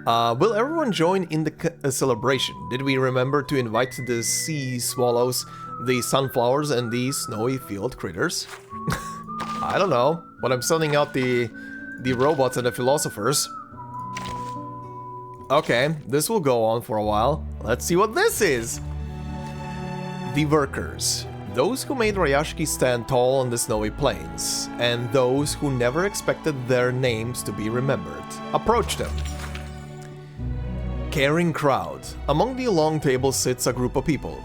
Will everyone join in the celebration? Did we remember to invite the sea swallows, the sunflowers, and the snowy field critters? I don't know, but I'm sending out the robots and the philosophers. Okay, this will go on for a while. Let's see what this is! The workers. Those who made Rayashki stand tall on the snowy plains, and those who never expected their names to be remembered. Approach them. Caring crowd. Among the long tables sits a group of people.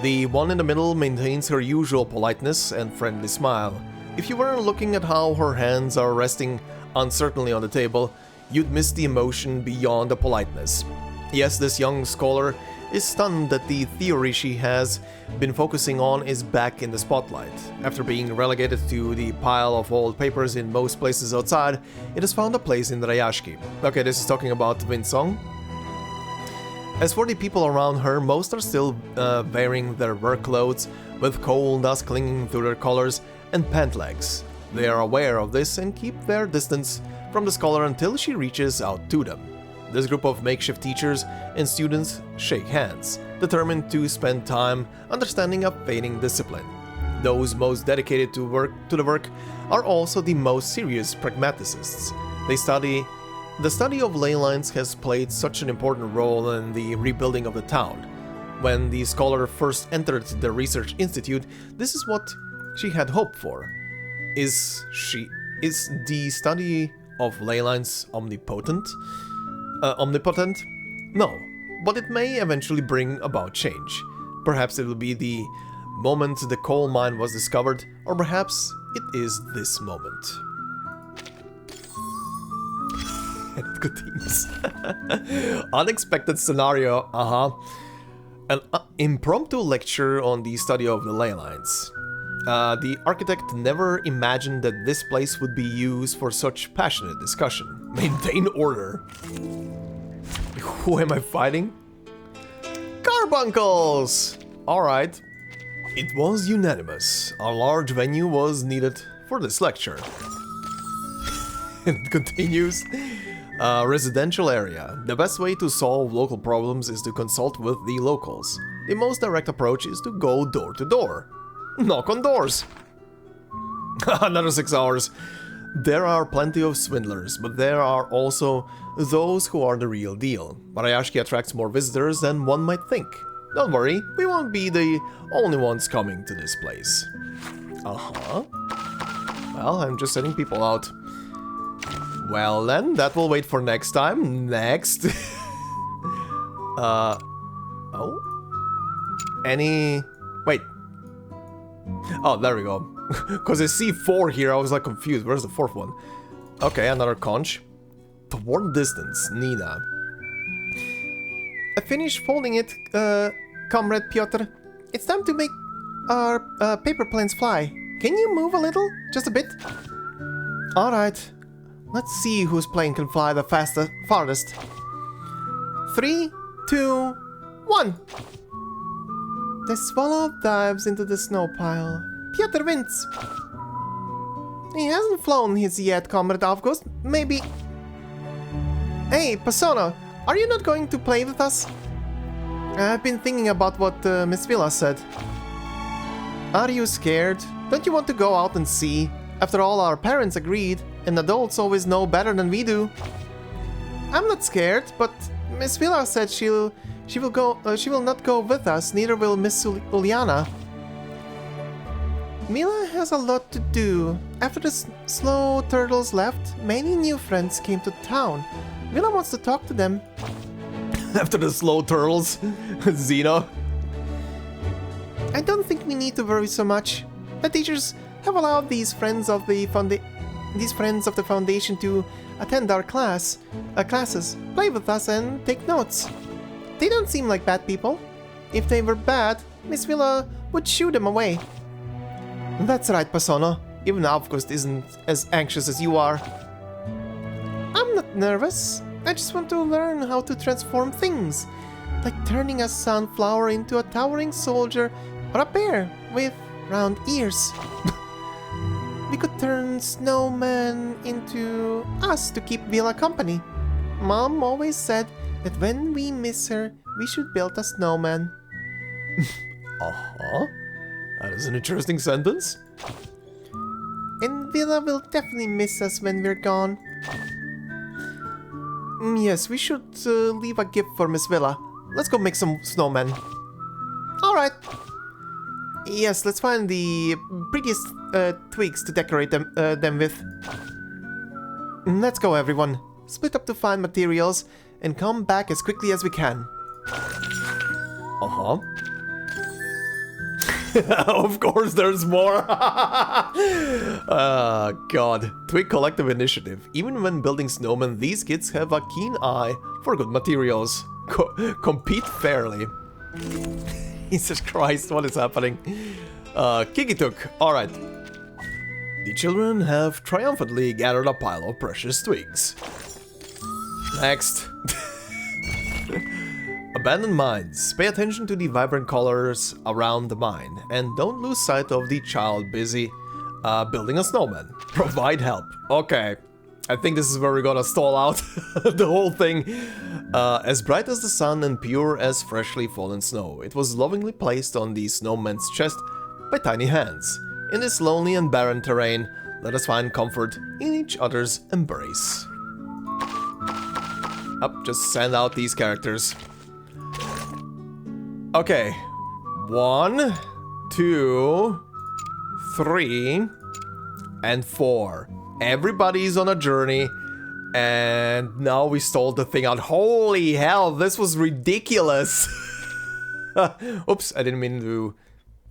The one in the middle maintains her usual politeness and friendly smile. If you weren't looking at how her hands are resting uncertainly on the table, you'd miss the emotion beyond the politeness. Yes, this young scholar is stunned that the theory she has been focusing on is back in the spotlight. After being relegated to the pile of old papers in most places outside, it has found a place in Rayashki. Okay, this is talking about Windsong. As for the people around her, most are still wearing their work clothes, with coal dust clinging to their collars and pant legs. They are aware of this and keep their distance from the scholar until she reaches out to them. This group of makeshift teachers and students shake hands, determined to spend time understanding a fading discipline. Those most dedicated to the work are also the most serious pragmaticists. The study of ley lines has played such an important role in the rebuilding of the town. When the scholar first entered the research institute, this is what she had hoped for. Is the study of ley lines omnipotent? No, but it may eventually bring about change. Perhaps it will be the moment the coal mine was discovered, or perhaps it is this moment. And it continues. Unexpected scenario, An impromptu lecture on the study of the ley lines. The architect never imagined that this place would be used for such passionate discussion. Maintain order. Who am I fighting? Carbuncles! Alright. It was unanimous. A large venue was needed for this lecture. And it continues. Residential area. The best way to solve local problems is to consult with the locals. The most direct approach is to go door to door. Knock on doors. Another 6 hours. There are plenty of swindlers, but there are also those who are the real deal. Rayashki attracts more visitors than one might think. Don't worry, we won't be the only ones coming to this place. Well, I'm just sending people out. Well then, that will wait for next time. Next. Wait. Oh, there we go. Because I see 4 here, I was like confused. Where's the 4th one? Okay, another conch. Toward distance, Nina. I finished folding it, Comrade Piotr. It's time to make our paper planes fly. Can you move a little? Just a bit? Alright. Let's see whose plane can fly the farthest. 3, 2, 1. The swallow dives into the snow pile. Piotr wins. He hasn't flown his yet, Comrade Avgust. Maybe... Hey, Persona, are you not going to play with us? I've been thinking about what Miss Vila said. Are you scared? Don't you want to go out and see? After all, our parents agreed, and adults always know better than we do. I'm not scared, but Miss Vila said she will not go with us, neither will Miss Uliana. Mila has a lot to do. After the slow turtles left, many new friends came to town. Vila wants to talk to them. After the slow turtles? Xena? I don't think we need to worry so much. The teachers have allowed these friends of the Foundation to attend our classes, play with us, and take notes. They don't seem like bad people. If they were bad, Miss Vila would shoo them away. That's right, Persona. Even Avgust isn't as anxious as you are. I'm not nervous. I just want to learn how to transform things. Like turning a sunflower into a towering soldier or a bear with round ears. We could turn snowmen into us to keep Vila company. Mom always said that when we miss her, we should build a snowman. Uh-huh. That is an interesting sentence. And Vila will definitely miss us when we're gone. Yes, we should leave a gift for Miss Vila. Let's go make some snowmen. Alright. Yes, let's find the prettiest twigs to decorate them with. Let's go, everyone. Split up to find materials and come back as quickly as we can. Uh-huh. Of course there's more. God. Twig Collective Initiative. Even when building snowmen, these kids have a keen eye for good materials. Compete fairly. Jesus Christ, what is happening? Kikituk. Alright. The children have triumphantly gathered a pile of precious twigs. Next. Abandoned mines. Pay attention to the vibrant colors around the mine, and don't lose sight of the child busy building a snowman. Provide help. Okay, I think this is where we're gonna stall out the whole thing. As bright as the sun and pure as freshly fallen snow, it was lovingly placed on the snowman's chest by tiny hands. In this lonely and barren terrain, let us find comfort in each other's embrace. Just send out these characters. Okay, 1, 2, 3, and 4. Everybody's on a journey, and now we stole the thing out. Holy hell, this was ridiculous. Oops, I didn't mean to...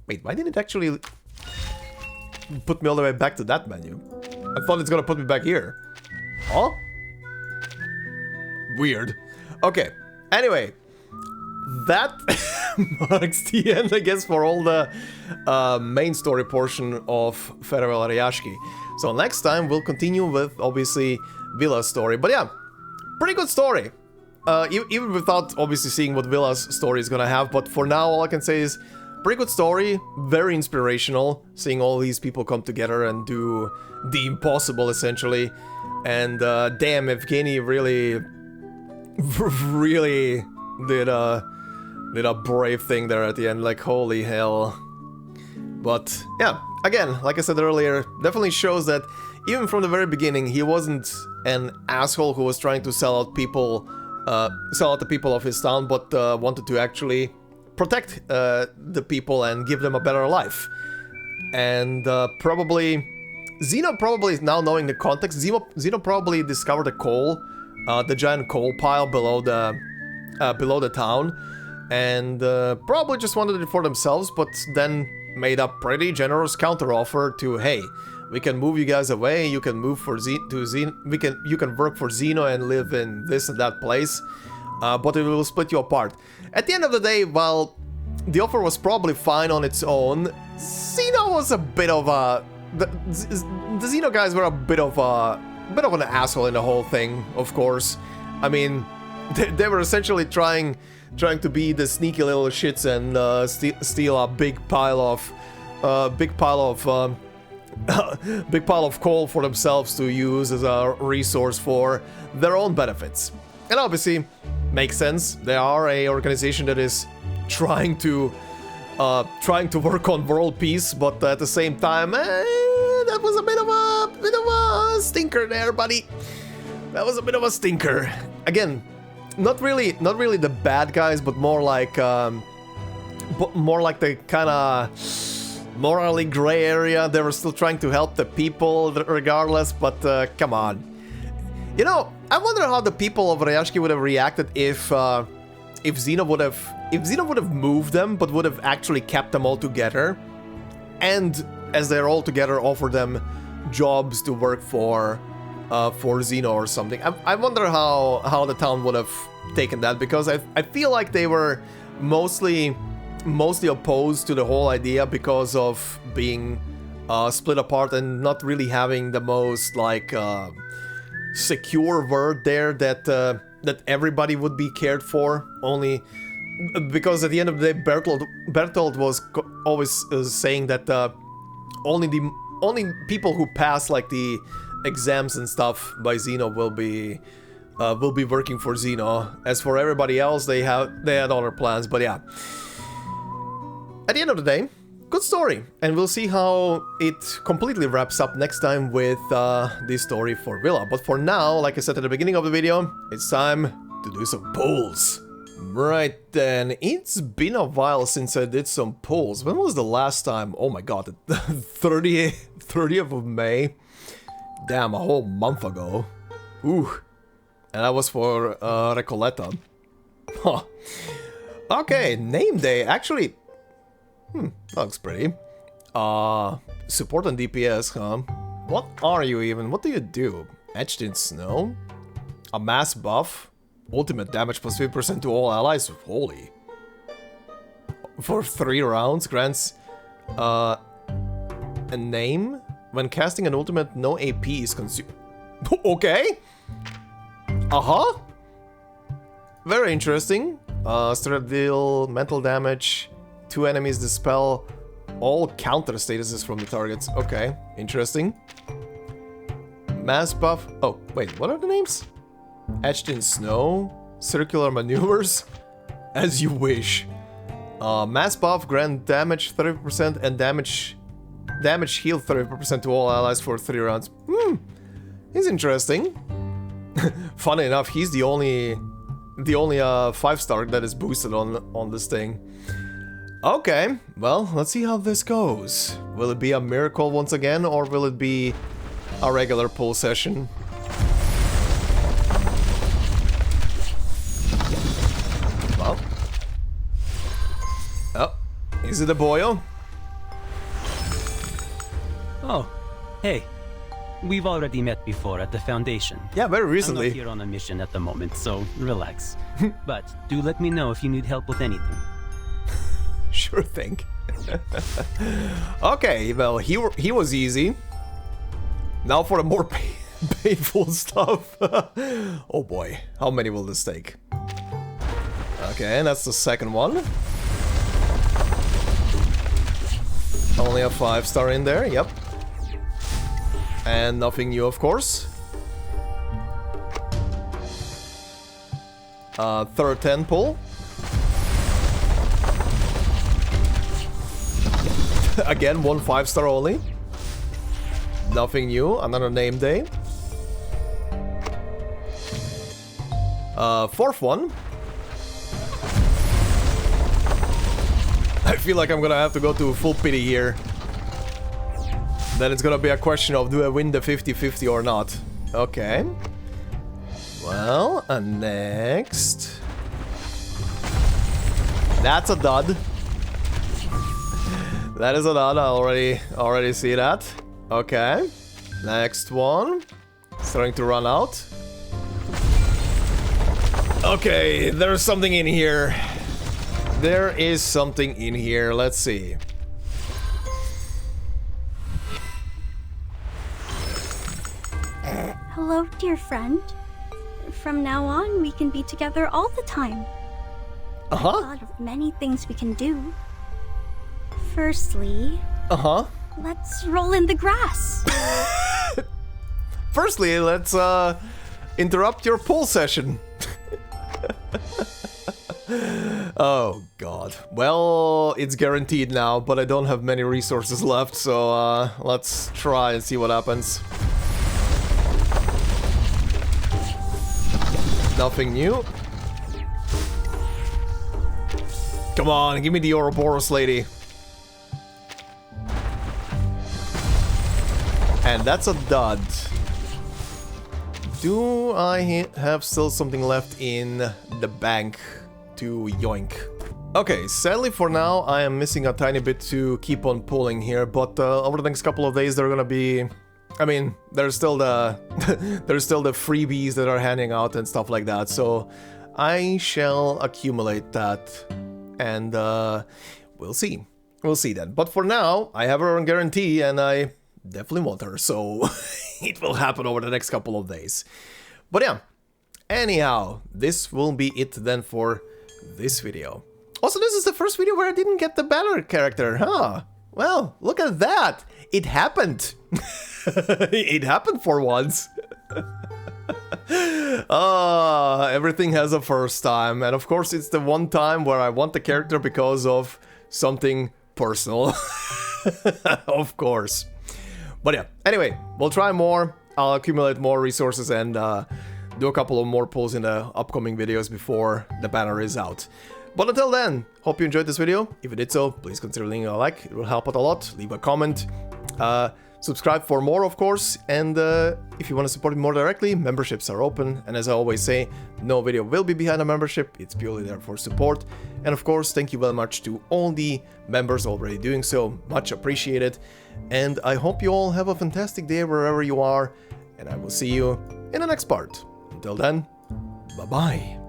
Wait, why didn't it actually put me all the way back to that menu? I thought it's gonna put me back here. Huh? Weird. Okay, anyway. That marks the end, I guess, for all the main story portion of Farewell Ariashki. So next time we'll continue with, obviously, Vila's story. But yeah, pretty good story. Even without, obviously, seeing what Vila's story is gonna have. But for now, all I can say is, pretty good story, very inspirational, seeing all these people come together and do the impossible, essentially. And damn, Evgeny really did a brave thing there at the end, like, holy hell. But yeah, again, like I said earlier, definitely shows that even from the very beginning, he wasn't an asshole who was trying to sell out the people of his town, but wanted to actually protect the people and give them a better life. And probably, Zeno probably, now knowing the context, Zeno probably discovered the coal, the giant coal pile below the town, and probably just wanted it for themselves, but then made a pretty generous counteroffer to, hey, we can move you guys away, you can move you can work for Zeno and live in this and that place, but it will split you apart. At the end of the day, while the offer was probably fine on its own, Zeno was a bit of a... The Zeno guys were a bit of an asshole in the whole thing, of course. I mean, they were essentially trying to be the sneaky little shits and steal a big pile of coal for themselves to use as a resource for their own benefits. And obviously, makes sense. They are a organization that is trying to work on world peace, but at the same time, that was a bit of a stinker there, buddy. That was a bit of a stinker. Again, not really the bad guys, but more like the kind of morally gray area. They were still trying to help the people regardless, but come on. You know, I wonder how the people of Ryashki would have reacted if Xena would have if Zeno would have moved them, but would have actually kept them all together, and as they're all together, offer them jobs to work for Zeno or something. I wonder how the town would have taken that, because I feel like they were mostly opposed to the whole idea because of being split apart and not really having the most like secure word there that everybody would be cared for. Only because at the end of the day, Bertolt was always saying that only people who pass like the exams and stuff by Zeno will be working for Zeno. As for everybody else, they had other plans. But yeah, at the end of the day, good story, and we'll see how it completely wraps up next time with this story for Vila. But for now, like I said at the beginning of the video, it's time to do some pulls. Right then, it's been a while since I did some pulls. When was the last time? Oh my god, the 30th of May? Damn, a whole month ago. Ooh. And that was for Recoleta. Huh. Okay, name day. Actually, looks pretty. Support and DPS, huh? What are you even? What do you do? Etched in snow? A mass buff? Ultimate damage plus 50% to all allies? Holy. For 3 rounds, grants a name? When casting an ultimate, no AP is consumed. Okay. Uh-huh. Very interesting. Straight deal, mental damage. 2 enemies dispel all counter statuses from the targets. Okay, interesting. Mass buff. Oh, wait, what are the names? Etched in snow. Circular maneuvers. As you wish. Mass buff, grant damage 30% and damage heal 30% to all allies for 3 rounds. He's interesting. Funny enough, he's the only 5-star that is boosted on this thing. Okay, well, let's see how this goes. Will it be a miracle once again, or will it be a regular pull session? Well. Oh, is it a boyo? Oh, hey. We've already met before at the Foundation. Yeah, very recently. I'm not here on a mission at the moment, so relax. But do let me know if you need help with anything. Sure thing. Okay, well, he was easy. Now for the more painful stuff. Oh boy, how many will this take? Okay, and that's the second one. Only a 5-star in there, yep. And nothing new, of course. Third 10 pull. Again, 1 5-star only. Nothing new, another name day. Fourth one. I feel like I'm gonna have to go to full pity here. Then it's gonna be a question of, do I win the 50-50 or not? Okay. Well, next. That's a dud. That is a dud, I already see that. Okay. Next one. Starting to run out. Okay, there's something in here. There is something in here, let's see. Hello, dear friend. From now on, we can be together all the time. I thought of many things we can do. Firstly... let's roll in the grass. Firstly, let's interrupt your pull session. Oh god. Well, it's guaranteed now, but I don't have many resources left, so let's try and see what happens. Nothing new. Come on, give me the Ouroboros lady. And that's a dud. Do I have still something left in the bank to yoink? Okay, sadly for now I am missing a tiny bit to keep on pulling here, but over the next couple of days they're gonna be... I mean, there's still the there's still the freebies that are handing out and stuff like that, so I shall accumulate that, and we'll see. We'll see then. But for now, I have her on guarantee, and I definitely want her, so it will happen over the next couple of days. But yeah, anyhow, this will be it then for this video. Also, this is the first video where I didn't get the banner character, huh? Well, look at that! It happened! It happened for once. Everything has a first time, and of course it's the one time where I want the character because of something personal. Of course. But yeah, anyway, we'll try more. I'll accumulate more resources and do a couple of more pulls in the upcoming videos before the banner is out. But until then, hope you enjoyed this video. If you did so, please consider leaving a like, it will help out a lot. Leave a comment. Subscribe for more, of course, and if you want to support me more directly, memberships are open, and as I always say, no video will be behind a membership, it's purely there for support. And of course, thank you very much to all the members already doing so, much appreciated, and I hope you all have a fantastic day wherever you are, and I will see you in the next part. Until then, bye-bye.